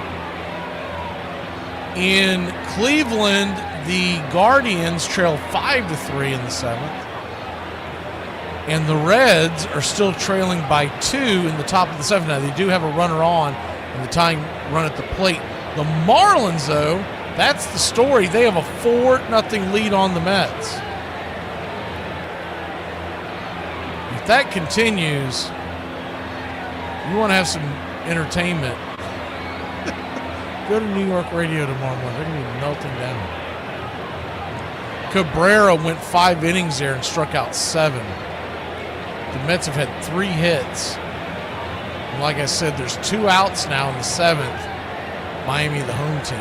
In Cleveland, the Guardians trail 5-3 in the 7th. And the Reds are still trailing by 2 in the top of the 7th. Now, they do have a runner on and the tying run at the plate. The Marlins, though, that's the story. They have a 4-0 lead on the Mets. If that continues, you want to have some entertainment, go to New York radio tomorrow morning. They're going to be melting down. Cabrera went 5 innings there and struck out 7. The Mets have had 3 hits. And like I said, there's 2 outs now in the 7th. Miami, the home team.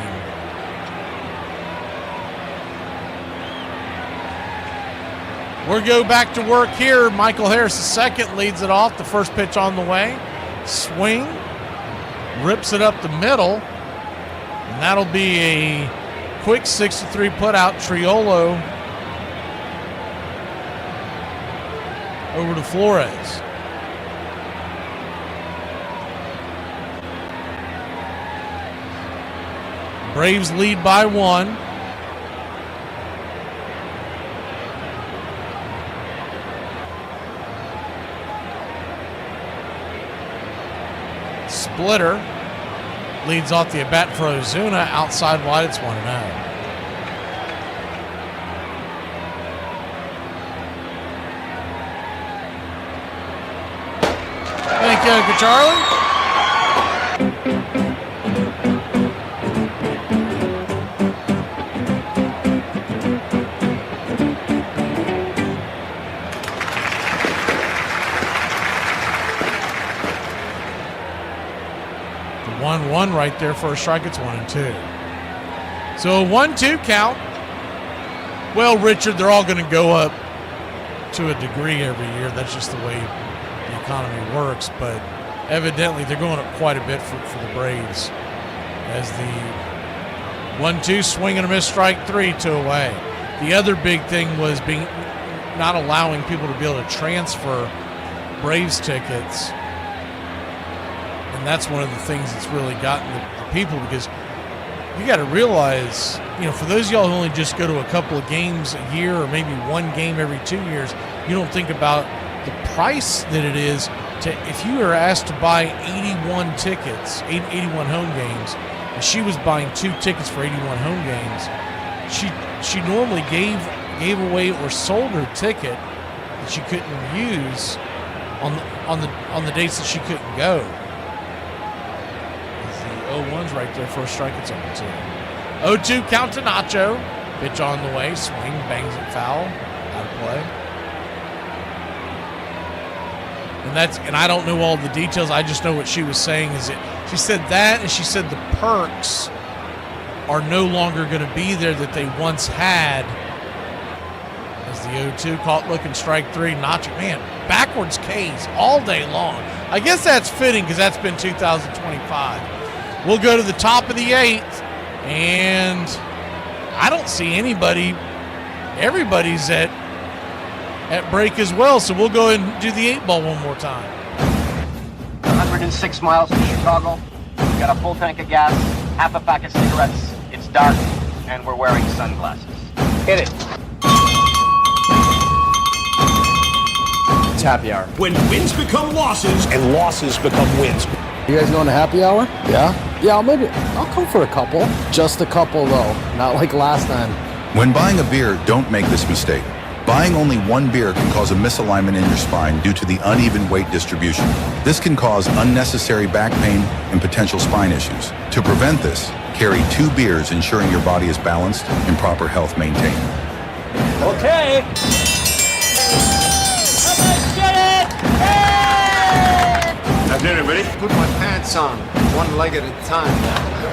We'll go back to work here. Michael Harris, the second, leads it off. The first pitch on the way. Swing. Rips it up the middle. And that'll be a quick 6-3 putout. Triolo over to Flores. Braves lead by 1. Splitter leads off the at-bat for Ozuna. Outside wide, it's 1-0. Thank you, Uncle Charlie. The 1-1 right there for a strike. It's 1-2. So a 1-2 count. Well, Richard, they're all going to go up to a degree every year. That's just the way the economy works, but evidently they're going up quite a bit for the Braves as the 1-2 swing and a miss, strike 3, 2 away. The other big thing was not allowing people to be able to transfer Braves tickets, and that's one of the things that's really gotten the people, because you got to realize, for those of y'all who only just go to a couple of games a year or maybe one game every 2 years, you don't think about the price that it is if you were asked to buy 81 tickets, 81 home games, and she was buying 2 tickets for 81 home games, she normally gave away or sold her ticket that she couldn't use on the dates that she couldn't go. The 0-1's right there for a strike. It's 0-2. 0-2 count to Nacho. Pitch on the way. Swing, bangs it foul. Out of play. And I don't know all the details. I just know what she was saying is that she said that, and she said the perks are no longer going to be there that they once had. As the 0-2 caught looking, strike 3. Nacho, man, backwards K's all day long. I guess that's fitting because that's been 2025. We'll go to the top of the 8th, and I don't see anybody. Everybody's at break as well, so we'll go and do the 8 ball one more time. 106 miles from Chicago. We've got a full tank of gas, half a pack of cigarettes. It's dark, and we're wearing sunglasses. Hit it. It's happy hour. When wins become losses And losses become wins. You guys going to happy hour? Yeah? Yeah, I'll come for a couple. Just a couple, though. Not like last time. When buying a beer, don't make this mistake. Buying only one beer can cause a misalignment in your spine due to the uneven weight distribution. This can cause unnecessary back pain and potential spine issues. To prevent this, carry 2 beers, ensuring your body is balanced and proper health maintained. Okay. Have dinner, ready? Put my pants on, one leg at a time.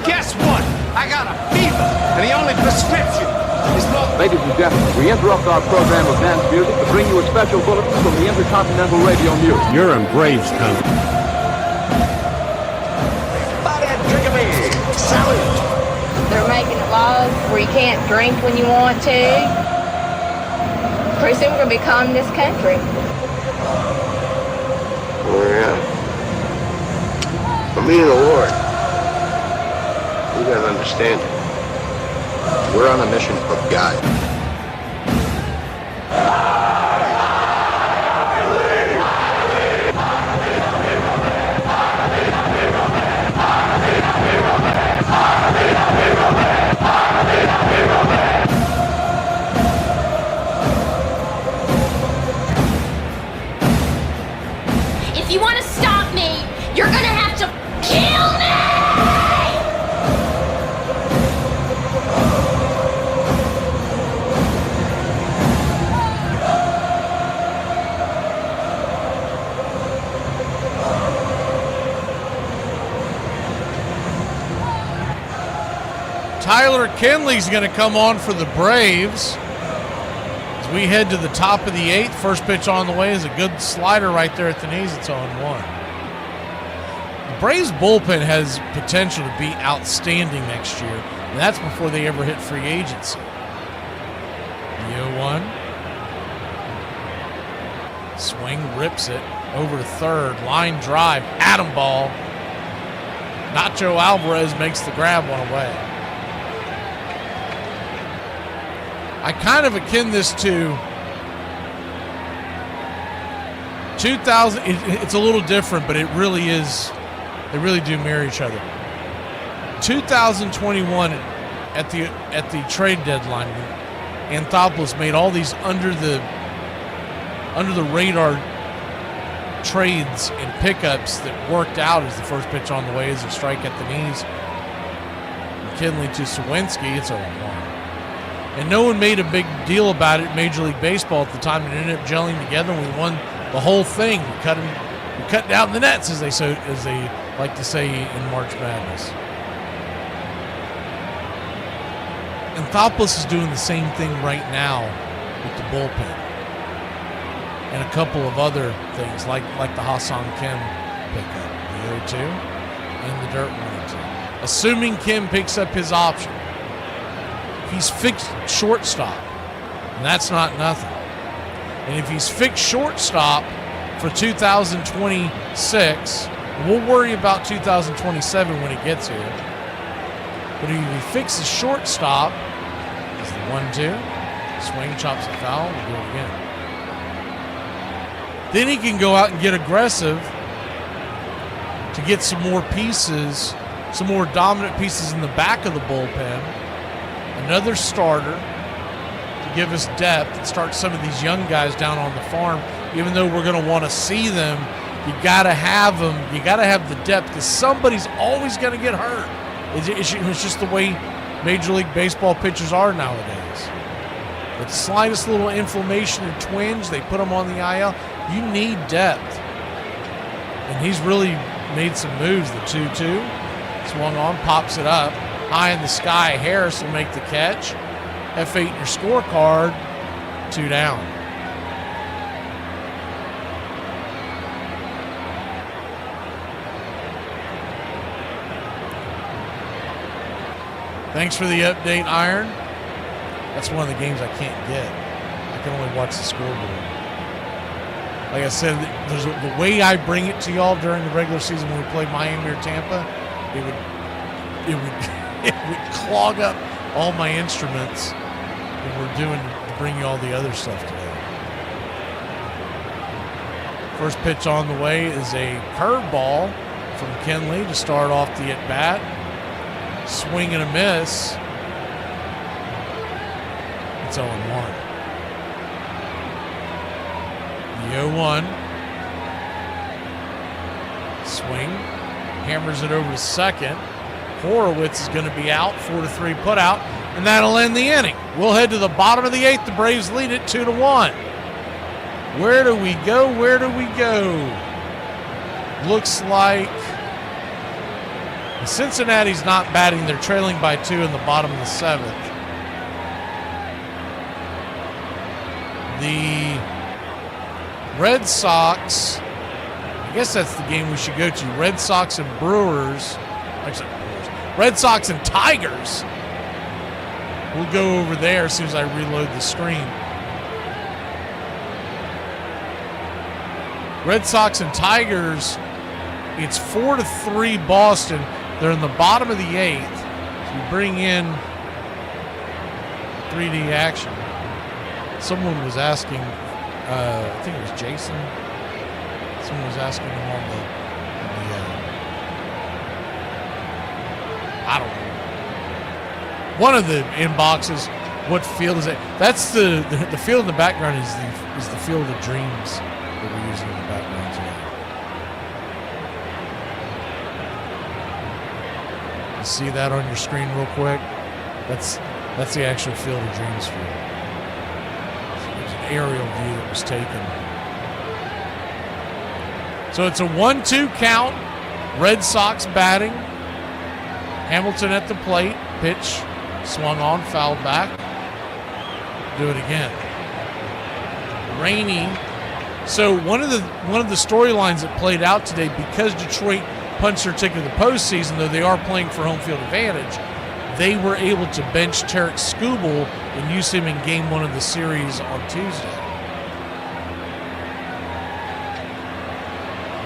Guess what? I got a fever, and the only prescription is no... Ladies and gentlemen, we interrupt our program of dance music to bring you a special bulletin from the Intercontinental Radio News. You're in Braves country. Salute. They're making laws where you can't drink when you want to. Pretty soon we're going to be calling this country. Oh, yeah. For me and the Lord, you gotta understand it. We're on a mission from God. If you want to stop me, you're gonna have to kill me! Tyler Kinley's going to come on for the Braves as we head to the top of the 8th. First pitch on the way is a good slider right there at the knees. It's on 1. The Braves bullpen has potential to be outstanding next year, and that's before they ever hit free agency. The 0-1. Swing, rips it over to third. Line drive, atom ball. Nacho Alvarez makes the grab one away. I kind of akin this to 2000. It's a little different, but it really is. They really do mirror each other. 2021 at the trade deadline, Anthopoulos made all these under the radar trades and pickups that worked out as the first pitch on the way is a strike at the knees. McKinley to Sawinski, it's 0-1. And no one made a big deal about it in Major League Baseball at the time. It ended up gelling together, and we won the whole thing. We cut down the nets, as they like to say in March Madness. Anthopoulos is doing the same thing right now with the bullpen, and a couple of other things like the Hassan Kim pickup, the 0-2, and the dirt 1-2. Assuming Kim picks up his option. He's fixed shortstop, and that's not nothing. And if he's fixed shortstop for 2026, we'll worry about 2027 when he gets here. But if he fixes shortstop, it's the 1-2, swing, chops it foul, we'll do it again. Then he can go out and get aggressive to get some more pieces, some more dominant pieces in the back of the bullpen. Another starter to give us depth and start some of these young guys down on the farm. Even though we're going to want to see them, you got to have them. You got to have the depth because somebody's always going to get hurt. It's just the way Major League Baseball pitchers are nowadays. With the slightest little inflammation or twinge, they put them on the IL. You need depth. And he's really made some moves. The 2-2, swung on, pops it up. High in the sky, Harris will make the catch. F8 in your scorecard, 2 down. Thanks for the update, Iron. That's one of the games I can't get. I can only watch the scoreboard. Like I said, the way I bring it to y'all during the regular season when we played Miami or Tampa, it would clog up all my instruments than we're doing to bring you all the other stuff today. First pitch on the way is a curveball from Kenley to start off the at-bat. Swing and a miss. It's 0-1. The 0-1. Swing. Hammers it over to second. Horowitz is going to be out. 4-3 put out. And that'll end the inning. We'll head to the bottom of the 8th. The Braves lead it 2-1. Where do we go? Where do we go? Looks like Cincinnati's not batting. They're trailing by 2 in the bottom of the 7th. The Red Sox, I guess that's the game we should go to. Red Sox and Brewers. Actually, Red Sox and Tigers. We'll go over there as soon as I reload the screen. Red Sox and Tigers, it's 4-3 Boston. They're in the bottom of the 8th. So you bring in 3D action. Someone was asking, I think it was Jason. Someone was asking him on the I don't know. One of the inboxes, what field is it? That's the field in the background is the Field of Dreams that we're using in the background today. You see that on your screen real quick? That's the actual Field of Dreams field. There's an aerial view that was taken. So it's a 1-2 count. Red Sox batting. Hamilton at the plate. Pitch swung on, fouled back. Do it again. Rainey. So one of the storylines that played out today, because Detroit punched their ticket to the postseason, though they are playing for home field advantage, they were able to bench Tarek Skubal and use him in game 1 of the series on Tuesday.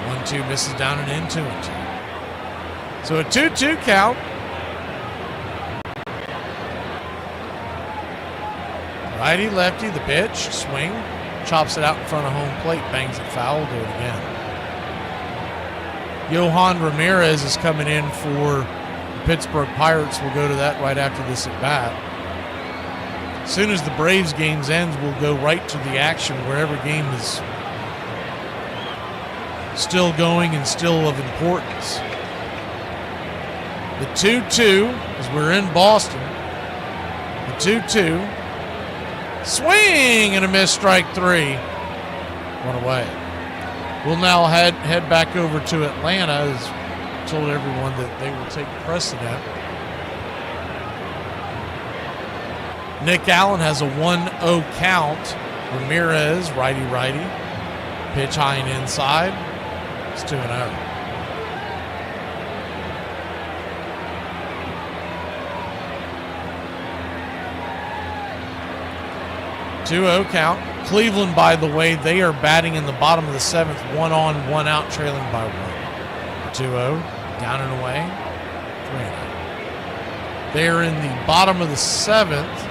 1-2 misses down and in, 2-2. So a 2-2 count. Righty, lefty, the pitch, swing, chops it out in front of home plate, bangs it foul, do it again. Yohan Ramirez is coming in for the Pittsburgh Pirates. We'll go to that right after this at bat. As soon as the Braves games ends, we'll go right to the action wherever game is still going and still of importance. The 2-2, as we're in Boston, the 2-2. Swing and a miss, strike 3. One away. We'll now head back over to Atlanta. As told everyone that they will take precedent. Nick Allen has a 1-0 count. Ramirez, righty. Pitch high and inside. It's 2-0. 2-0 count. Cleveland, by the way, they are batting in the bottom of the 7th, 1 on, 1 out, trailing by 1. 2-0, down and away, 3-0. They're in the bottom of the 7th.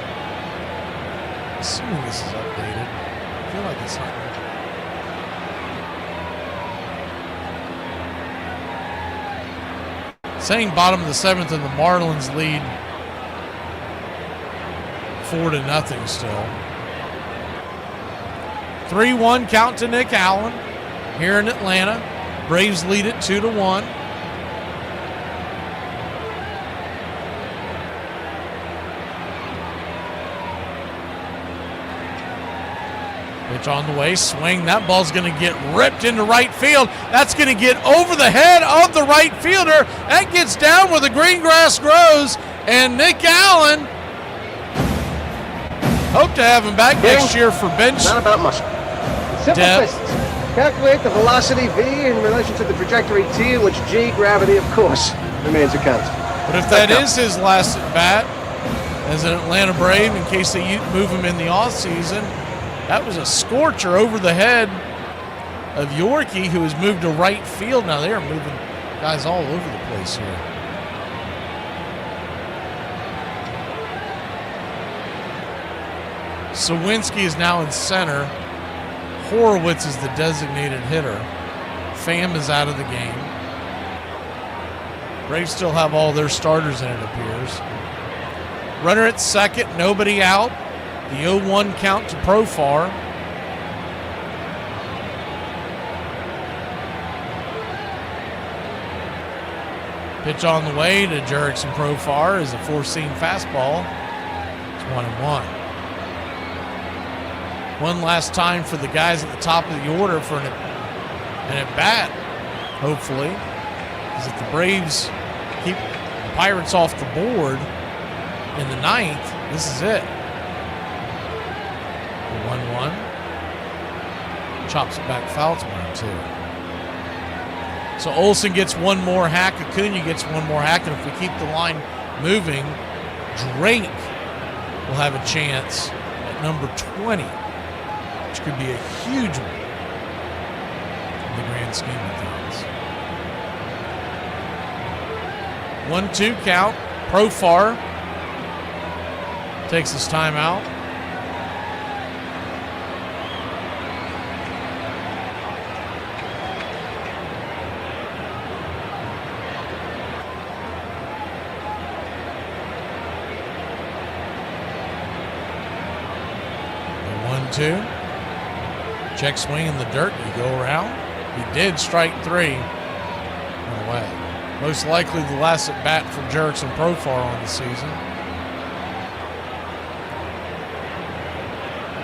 Assuming this is updated. I feel like it's not. Saying bottom of the 7th, and the Marlins lead 4-0 still. 3-1 count to Nick Allen here in Atlanta. Braves lead it 2-1. Pitch on the way, swing. That ball's going to get ripped into right field. That's going to get over the head of the right fielder. That gets down where the green grass grows. And Nick Allen, hope to have him back next year for bench. Not about muscle. Simple physics. Calculate the velocity V in relation to the trajectory T, in which G, gravity, of course, remains a constant. But if that is his last at bat as an Atlanta Brave, in case they move him in the offseason, that was a scorcher over the head of Yorkie, who has moved to right field. Now they are moving guys all over the place here. Sawinski is now in center. Horowitz is the designated hitter. Pham is out of the game. Braves still have all their starters in, it appears. Runner at second, nobody out. The 0-1 count to Profar. Pitch on the way to Jurickson Profar is a four-seam fastball. It's 1-1. One last time for the guys at the top of the order for an at-bat, hopefully. Because if the Braves keep the Pirates off the board in the ninth, this is it. 1-1. Chops it back foul. It's 1-2. So Olsen gets one more hack. Acuna gets one more hack. And if we keep the line moving, Drake will have a chance at number 20, which could be a huge one in the grand scheme of things. 1-2 count. Profar takes his timeout. Check swing in the dirt. You go around. He did strike three. No way. Most likely the last at bat for Jurickson Profar on the season.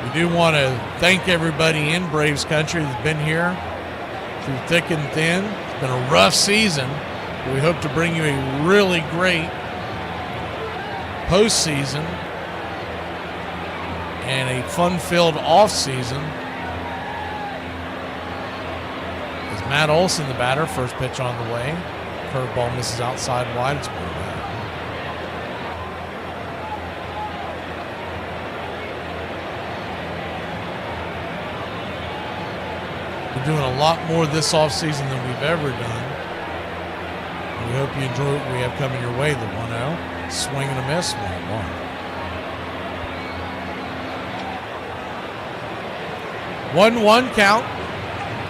We do want to thank everybody in Braves country that's been here through thick and thin. It's been a rough season. We hope to bring you a really great postseason and a fun-filled off-season. As Matt Olsen, the batter, first pitch on the way. Curveball misses outside wide. It's 1-0. We're doing a lot more this offseason than we've ever done. And we hope you enjoy what we have coming your way. The 1-0. Swing and a miss. 1-1. 1-1 count.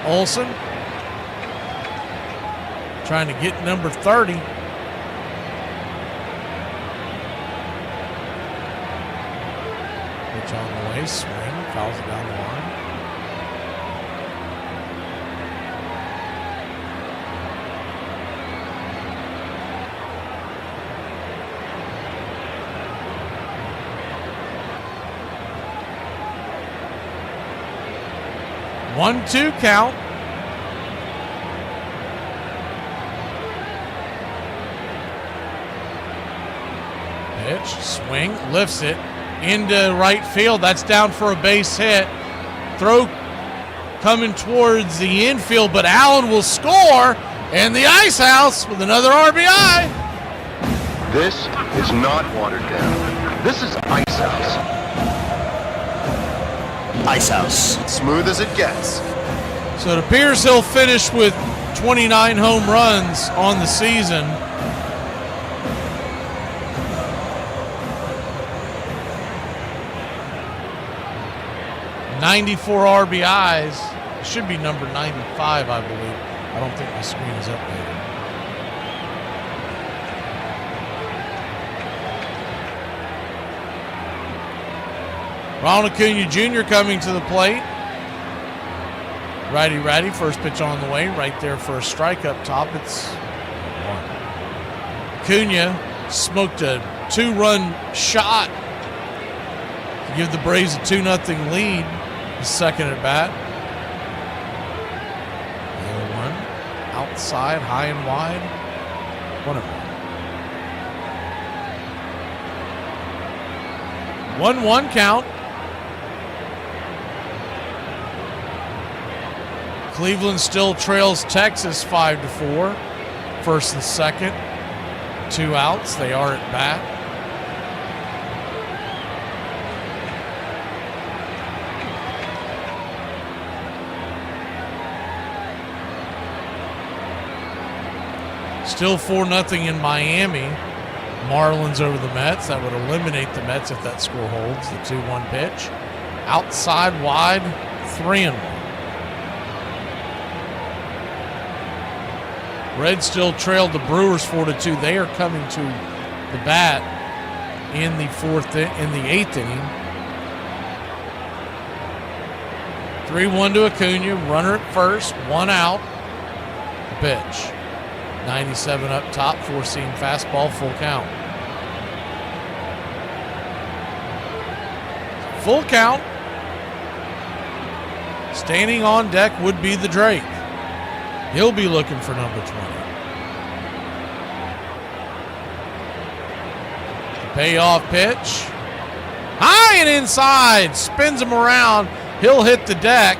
Olsen trying to get number 30. Pitch on the way, swing, fouls it down the line. One-two count. Pitch, swing, lifts it into right field. That's down for a base hit. Throw coming towards the infield, but Allen will score, and the Ice House with another RBI. This is not watered down. This is Ice House. Ice House. Smooth as it gets. So it appears he'll finish with 29 home runs on the season. '94 RBIs. It should be number 95, I believe. I don't think my screen is updated. Ronald Acuna Jr. coming to the plate. Righty, first pitch on the way, right there for a strike up top. It's 1. Acuna smoked a 2-run shot to give the Braves a 2-0 lead. His second at bat. The other one outside, high and wide. 1-1. 1-1 count. Cleveland still trails Texas 5-4. First and second. 2 outs. They are at bat. Still 4-0 in Miami. Marlins over the Mets. That would eliminate the Mets if that score holds. The 2-1 pitch. Outside wide, 3-1. Reds still trailed the Brewers 4-2. They are coming to the bat in the 8th inning. 3-1 to Acuna. Runner at first, 1 out. The pitch. 97 up top, 4-seam fastball, full count. Full count. Standing on deck would be the Drake. He'll be looking for number 20. The payoff pitch. High and inside. Spins him around. He'll hit the deck.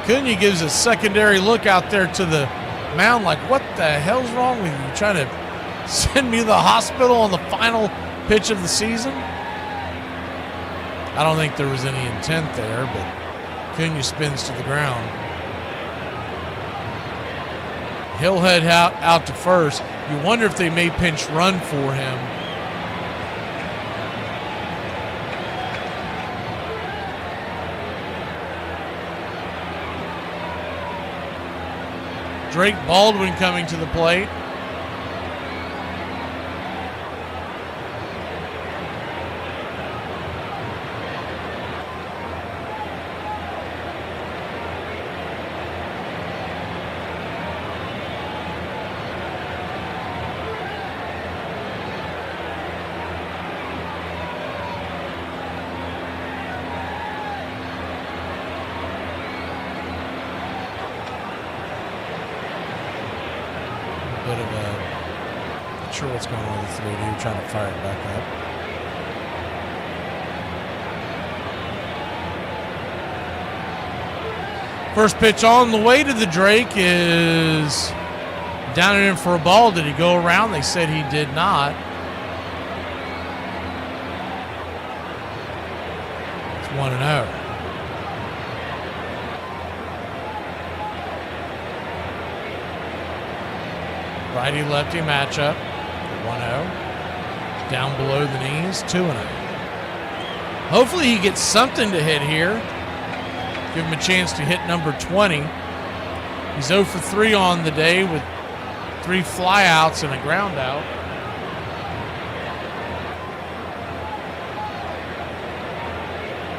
Acuna gives a secondary look out there to the mound like, what the hell's wrong with you? Trying to send me to the hospital on the final pitch of the season? I don't think there was any intent there, but Acuna spins to the ground. He'll head out to first. You wonder if they may pinch run for him. Drake Baldwin coming to the plate. Not sure what's going on with the 3D. Trying to fire it back up. First pitch on the way to the Drake is down and in for a ball. Did he go around? They said he did not. It's 1-0. Righty-lefty matchup. 1-0. Down below the knees. 2-0. Hopefully he gets something to hit here. Give him a chance to hit number 20. He's 0 for 3 on the day with 3 flyouts and a ground out.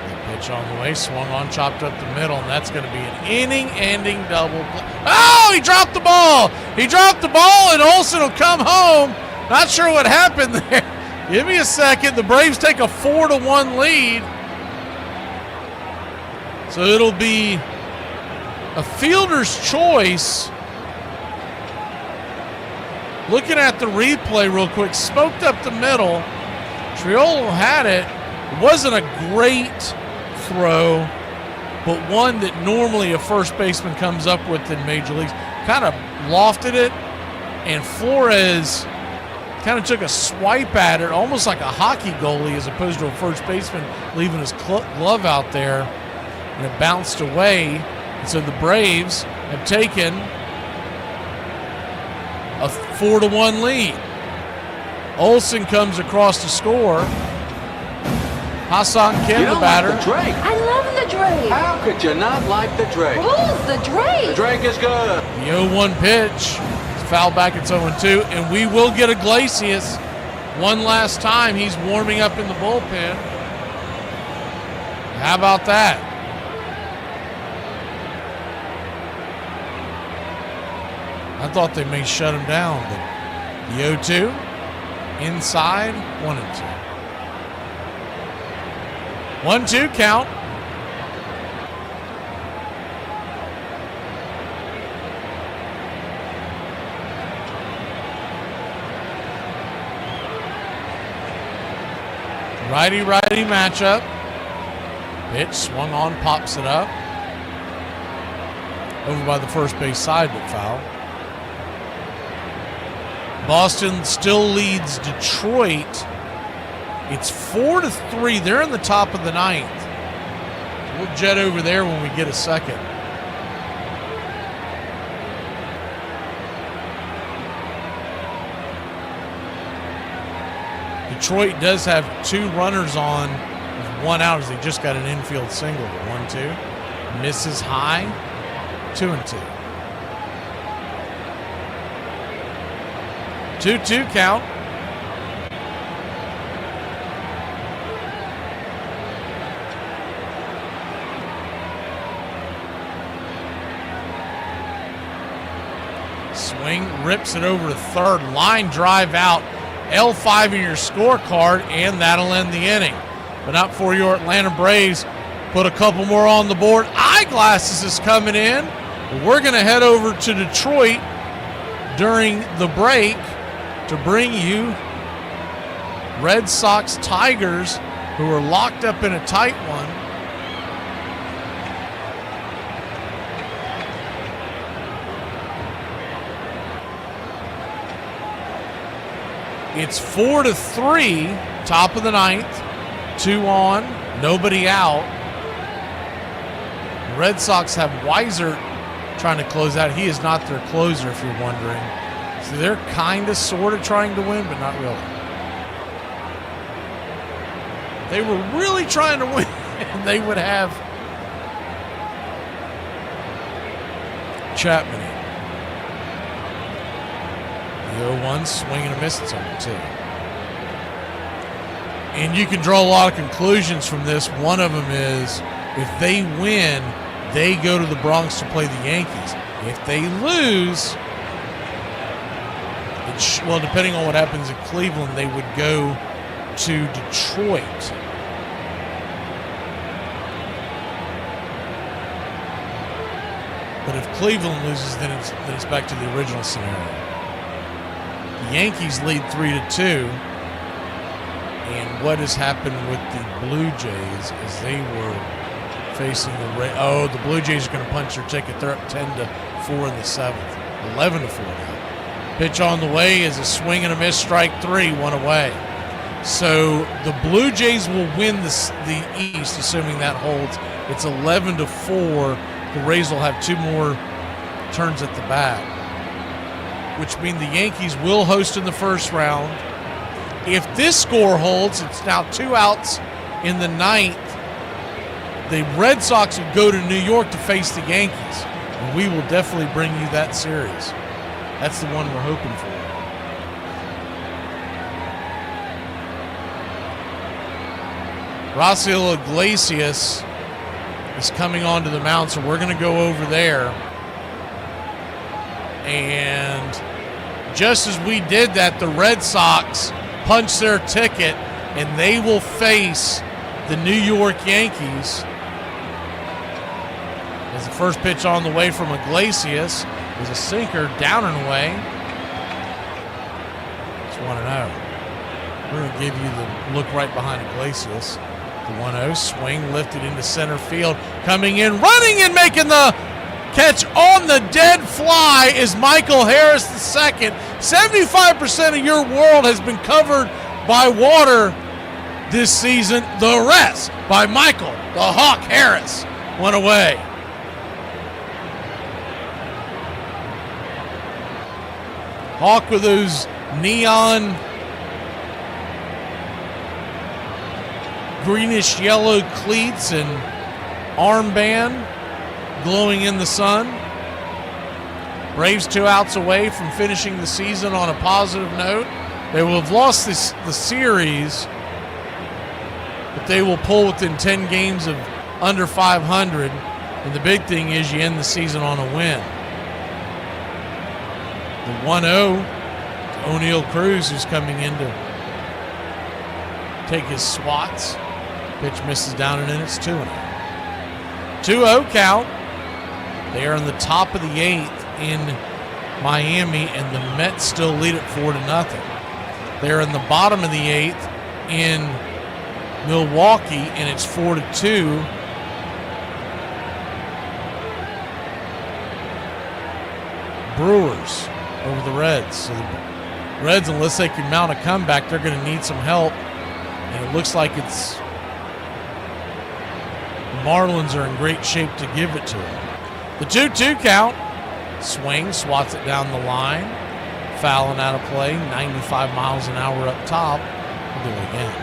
The pitch on the way, swung on, chopped up the middle, and that's going to be an inning-ending double play. Oh, he dropped the ball! He dropped the ball, and Olsen will come home. Not sure what happened there. Give me a second. The Braves take a 4-1 lead. So it'll be a fielder's choice. Looking at the replay real quick, smoked up the middle. Triolo had it. It wasn't a great throw, but one that normally a first baseman comes up with in major leagues. Kind of lofted it, and Flores kind of took a swipe at it, almost like a hockey goalie as opposed to a first baseman leaving his glove out there, and it bounced away. And so the Braves have taken a 4-1 lead. Olsen comes across to score. Hassan Kim, the batter. Like the Drake. I love the Drake. How could you not like the Drake? Who's the Drake? The Drake is good. The 0-1 pitch. It's fouled back at 0-2, and we will get Iglesias one last time. He's warming up in the bullpen. How about that? I thought they may shut him down, but the 0-2 inside, 1-2. 1-2 count. Righty-righty matchup. Pitch swung on, pops it up. Over by the first base side, but foul. Boston still leads Detroit. It's 4-3. They're in the top of the 9th. We'll jet over there when we get a second. Detroit does have 2 runners on with one out as they just got an infield single. The 1-2 misses high. 2-2. 2-2 count. Swing, rips it over to third. Line drive out. L5 in your scorecard, and that'll end the inning. But not for your Atlanta Braves. Put a couple more on the board. Eyeglasses is coming in. We're going to head over to Detroit during the break to bring you Red Sox Tigers, who are locked up in a tight one. It's 4-3, top of the ninth, 2 on, nobody out. The Red Sox have Weiser trying to close out. He is not their closer, if you're wondering. So they're kind of, sort of trying to win, but not really. They were really trying to win, and they would have Chapman in. The 0-1, swing and a miss. It's on 2. And you can draw a lot of conclusions from this. One of them is if they win, they go to the Bronx to play the Yankees. If they lose, well, depending on what happens in Cleveland, they would go to Detroit. But if Cleveland loses, then it's back to the original scenario. The Yankees lead 3-2. And what has happened with the Blue Jays is they were facing the Blue Jays are going to punch their ticket. They're up 10-4 in the 7th. 11-4 now. Pitch on the way is a swing and a miss, strike 3, 1 away. So the Blue Jays will win the East, assuming that holds. It's 11-4. The Rays will have 2 more turns at the bat, which means the Yankees will host in the first round. If this score holds, it's now 2 outs in the 9th. The Red Sox will go to New York to face the Yankees, and we will definitely bring you that series. That's the one we're hoping for. Raisel Iglesias is coming onto the mound, so we're going to go over there. And just as we did that, the Red Sox punch their ticket, and they will face the New York Yankees. As the first pitch on the way from Iglesias is a sinker, down and away. It's 1-0. We're going to give you the look right behind Iglesias. The 1-0 swing lifted into center field. Coming in, running and making the catch on the dead fly is Michael Harris II. 75% of your world has been covered by water this season. The rest by Michael, the Hawk Harris. 1 away. Hawk with those neon greenish yellow cleats and armband glowing in the sun. Braves 2 outs away from finishing the season on a positive note. They will have lost the series, but they will pull within 10 games of under 500. And the big thing is you end the season on a win. The 1-0 to O'Neal Cruz, who's coming in to take his swats. Pitch misses down and in. It's 2-0. 2-0 count. They are in the top of the 8th in Miami, and the Mets still lead it 4-0. They're in the bottom of the 8th in Milwaukee, and it's 4-2. Brewers over the Reds. So the Reds, unless they can mount a comeback, they're going to need some help. And it looks like the Marlins are in great shape to give it to them. The 2-2 count. Swing, swats it down the line. Fouling out of play, 95 miles an hour up top. We'll do it again.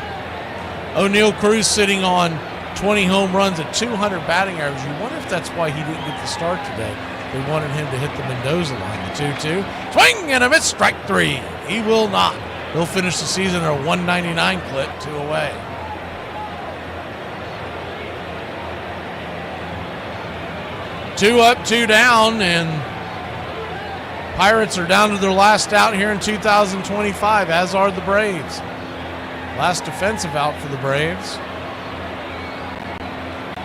O'Neal Cruz sitting on 20 home runs and 200 batting average. You wonder if that's why he didn't get the start today. They wanted him to hit the Mendoza line. The 2-2. Swing and a miss. Strike 3. He will not. He'll finish the season at a 199 clip, 2 away. Two up, 2 down, and Pirates are down to their last out here in 2025, as are the Braves. Last defensive out for the Braves.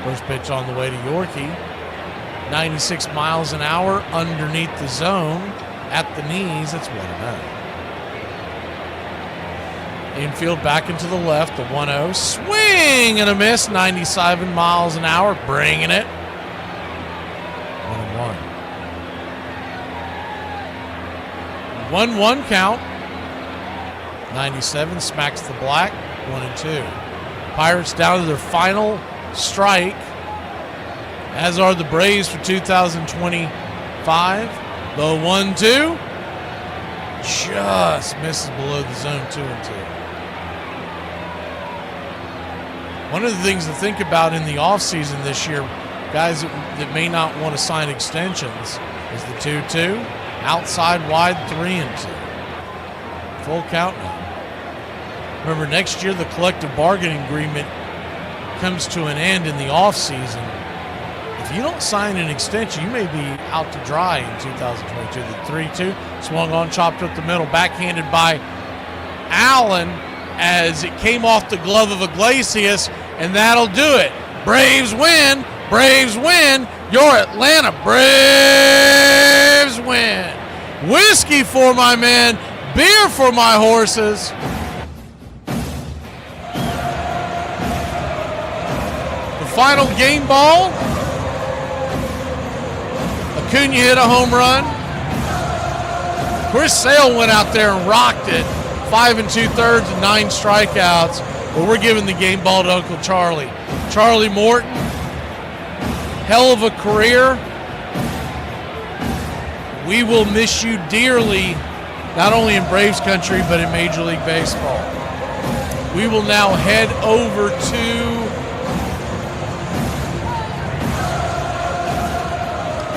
First pitch on the way to Yorkie. 96 miles an hour underneath the zone. At the knees, it's 1-0. Infield back into the left, the 1-0. Swing and a miss, 97 miles an hour, bringing it. 1-1. 1-1 count. 97 smacks the black. 1-2. Pirates down to their final strike, as are the Braves for 2025. The 1-2 just misses below the zone. 2-2. One of the things to think about in the offseason this year, guys that may not want to sign extensions, is the 2-2. Outside wide, 3-2. Full count now. Remember, next year the collective bargaining agreement comes to an end in the offseason. If you don't sign an extension, you may be out to dry in 2022. The 3-2 swung on, chopped up the middle, backhanded by Allen as it came off the glove of Iglesias, and that'll do it. Braves win. Braves win. Your Atlanta Braves win. Whiskey for my men, beer for my horses. The final game ball. Acuna hit a home run. Chris Sale went out there and rocked it. 5 2/3 and 9 strikeouts. But we're giving the game ball to Uncle Charlie. Charlie Morton, hell of a career. We will miss you dearly, not only in Braves country, but in Major League Baseball. We will now head over to,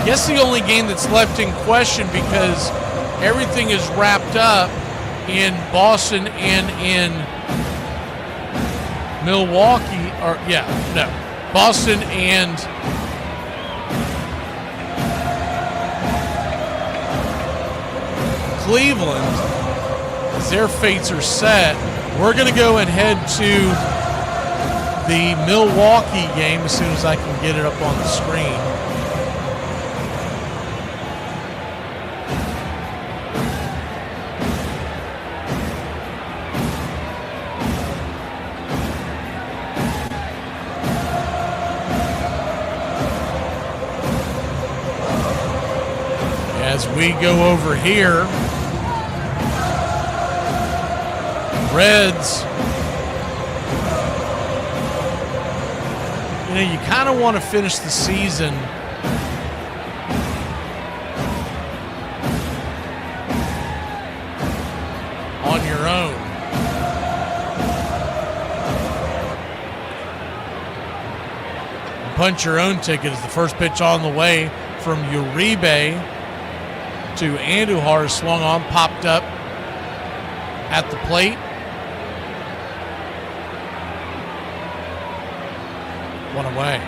I guess, the only game that's left in question, because everything is wrapped up in Boston and in Milwaukee, Boston and Cleveland. As their fates are set, we're going to go and head to the Milwaukee game as soon as I can get it up on the screen. As we go over here, Reds, you kind of want to finish the season on your own. Punch your own ticket as the first pitch on the way from Uribe to Andujar, swung on, popped up at the plate. One away.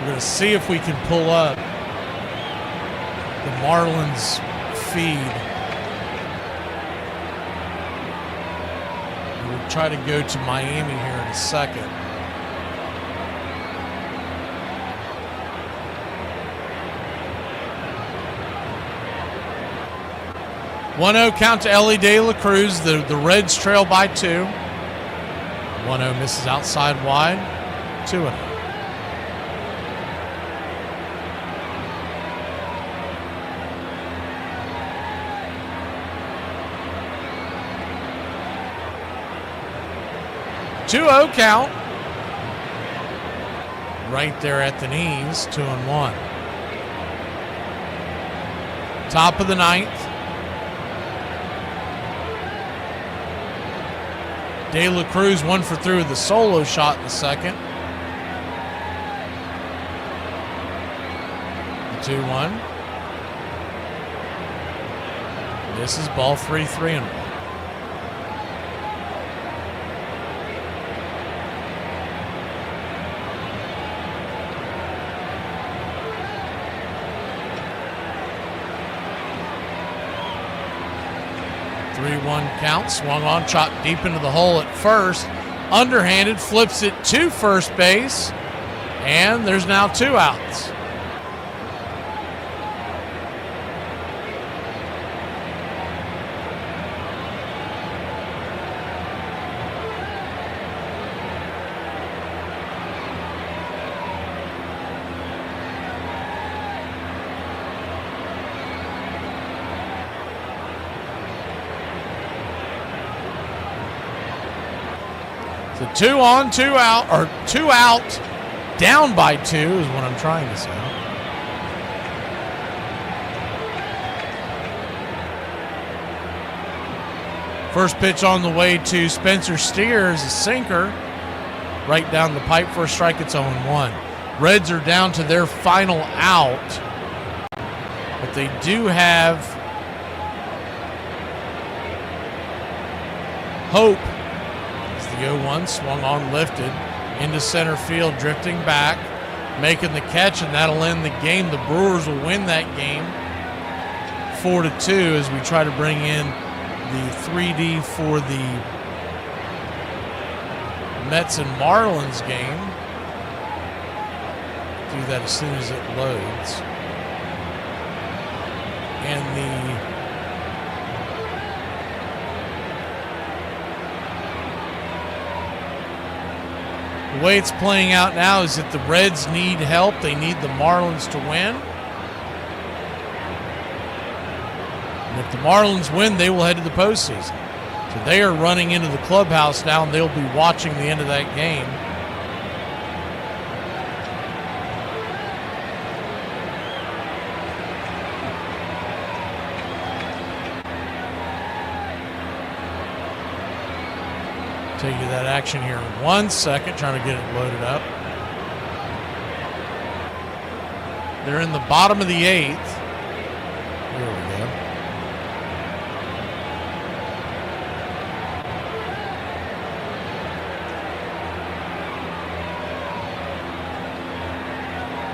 We're going to see if we can pull up the Marlins feed. We'll try to go to Miami here in a second. One 1-0 count to Ellie De La Cruz. The Reds trail by 2. 1-0 misses outside wide. 2-0. Count. right there at the knees, 2-1. Top of the ninth. De La Cruz 1 for 3 with the solo shot in the second. The 2-1. This is ball 3, 3-1. Count, swung on, chopped deep into the hole at first. Underhanded, flips it to first base, and there's now 2 outs. So 2 on, 2 out, or 2 out, down by 2 is what I'm trying to say. First pitch on the way to Spencer Steers, a sinker, right down the pipe for a strike. It's 0-1. Reds are down to their final out, but they do have hope. The 0-1 swung on, lifted into center field, drifting back, making the catch, and that'll end the game. The Brewers will win that game 4-2 as we try to bring in the 3D for the Mets and Marlins game. Do that as soon as it loads. And the way it's playing out now is that the Reds need help. They need the Marlins to win. And if the Marlins win, they will head to the postseason. So they are running into the clubhouse now, and they'll be watching the end of that game. Take you that action here in 1 second, trying to get it loaded up. They're in the bottom of the 8th. Here we go.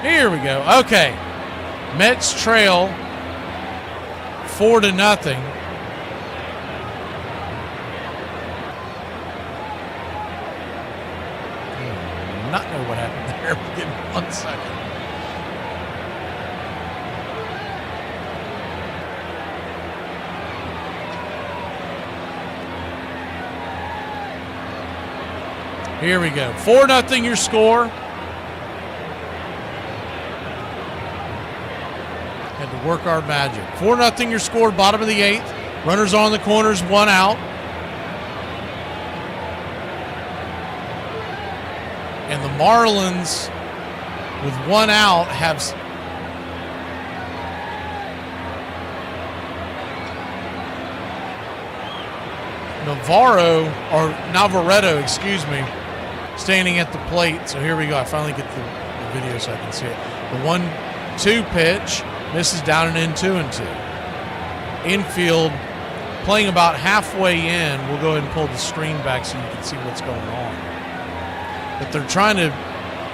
Here we go. Okay. Mets trail 4-0. Not know what happened there. Give me 1 second. Here we go. 4-0 your score. Had to work our magic. 4-0 your score, bottom of the 8th. Runners on the corners, 1 out. And the Marlins, with 1 out, have Navarretto, standing at the plate. So here we go. I finally get the video so I can see it. The 1-2 pitch misses down and in, 2-2. Infield playing about halfway in. We'll go ahead and pull the screen back so you can see what's going on. But they're trying to,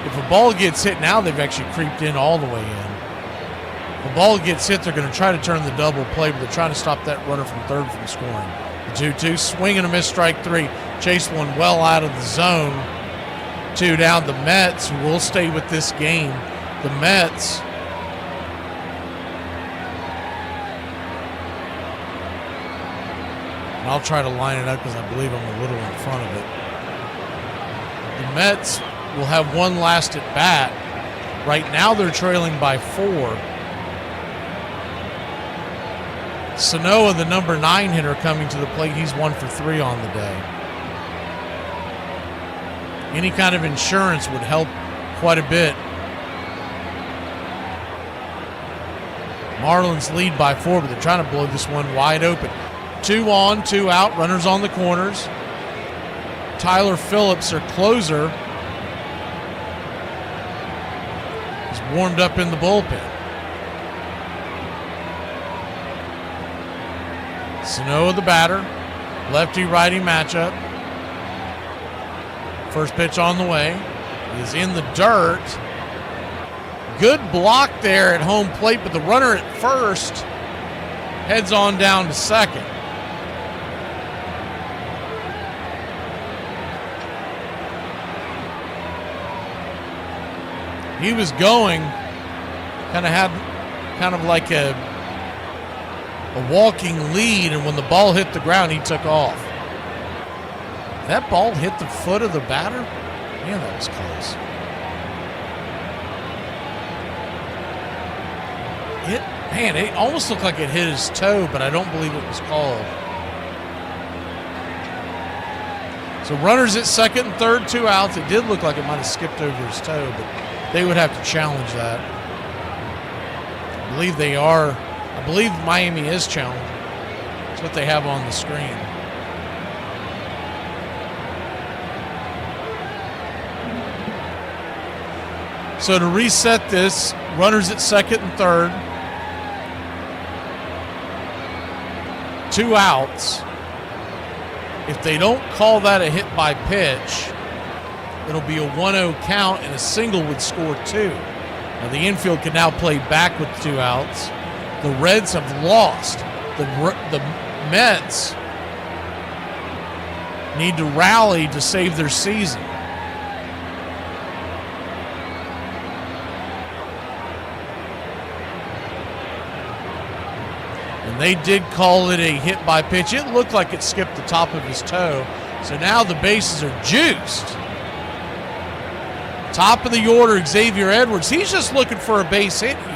if a ball gets hit, now they've actually creeped in all the way in. If a ball gets hit, they're going to try to turn the double play, but they're trying to stop that runner from third from scoring. The 2-2, swing and a miss, strike 3. Chase one well out of the zone. 2 down. The Mets will stay with this game. The Mets and I'll try to line it up because I believe I'm a little in front of it. The Mets will have one last at bat. Right now they're trailing by 4. Sanoa, the number 9 hitter, coming to the plate. He's 1 for 3 on the day. Any kind of insurance would help quite a bit. Marlins lead by 4, but they're trying to blow this one wide open. 2 on, 2 out, runners on the corners. Tyler Phillips, their closer, is warmed up in the bullpen. Sano, the batter. Lefty-righty matchup. First pitch on the way. Is in the dirt. Good block there at home plate, but the runner at first heads on down to second. He was going, had like a walking lead, and when the ball hit the ground, he took off. That ball hit the foot of the batter? Man, that was close. It almost looked like it hit his toe, but I don't believe it was called. So runners at second and third, 2 outs. It did look like it might have skipped over his toe, but they would have to challenge that. I believe they are. I believe Miami is challenging. That's what they have on the screen. So to reset this, runners at second and third, 2 outs. If they don't call that a hit by pitch, it'll be a 1-0 count, and a single would score 2. Now the infield can now play back with 2 outs. The Reds have lost. The Mets need to rally to save their season. And they did call it a hit by pitch. It looked like it skipped the top of his toe. So now the bases are juiced. Top of the order, Xavier Edwards. He's just looking for a base hit here.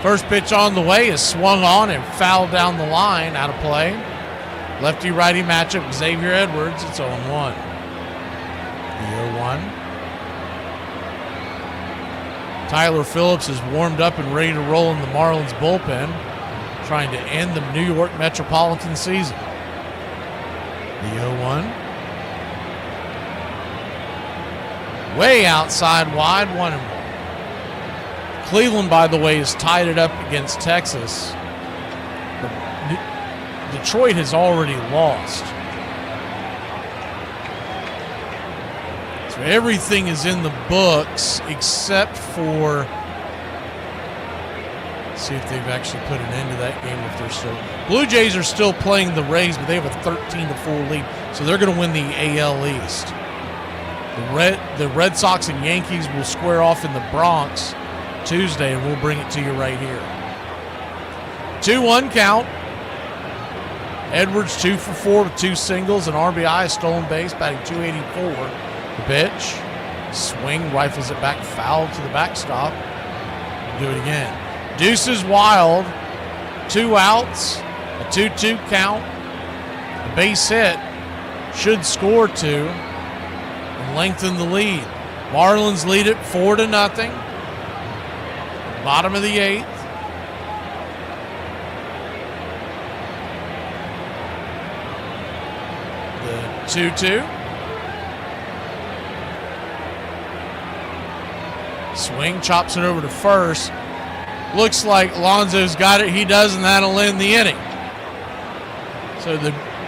First pitch on the way is swung on and fouled down the line, out of play. Lefty-righty matchup, Xavier Edwards. It's 0-1. The 0-1. Tyler Phillips is warmed up and ready to roll in the Marlins bullpen, trying to end the New York Metropolitan season. The 0-1. Way outside wide, 1-1. Cleveland, by the way, has tied it up against Texas. But Detroit has already lost. So everything is in the books except for, let's see if they've actually put an end to that game. If they're still, Blue Jays are still playing the Rays, but they have a 13-4 lead, so they're going to win the AL East. The Red Sox and Yankees will square off in the Bronx Tuesday, and we'll bring it to you right here. 2-1 count. Edwards 2 for 4 with 2 singles, an RBI, a stolen base, batting .284. The pitch, swing, rifles it back, foul to the backstop. Do it again. Deuces wild. 2 outs, a 2-2 count. A base hit should score 2 and lengthen the lead. Marlins lead it 4-0. Bottom of the 8th. The 2-2. Swing, chops it over to first. Looks like Alonso's got it. He does, and that'll end the inning. So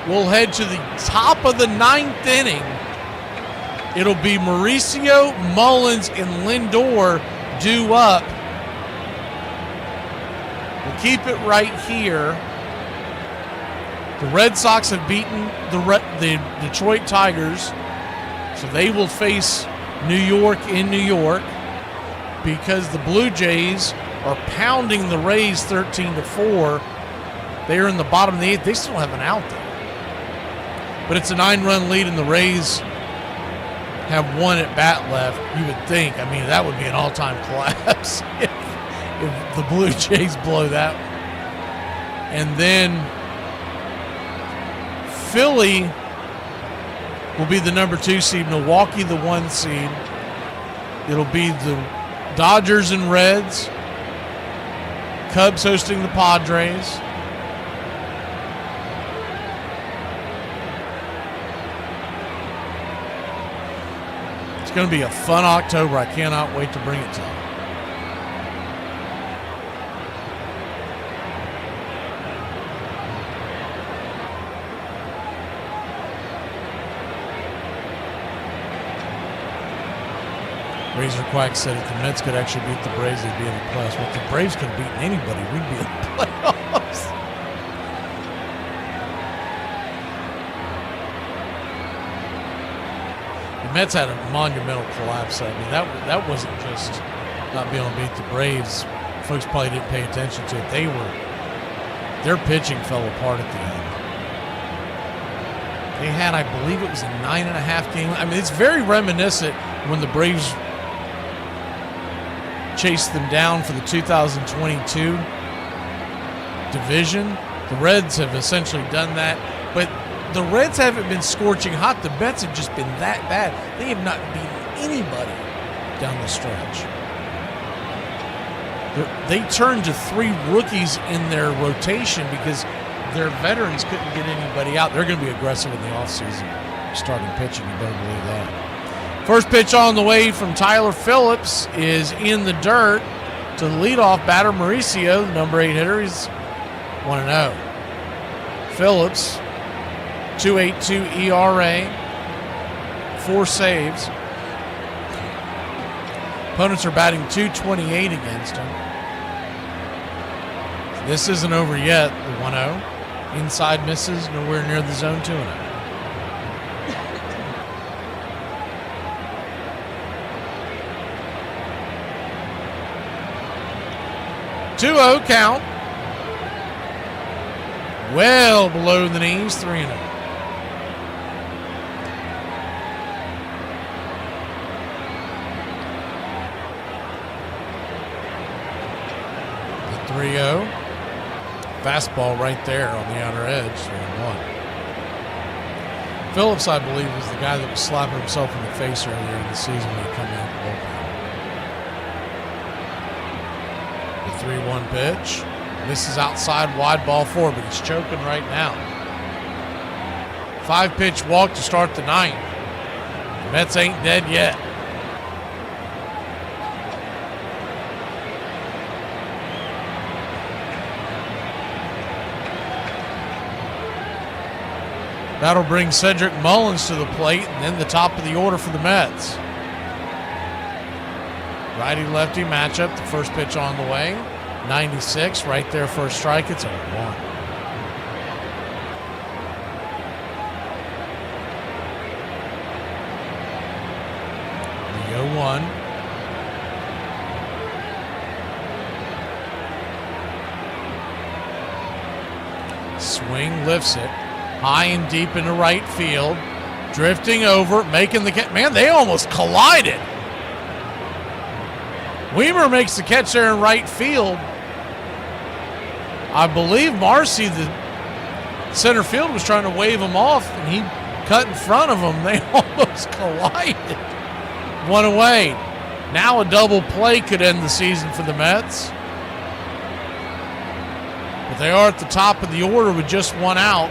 we'll head to the top of the 9th inning. It'll be Mauricio, Mullins, and Lindor due up. We'll keep it right here. The Red Sox have beaten the Detroit Tigers, so they will face New York in New York, because the Blue Jays are pounding the Rays 13-4. They are in the bottom of the 8th. They still have an out there. But it's a 9-run lead, and the Rays have one at bat left, you would think, I mean, that would be an all-time collapse if the Blue Jays blow that. And then Philly will be the number 2 seed, Milwaukee the 1 seed. It'll be the Dodgers and Reds, Cubs hosting the Padres. It's going to be a fun October. I cannot wait to bring it to you. Razor Quack said if the Mets could actually beat the Braves, they'd be in the playoffs. Well, if the Braves could have beaten anybody, we'd be in the playoffs. The Mets had a monumental collapse. I mean, that wasn't just not being able to beat the Braves. Folks probably didn't pay attention to it. Their pitching fell apart at the end. They had, I believe it was a 9.5 game. I mean, it's very reminiscent when the Braves chased them down for the 2022 division. The Reds have essentially done that, but the Reds haven't been scorching hot. The Mets have just been that bad. They have not beaten anybody down the stretch. They turned to 3 rookies in their rotation because their veterans couldn't get anybody out. They're going to be aggressive in the offseason, starting pitching. You better believe that. First pitch on the way from Tyler Phillips is in the dirt to the leadoff batter, Mauricio, the number 8 hitter. He's 1-0. Phillips, 2.82 ERA, 4 saves. Opponents are batting .228 against him. This isn't over yet, the 1-0. Inside misses, nowhere near the zone 2-0. 2-0 count. Well below the knees, 3-0. The 3-0. Fastball right there on the outer edge, 3-1. Phillips, I believe, was the guy that was slapping himself in the face earlier in the season when he came out of the bullpen. The 3-1 pitch. This is outside, wide ball 4, but he's choking right now. 5-pitch walk to start the 9th. The Mets ain't dead yet. That'll bring Cedric Mullins to the plate, and then the top of the order for the Mets. Righty-lefty matchup, the first pitch on the way. 96, right there for a strike. It's 0-1. The 0-1. Swing, lifts it. High and deep into right field. Drifting over, making the catch. Man, they almost collided. Weimer makes the catch there in right field. I believe Marcy, the center field, was trying to wave him off, and he cut in front of him. They almost collided. 1 away. Now a double play could end the season for the Mets. But they are at the top of the order with just 1 out.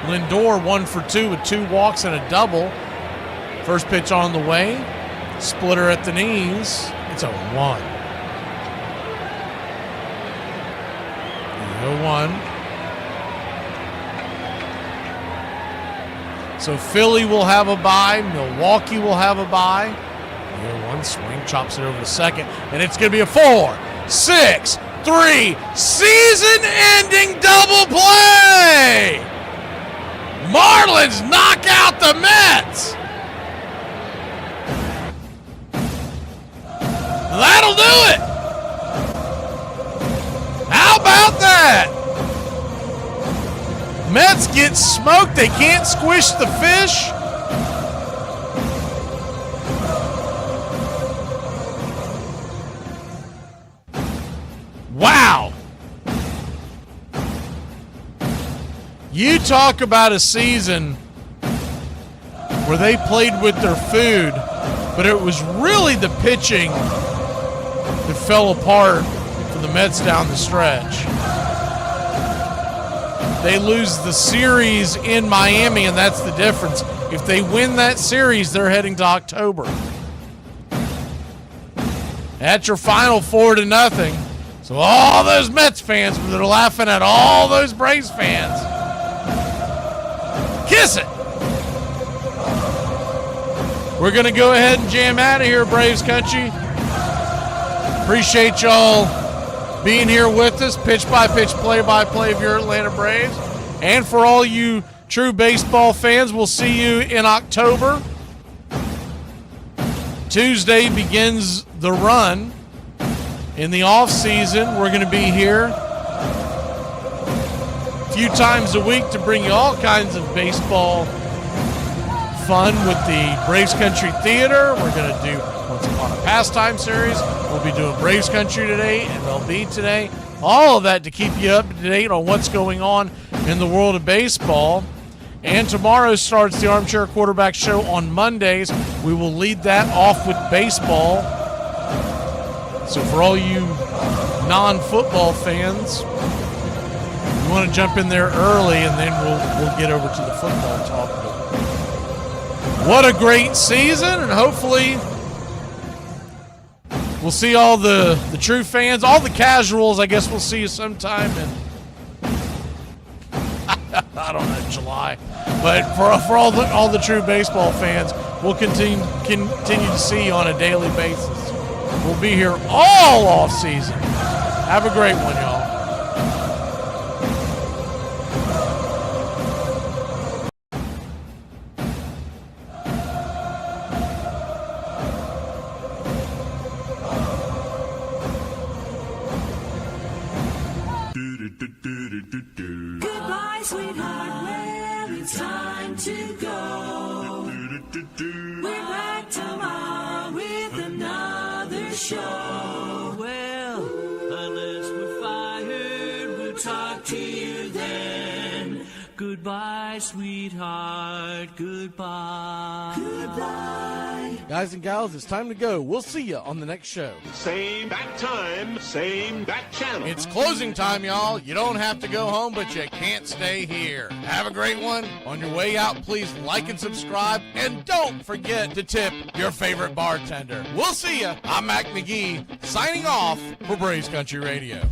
Lindor 1 for 2 with 2 walks and a double. First pitch on the way. Splitter at the knees. It's 0-1. 0-1. So Philly will have a bye. Milwaukee will have a bye. 0-1 swing, chops it over to second. And it's going to be a 4-6-3 season-ending double play. Marlins knock out the Mets. That'll do it. How about that? Mets get smoked. They can't squish the fish. Wow. You talk about a season where they played with their food, but it was really the pitching that fell apart for the Mets down the stretch. They lose the series in Miami, and that's the difference. If they win that series, they're heading to October. That's your final 4-0. So all those Mets fans that are laughing at all those Braves fans, kiss it. We're going to go ahead and jam out of here, Braves country. Appreciate y'all being here with us, pitch-by-pitch, play-by-play of your Atlanta Braves. And for all you true baseball fans, we'll see you in October. Tuesday begins the run. In the off-season, we're going to be here a few times a week to bring you all kinds of baseball fun with the Braves Country Theater. We're going to do Once Upon a Pastime series. We'll be doing Braves Country today, MLB today. All of that to keep you up to date on what's going on in the world of baseball. And tomorrow starts the Armchair Quarterback Show on Mondays. We will lead that off with baseball. So for all you non-football fans, you want to jump in there early, and then we'll get over to the football talk. But what a great season, and hopefully we'll see all the true fans, all the casuals. I guess we'll see you sometime in, I don't know, July. But for all the true baseball fans, we'll continue to see you on a daily basis. We'll be here all off season. Have a great one, y'all. Goodbye, sweetheart. Well, it's time to go. We're back tomorrow with another show. Well, unless we're fired, we'll talk to you then. Goodbye, sweetheart. Goodbye. Goodbye. Guys and gals, it's time to go. We'll see you on the next show. Same bat time, same bat channel. It's closing time, y'all. You don't have to go home, but you can't stay here. Have a great one. On your way out, please like and subscribe. And don't forget to tip your favorite bartender. We'll see you. I'm Mac McGee, signing off for Braves Country Radio.